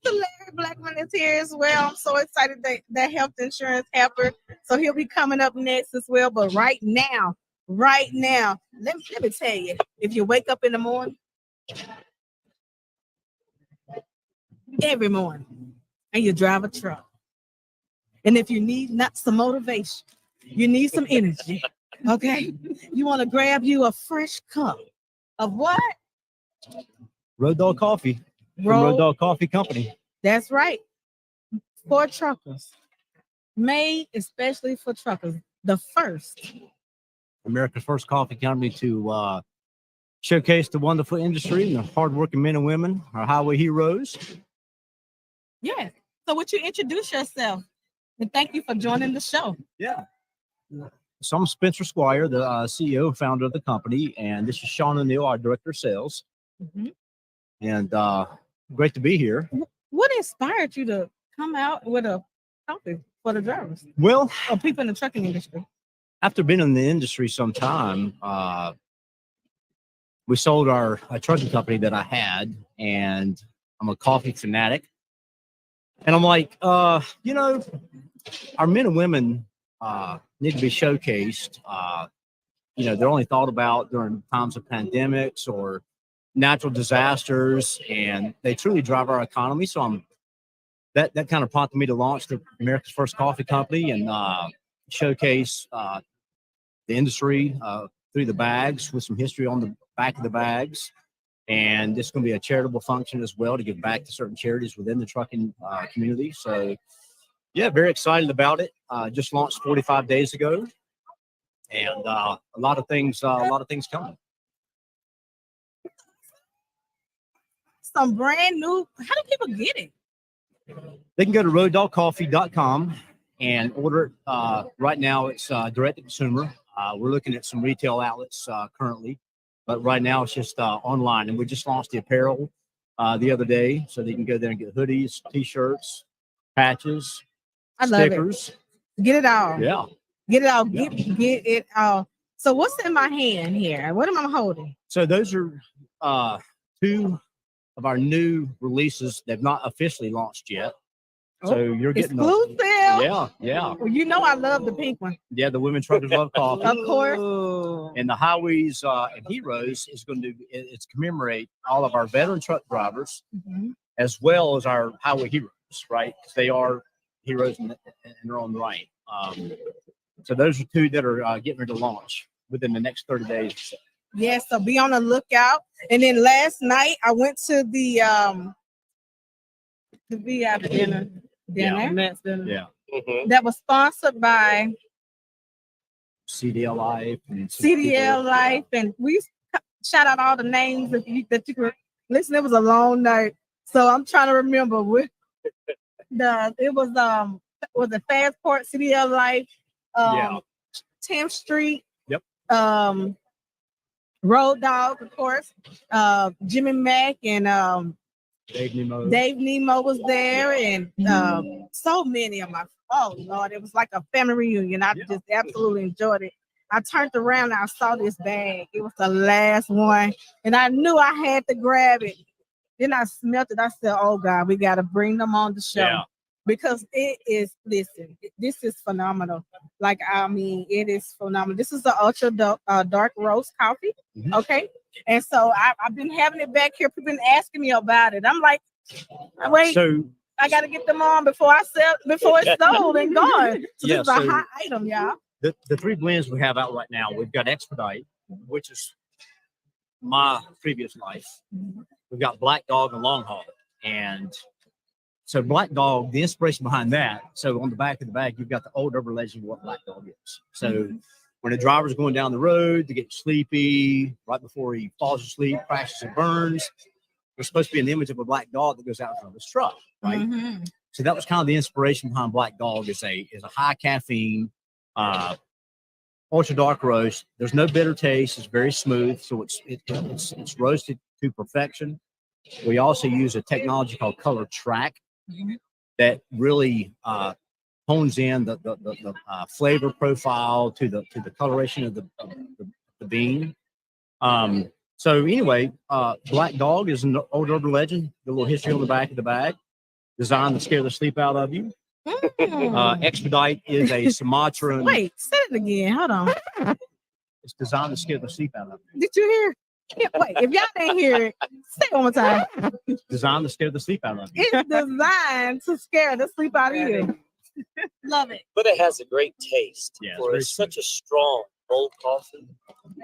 the Larry Blackman is here as well. I'm so excited that health insurance helper. So he'll be coming up next as well. But right now, let me tell you, if you wake up in the morning, every morning, and you drive a truck, and if you need not some motivation, you need some energy, okay? You want to grab you a fresh cup of what? Road Dog Coffee from Road Dog Coffee Company. That's right. For truckers. Made especially for truckers. The first. America's first coffee company to showcase the wonderful industry and the hardworking men and women, our highway heroes. Yes. So would you introduce yourself? And thank you for joining the show. Yeah. So I'm Spencer Squire, the CEO and founder of the company, and this is Sean O'Neill, our director of sales. Mm-hmm. And great to be here. What inspired you to come out with a coffee for the drivers? Well, or people in the trucking industry. After being in the industry some time, we sold a trucking company that I had, and I'm a coffee fanatic. And I'm like, our men and women need to be showcased. They're only thought about during times of pandemics or natural disasters, and they truly drive our economy. So that kind of prompted me to launch the America's First Coffee Company and showcase the industry through the bags with some history on the back of the bags. And this is going to be a charitable function as well to give back to certain charities within the trucking community. So, yeah, very excited about it. Just launched 45 days ago, and a lot of things coming. Some brand new. How do people get it? They can go to roaddogcoffee.com and order it. Right now, it's direct to consumer. We're looking at some retail outlets currently, but right now it's just online. And we just launched the apparel the other day, so they can go there and get hoodies, t-shirts, patches, stickers. Get it all. Yeah. Get it all. Get it all. So what's in my hand here? What am I holding? So those are two of our new releases. They've not officially launched yet. So you're getting exclusive. Yeah. Well, I love the pink one. Yeah, the Women Truckers Love Coffee. Of course. And the Highways and Heroes is going to commemorate all of our veteran truck drivers, as well as our highway heroes, right? Because they are heroes in their own right. So those are two that are getting ready to launch within the next 30 days or so. Yes, so be on the lookout. And then last night I went to the VIP dinner. Yeah. That was sponsored by CDL Life and CDL Life, and we shout out all the names that you could listen. It was a long night, so I'm trying to remember what it was the Fastport, CDL Life, Yeah. 10th Street, Yep. Road Dog, of course, Jimmy Mack and Dave Nemo. Dave Nemo was there, and so many of my, oh Lord, it was like a family reunion. I just absolutely enjoyed it. I turned around and I saw this bag. It was the last one, and I knew I had to grab it. Then I smelt it. I said, oh God, we got to bring them on the show. Yeah. Because it is, listen, this is phenomenal. Like, I mean, it is phenomenal. This is the ultra dark roast coffee. Okay. And so I've been having it back here. People been asking me about it. I'm like, wait, So I got to get them on before it's sold and gone. So Yeah, this is a so- hot item, y'all. the three blends we have out right now, we've got Expedite, which is my previous life. We've got Black Dog and Long Haul. And so Black Dog, the inspiration behind that, so on the back of the bag, you've got the old urban legend of what Black Dog is. So when a driver's going down the road to get sleepy, right before he falls asleep, crashes and burns, there's supposed to be an image of a black dog that goes out in front of his truck, right? So that was kind of the inspiration behind Black Dog. Is a high caffeine, ultra dark roast. There's no bitter taste. It's very smooth, so it's roasted to perfection. We also use a technology called Color Track that really hones in the flavor profile to the coloration of the bean. So anyway, Black Dog is an old urban legend. The little history on the back of the bag, designed to scare the sleep out of you. Expedite is a Sumatran. Wait, say it again. Hold on. It's designed to scare the sleep out of you. Did you hear? Yeah, wait, if y'all didn't hear it, say it one more time. Designed to scare the sleep out of you. It's designed to scare the sleep out of you. Love it. But it has a great taste. Yeah, For such a strong, bold coffee,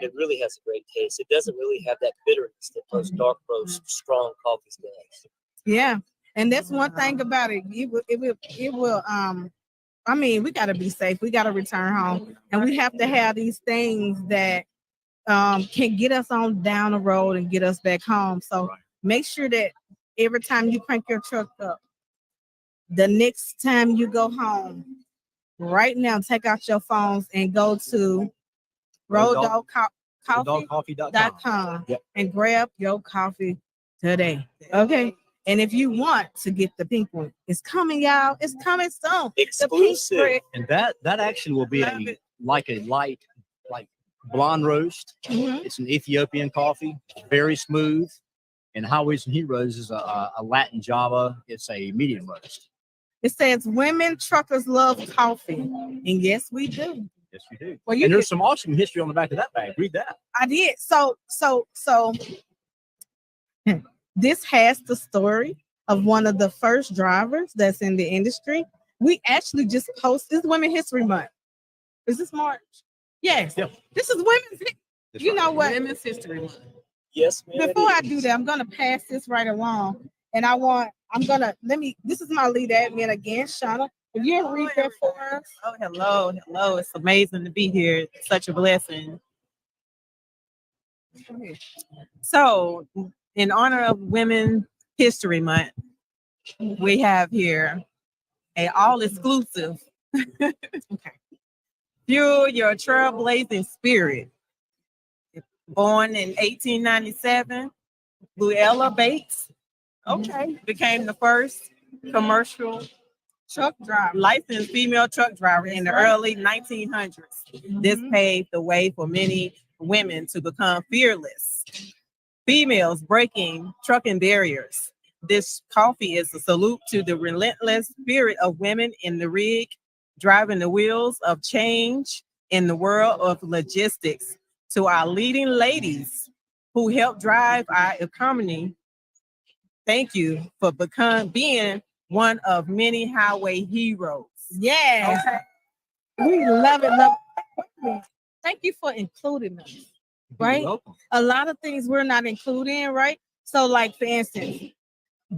it really has a great taste. It doesn't really have that bitterness that those dark roast, strong coffees does. Yeah, and that's one thing about it. It will. I mean, we got to be safe. We got to return home, and we have to have these things that can get us on down the road and get us back home. So make sure that every time you crank your truck up, the next time you go home, right now, take out your phones and go to roaddogcoffee.com and grab your coffee today. Okay. And if you want to get the pink one, it's coming, y'all. It's coming soon. Exclusive. And that actually will be like a light blonde roast. It's an Ethiopian coffee, very smooth. And Highways and Heroes is a Latin Java. It's a medium roast. It says women truckers love coffee. And yes, we do. Yes, we do. Well, and there's some awesome history on the back of that bag. Read that. I did. So this has the story of one of the first drivers that's in the industry. We actually just posted, this Women History Month. Is this March? Yes. Yep. This is Women's, you know what? Women's History Month. Yes, ma'am. Before I do that, I'm going to pass this right along. And this is my lead admin again, Shauna. If you read that for us. Oh, hello. It's amazing to be here. It's such a blessing. So, in honor of Women History Month, we have here a all exclusive. Okay. Fuel your trailblazing spirit. Born in 1897, Luella Bates, became the first commercial truck driver, licensed female truck driver in the early 1900s. This paved the way for many women to become fearless. Females breaking trucking barriers. This coffee is a salute to the relentless spirit of women in the rig, driving the wheels of change in the world of logistics. To our leading ladies who help drive our economy, thank you for being one of many highway heroes. Yes. We love it. Thank you for including us. Right? A lot of things we're not including, right? So, like, for instance,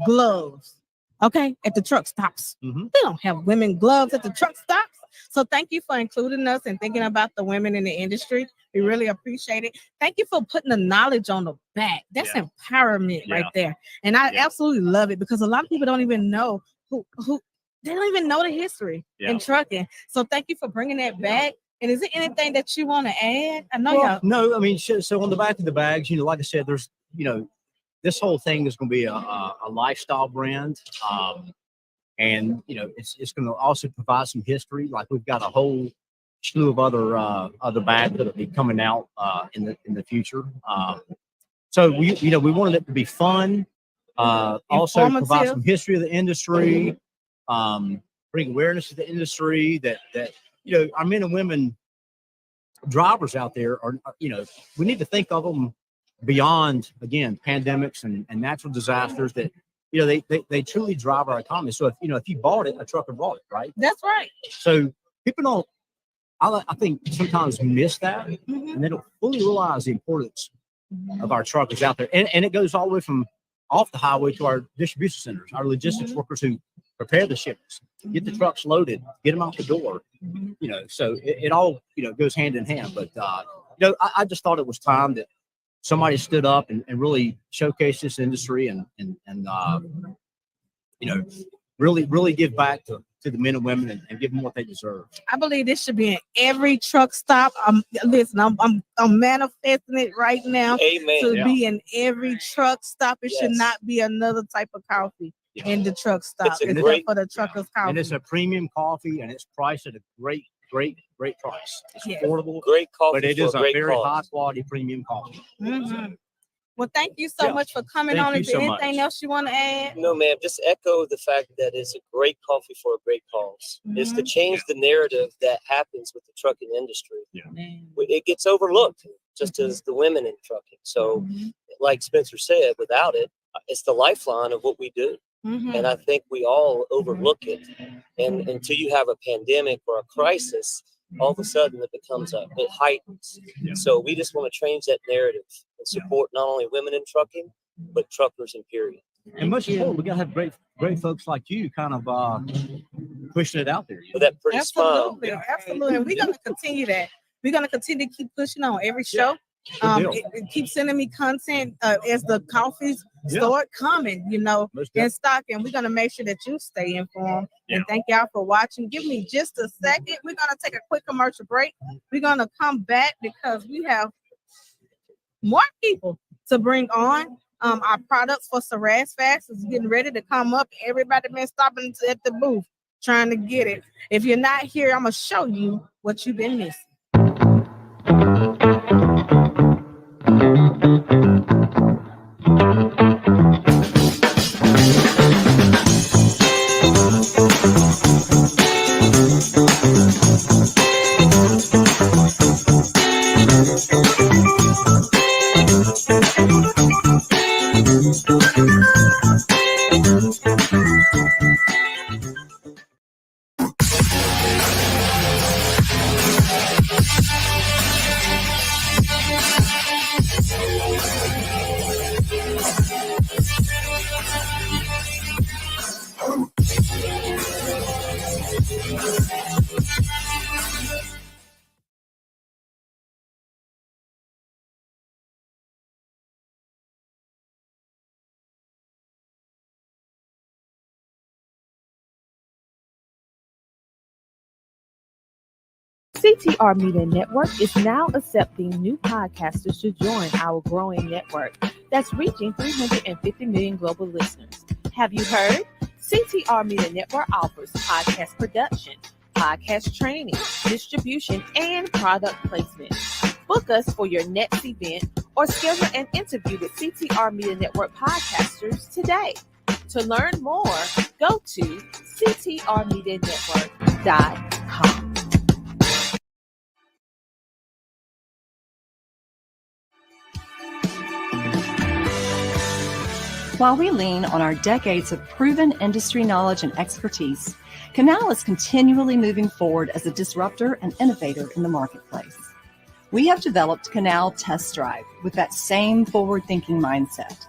gloves. Okay, at the truck stops. They don't have women gloves at the truck stops. So thank you for including us and thinking about the women in the industry. We really appreciate it. Thank you for putting the knowledge on the back. That's empowerment right there. And I absolutely love it because a lot of people don't even know who they don't even know the history in trucking. So thank you for bringing that back. And is there anything that you want to add? I know y'all. No, I mean, so on the back of the bags, like I said, there's, this whole thing is going to be a lifestyle brand. And, it's going to also provide some history. Like we've got a whole slew of other bags that'll be coming out in the future. So we wanted it to be fun, also provide some history of the industry, bring awareness to the industry that our men and women drivers out there are, we need to think of them beyond, again, pandemics and natural disasters that, they truly drive our economy. So if you bought it, a trucker bought it, right? That's right. So people don't, I think sometimes miss that and they don't fully realize the importance of our truckers out there. And it goes all the way from off the highway to our distribution centers, our logistics workers who prepare the shipments, get the trucks loaded, get them out the door, so it all, goes hand in hand. But, I just thought it was time that somebody stood up and really showcased this industry and really give back to the men and women and give them what they deserve. I believe this should be in every truck stop. Listen, I'm manifesting it right now. Amen. To be in every truck stop. It should not be another type of coffee in the truck stop. It's for the truckers coffee. And it's a premium coffee and it's priced at a great price. It's affordable. Great coffee, but it is a great very cause. high quality premium coffee. Well, thank you so much for coming on. Is there anything else you want to add? No, ma'am. Just echo the fact that it's a great coffee for a great cause. It's to change the narrative that happens with the trucking industry. It gets overlooked, just as the women in trucking. So, like Spencer said, without it, it's the lifeline of what we do. And I think we all overlook it. And until you have a pandemic or a crisis, all of a sudden it heightens. So we just want to change that narrative and support not only women in trucking, but truckers in period. And much more, we gotta have great folks like you kind of pushing it out there. With that pretty smile. Absolutely. We're gonna continue that. We're gonna continue to keep pushing on every show. It keeps sending me content as the coffees start coming, in stock, and we're gonna make sure that you stay informed. And thank y'all for watching. Give me just a second. We're gonna take a quick commercial break. We're gonna come back because we have more people to bring on. Our products for Saras Fast is getting ready to come up. Everybody been stopping at the booth trying to get it. If you're not here, I'm gonna show you what you've been missing. CTR Media Network is now accepting new podcasters to join our growing network that's reaching 350 million global listeners. Have you heard? CTR Media Network offers podcast production, podcast training, distribution, and product placement. Book us for your next event or schedule an interview with CTR Media Network podcasters today. To learn more, go to ctrmedianetwork.com. While we lean on our decades of proven industry knowledge and expertise, Canal is continually moving forward as a disruptor and innovator in the marketplace. We have developed Canal Test Drive with that same forward-thinking mindset.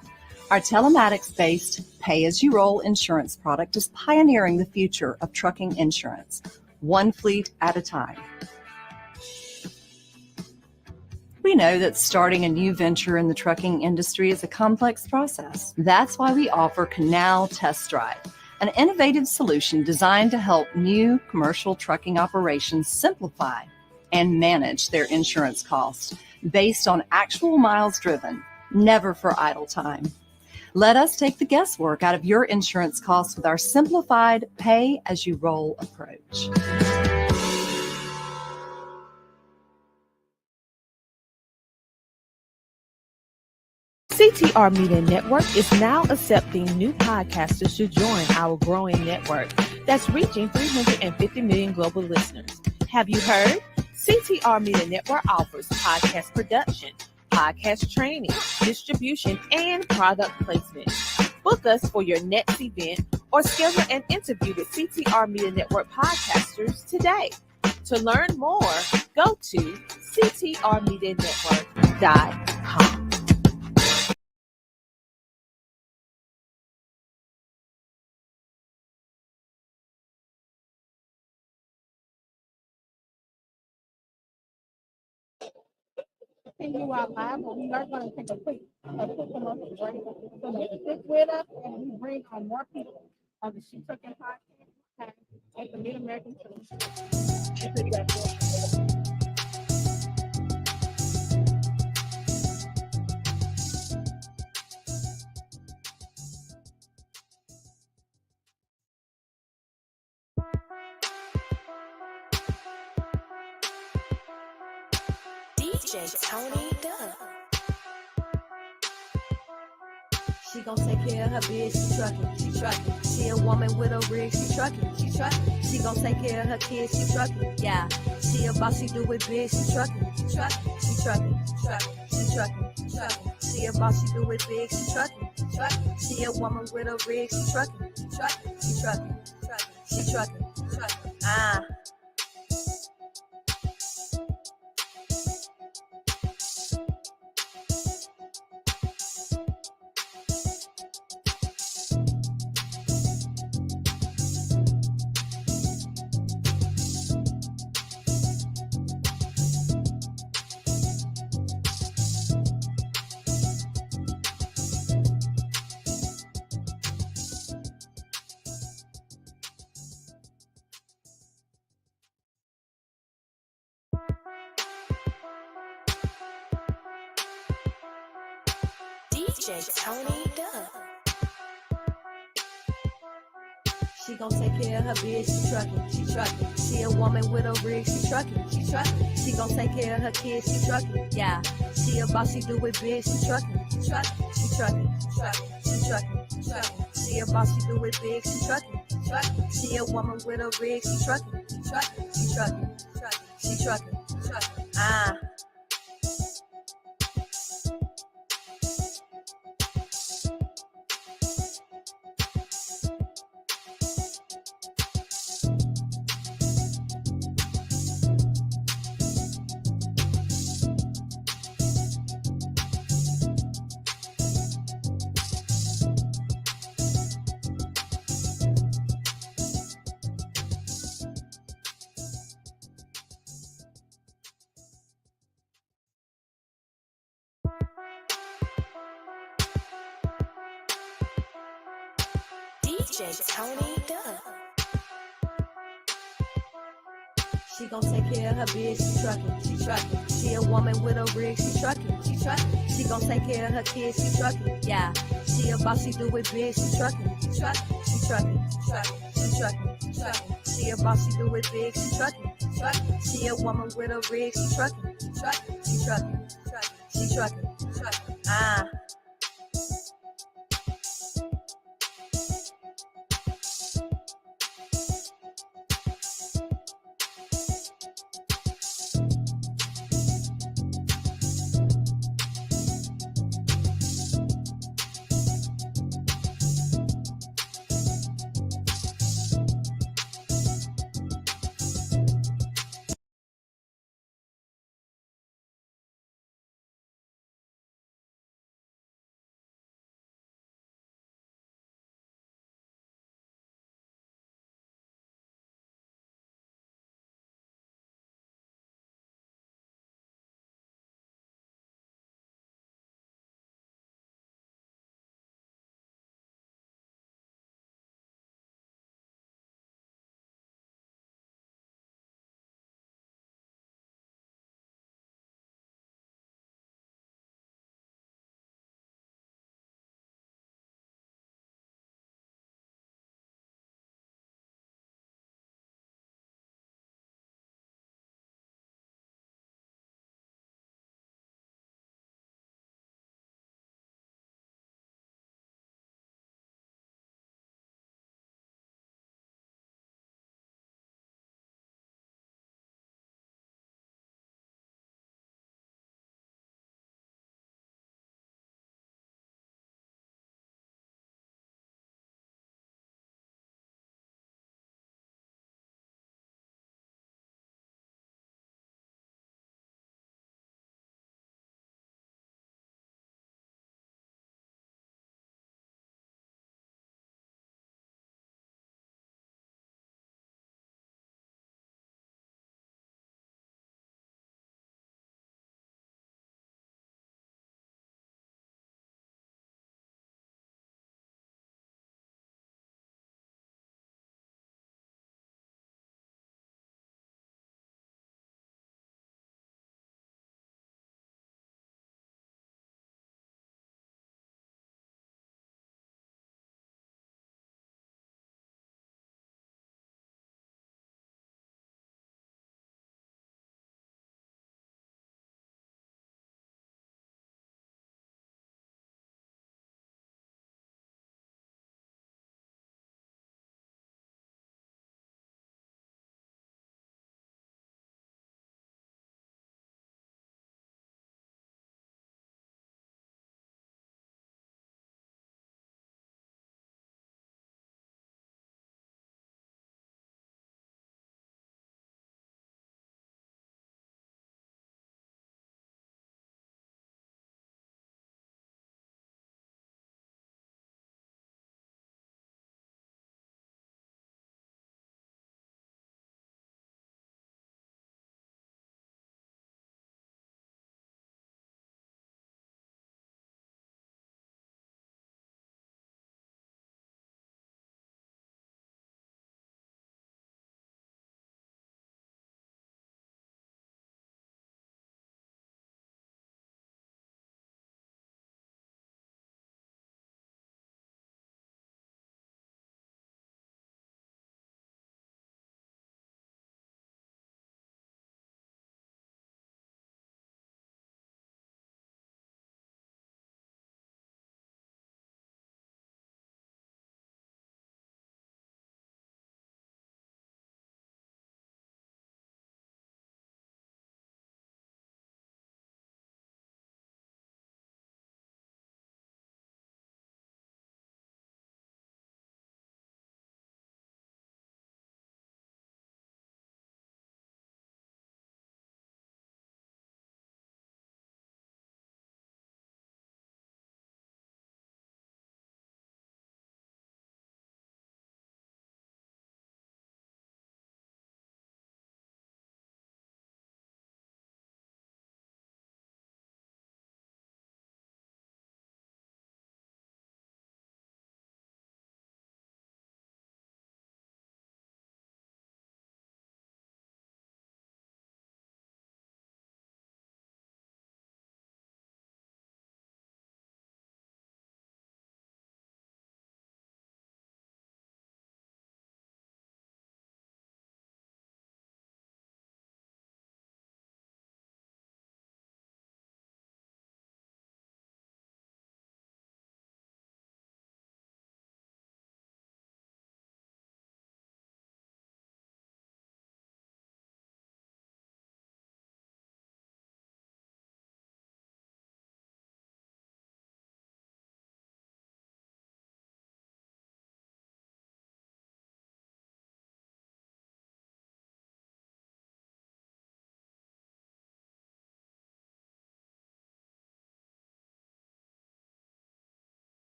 Our telematics-based pay-as-you-roll insurance product is pioneering the future of trucking insurance, one fleet at a time. We know that starting a new venture in the trucking industry is a complex process. That's why we offer Canal Test Drive, an innovative solution designed to help new commercial trucking operations simplify and manage their insurance costs based on actual miles driven, never for idle time. Let us take the guesswork out of your insurance costs with our simplified pay-as-you-roll approach. CTR Media Network is now accepting new podcasters to join our growing network that's reaching 350 million global listeners. Have you heard? CTR Media Network offers podcast production, podcast training, distribution, and product placement. Book us for your next event or schedule an interview with CTR Media Network podcasters today. To learn more, go to ctrmedianetwork.com. Continue our live, but we are going to take a quick commercial break. So just stick with us and we bring on more people on the She Trucking Podcast at the Mid American Church. DJ Tony Dubb. She gon' take care of her biz, she truckin'. She a woman with a rig, she truckin'. She gon' take care of her kids, she truckin'. Yeah, she a boss, she do it big, she truckin'. She truckin'. She a boss, she do it big, she truckin'. She a woman with a rig, she truckin'. She truckin'. Ah. DJ Tony Dubb. She gon' take care of her biz, she truckin'. She a woman with a rig, she truckin'. She gon' take care of her kids, she truckin'. Yeah, she a boss, she do it big, she truckin'. She a boss, she do it big, she truckin'. She a woman with a rig, she truckin'. She truckin'. Ah. DJ Tony Dubb. She gon' take care of her biz, she truckin'. She a woman with a rig, she truckin'. She gon' take care of her kids, she truckin'. Yeah, she a boss, she do it big, she truckin'. She a boss, she do it big, she truckin'. She a woman with a rig, she truckin'. She truckin'. Ah.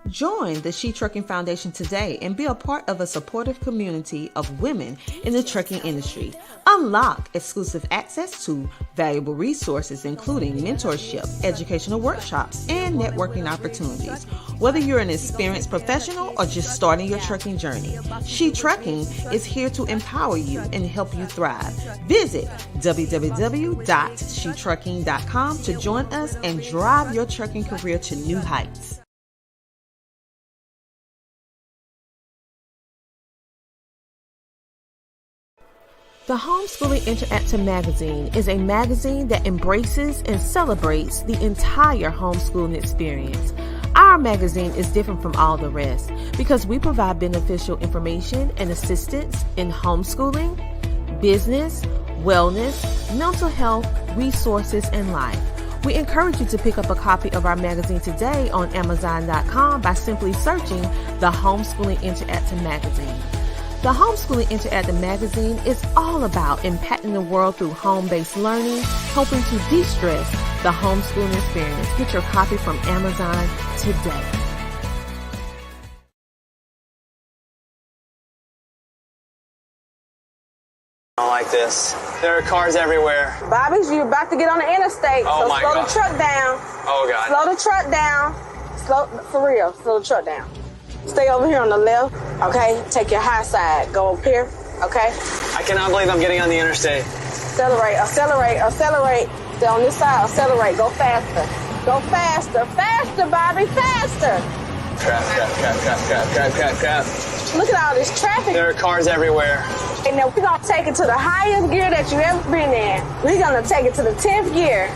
Join the She Trucking Foundation today and be a part of a supportive community of women in the trucking industry. Unlock exclusive access to valuable resources, including mentorship, educational workshops, and networking opportunities. Whether you're an experienced professional or just starting your trucking journey, She Trucking is here to empower you and help you thrive. Visit www.shetrucking.com to join us and drive your trucking career to new heights. The Homeschooling Interactive Magazine is a magazine that embraces and celebrates the entire homeschooling experience. Our magazine is different from all the rest because we provide beneficial information and assistance in homeschooling, business, wellness, mental health, resources, and life. We encourage you to pick up a copy of our magazine today on Amazon.com by simply searching the Homeschooling Interactive Magazine. The Homeschooling Interactive Magazine is all about impacting the world through home-based learning, helping to de-stress the homeschooling experience. Get your copy from Amazon today. I don't like this. There are cars everywhere. Bobby's, you're about to get on the interstate, Oh so my slow God. the truck down. Oh God. Slow the truck down. Slow, for real, slow the truck down. Stay over here on the left, okay? Take your high side. Go up here, okay? I cannot believe I'm getting on the interstate. Accelerate, accelerate, accelerate. Stay on this side, accelerate. Go faster. Go faster. Faster, Bobby, faster. Crap. Look at all this traffic. There are cars everywhere. And then we're going to take it to the highest gear that you've ever been in. We're going to take it to the 10th gear.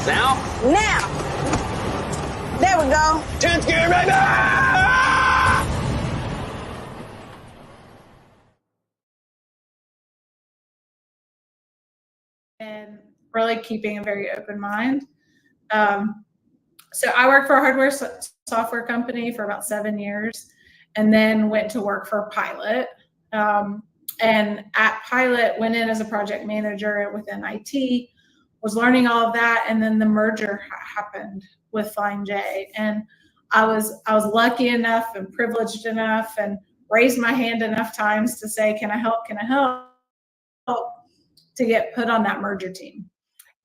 Now? Now. There we go. 10th gear, baby! And really keeping a very open mind. So I worked for a hardware software company for about 7 years and then went to work for Pilot. And at Pilot, went in as a project manager within IT, was learning all of that. And then the merger happened with Flying J. And I was lucky enough and privileged enough and raised my hand enough times to say, can I help? Can I help? To get put on that merger team.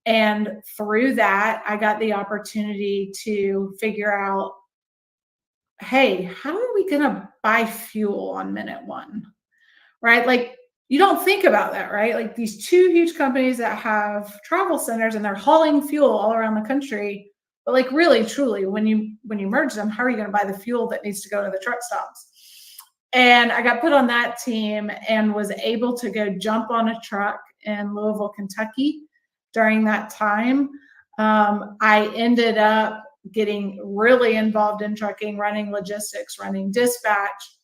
And through that, I got the opportunity to figure out, hey, how are we going to buy fuel on minute one? Right? Like, you don't think about that, right? Like these two huge companies that have travel centers and they're hauling fuel all around the country. But like really, truly, when you merge them, how are you going to buy the fuel that needs to go to the truck stops? And I got put on that team and was able to go jump on a truck in Louisville, Kentucky during that time. I ended up getting really involved in trucking, running logistics, running dispatch,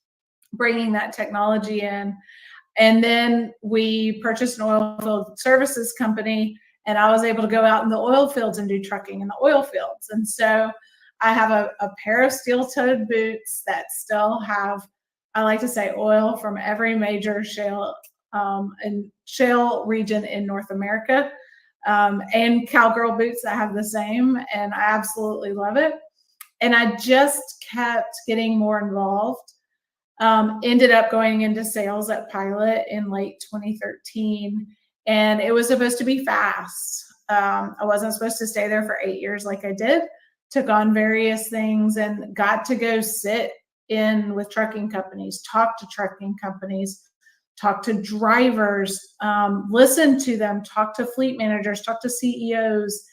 bringing that technology in. And then we purchased an oil field services company, and I was able to go out in the oil fields and do trucking in the oil fields. And so I have a pair of steel-toed boots that still have, I like to say, oil from every major shale region in North America, and cowgirl boots that have the same, and I absolutely love it. And I just kept getting more involved. Ended up going into sales at Pilot in late 2013, and it was supposed to be fast. I wasn't supposed to stay there for 8 years like I did. Took on various things and got to go sit in with trucking companies, talk to trucking companies, talk to drivers, listen to them, talk to fleet managers, talk to CEOs,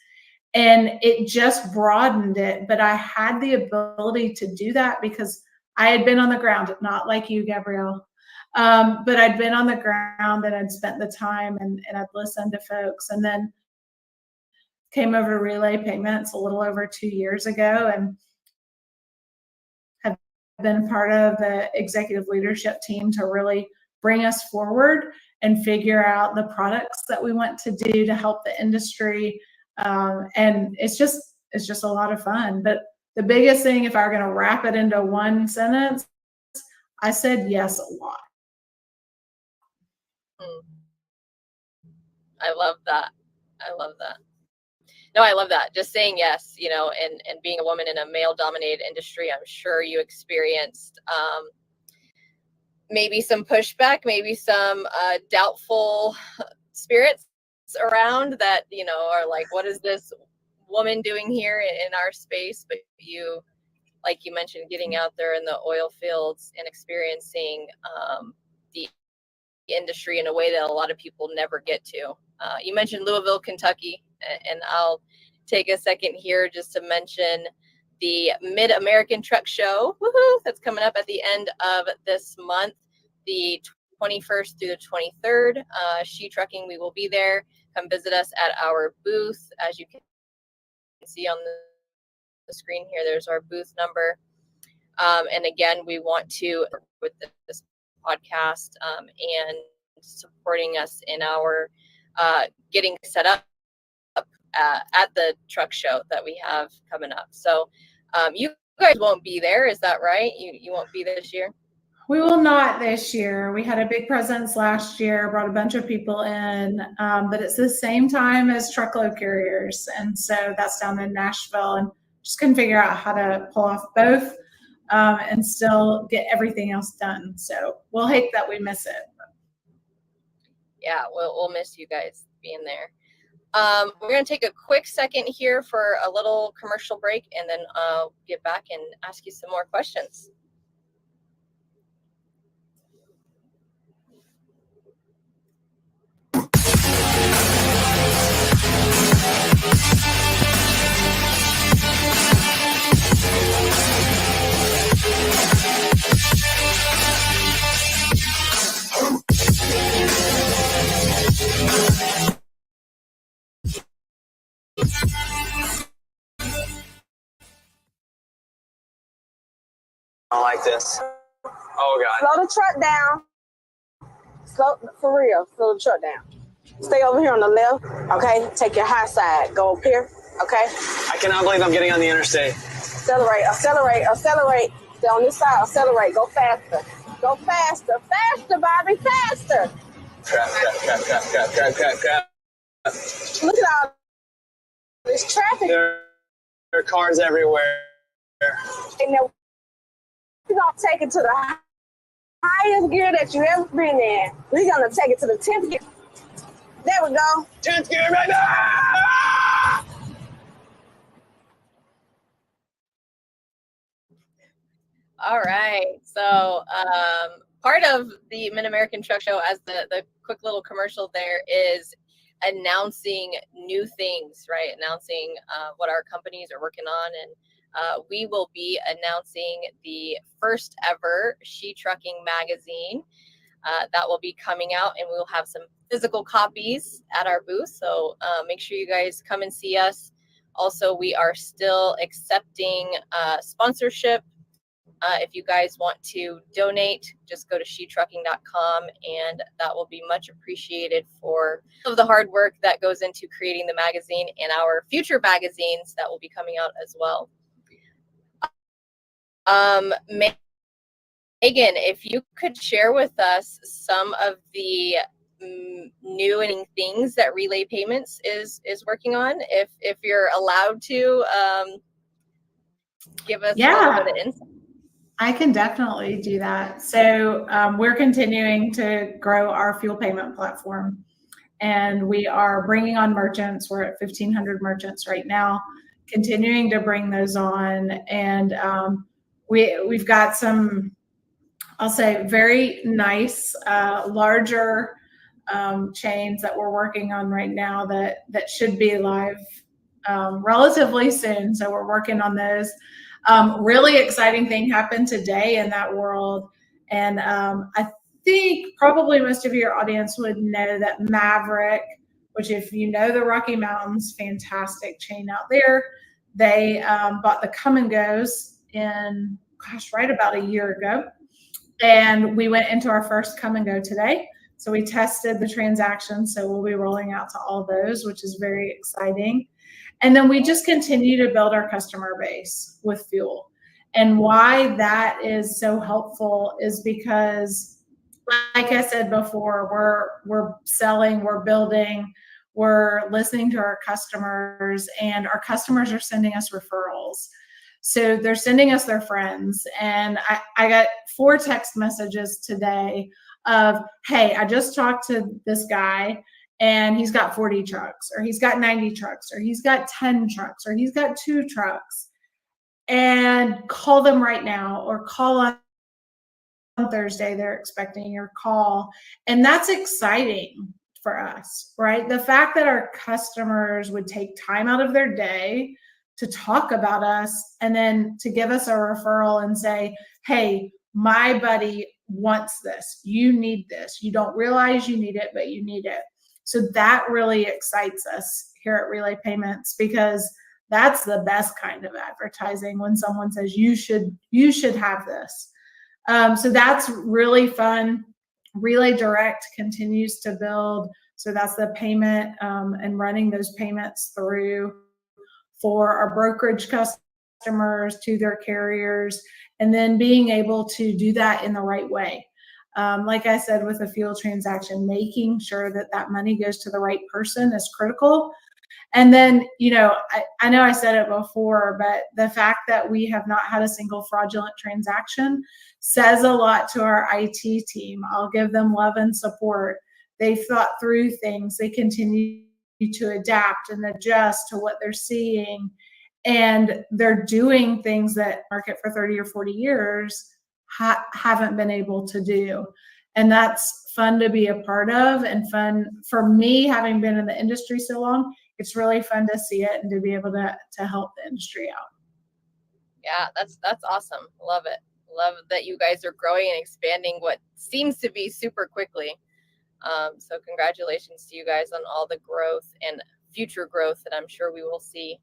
and it just broadened it. But I had the ability to do that because I had been on the ground, not like you, Gabrielle, but I'd been on the ground and I'd spent the time and I'd listened to folks, and then came over to Relay Payments a little over 2 years ago and have been part of the executive leadership team to really bring us forward and figure out the products that we want to do to help the industry. And it's just a lot of fun. But the biggest thing, if I were going to wrap it into one sentence, I said yes a lot. I love that. I love that. No, I love that. Just saying yes, and being a woman in a male dominated industry, I'm sure you experienced maybe some pushback, maybe some doubtful spirits around that, are like, what is this woman doing here in our space? But you, like you mentioned, getting out there in the oil fields and experiencing the industry in a way that a lot of people never get to. You mentioned Louisville, Kentucky, and I'll take a second here just to mention the Mid-American Truck Show, woohoo, that's coming up at the end of this month, the 21st through the 23rd. She Trucking, we will be there. Come visit us at our booth. As you can see on the screen here, there's our booth number. And again, we want to, with this podcast and supporting us in our getting set up at the truck show that we have coming up. So you guys won't be there, is that right? You won't be there this year? We will not this year. We had a big presence last year, brought a bunch of people in, but it's the same time as truckload carriers. And so that's down in Nashville, and just couldn't figure out how to pull off both and still get everything else done. So we'll hate that we miss it. Yeah, we'll miss you guys being there. We're going to take a quick second here for a little commercial break, and then I'll get back and ask you some more questions. I like this. Oh God. Slow the truck down. Slow, for real, slow the truck down. Stay over here on the left, okay? Take your high side, go up here, okay? I cannot believe I'm getting on the interstate. Accelerate, accelerate, accelerate. Stay on this side, accelerate, go faster. Go faster, faster, Bobby, faster. Crap. Look at all this traffic. There are cars everywhere. And then we're gonna take it to the highest gear that you ever been in. We're gonna take it to the 10th gear. There we go. 10th gear right now! All right. So part of the Mid-American Truck Show, as the quick little commercial there, is announcing new things, right? Announcing what our companies are working on. And we will be announcing the first ever She Trucking magazine that will be coming out, and we'll have some physical copies at our booth. So make sure you guys come and see us. Also, we are still accepting sponsorship. If you guys want to donate, just go to shetrucking.com, and that will be much appreciated for all of the hard work that goes into creating the magazine and our future magazines that will be coming out as well. Megan, if you could share with us some of the new and things that Relay Payments is working on, if you're allowed to give us a little bit of insight. I can definitely do that. So we're continuing to grow our fuel payment platform, and we are bringing on merchants. We're at 1,500 merchants right now, continuing to bring those on. And we've got some, I'll say, very nice, larger chains that we're working on right now that should be live relatively soon. So we're working on those. Really exciting thing happened today in that world. And I think probably most of your audience would know that Maverick, which if you know the Rocky Mountains, fantastic chain out there, they bought the Come and Goes in, right about a year ago. And we went into our first Come and Go today. So we tested the transaction. So we'll be rolling out to all those, which is very exciting. And then we just continue to build our customer base with fuel. And why that is so helpful is because, like I said before, we're selling, we're building, we're listening to our customers, and our customers are sending us referrals. So they're sending us their friends. And I got 4 text messages today of, hey, I just talked to this guy and he's got 40 trucks, or he's got 90 trucks, or he's got 10 trucks, or he's got 2 trucks. And call them right now, or call on Thursday. They're expecting your call. And that's exciting for us, right? The fact that our customers would take time out of their day to talk about us and then to give us a referral and say, hey, my buddy wants this. You need this. You don't realize you need it, but you need it. So that really excites us here at Relay Payments, because that's the best kind of advertising, when someone says you should have this. So that's really fun. Relay Direct continues to build. So that's the payment and running those payments through for our brokerage customers to their carriers, and then being able to do that in the right way. Like I said, with a fuel transaction, making sure that that money goes to the right person is critical. And then, I know I said it before, but the fact that we have not had a single fraudulent transaction says a lot to our IT team. I'll give them love and support. They've thought through things. They continue to adapt and adjust to what they're seeing. And they're doing things that market for 30 or 40 years haven't been able to do. And that's fun to be a part of, and fun for me, having been in the industry so long. It's really fun to see it and to be able to help the industry out. Yeah, that's awesome. Love it. Love that you guys are growing and expanding what seems to be super quickly. So congratulations to you guys on all the growth and future growth that I'm sure we will see.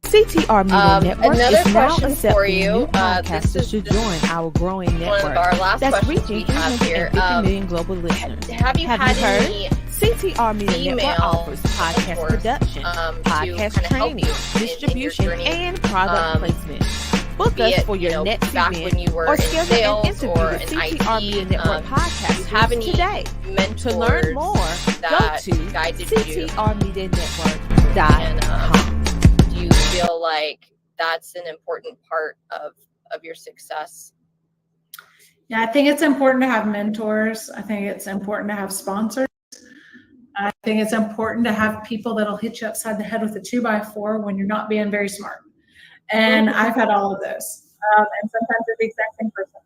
CTR Media Network another is now question accepting for you. new podcasters to join our growing network One of our last that's questions reaching we have here. 350 million global listeners. Have you had heard? any CTR Media Network email offers podcast production, podcast to kinda help training, you in your distribution, journey, and product placement. Book be us it, for your next back event when you were or in schedule sales an interview or with in CTR Media IT. Network Do you podcasters have any today. mentors To learn more, go that to guided you? CTRmedianetwork.com. Do you feel like that's an important part of your success? Yeah, I think it's important to have mentors. I think it's important to have sponsors. I think it's important to have people that'll hit you upside the head with a 2x4 when you're not being very smart. And I've had all of those. And sometimes they're the exact same person.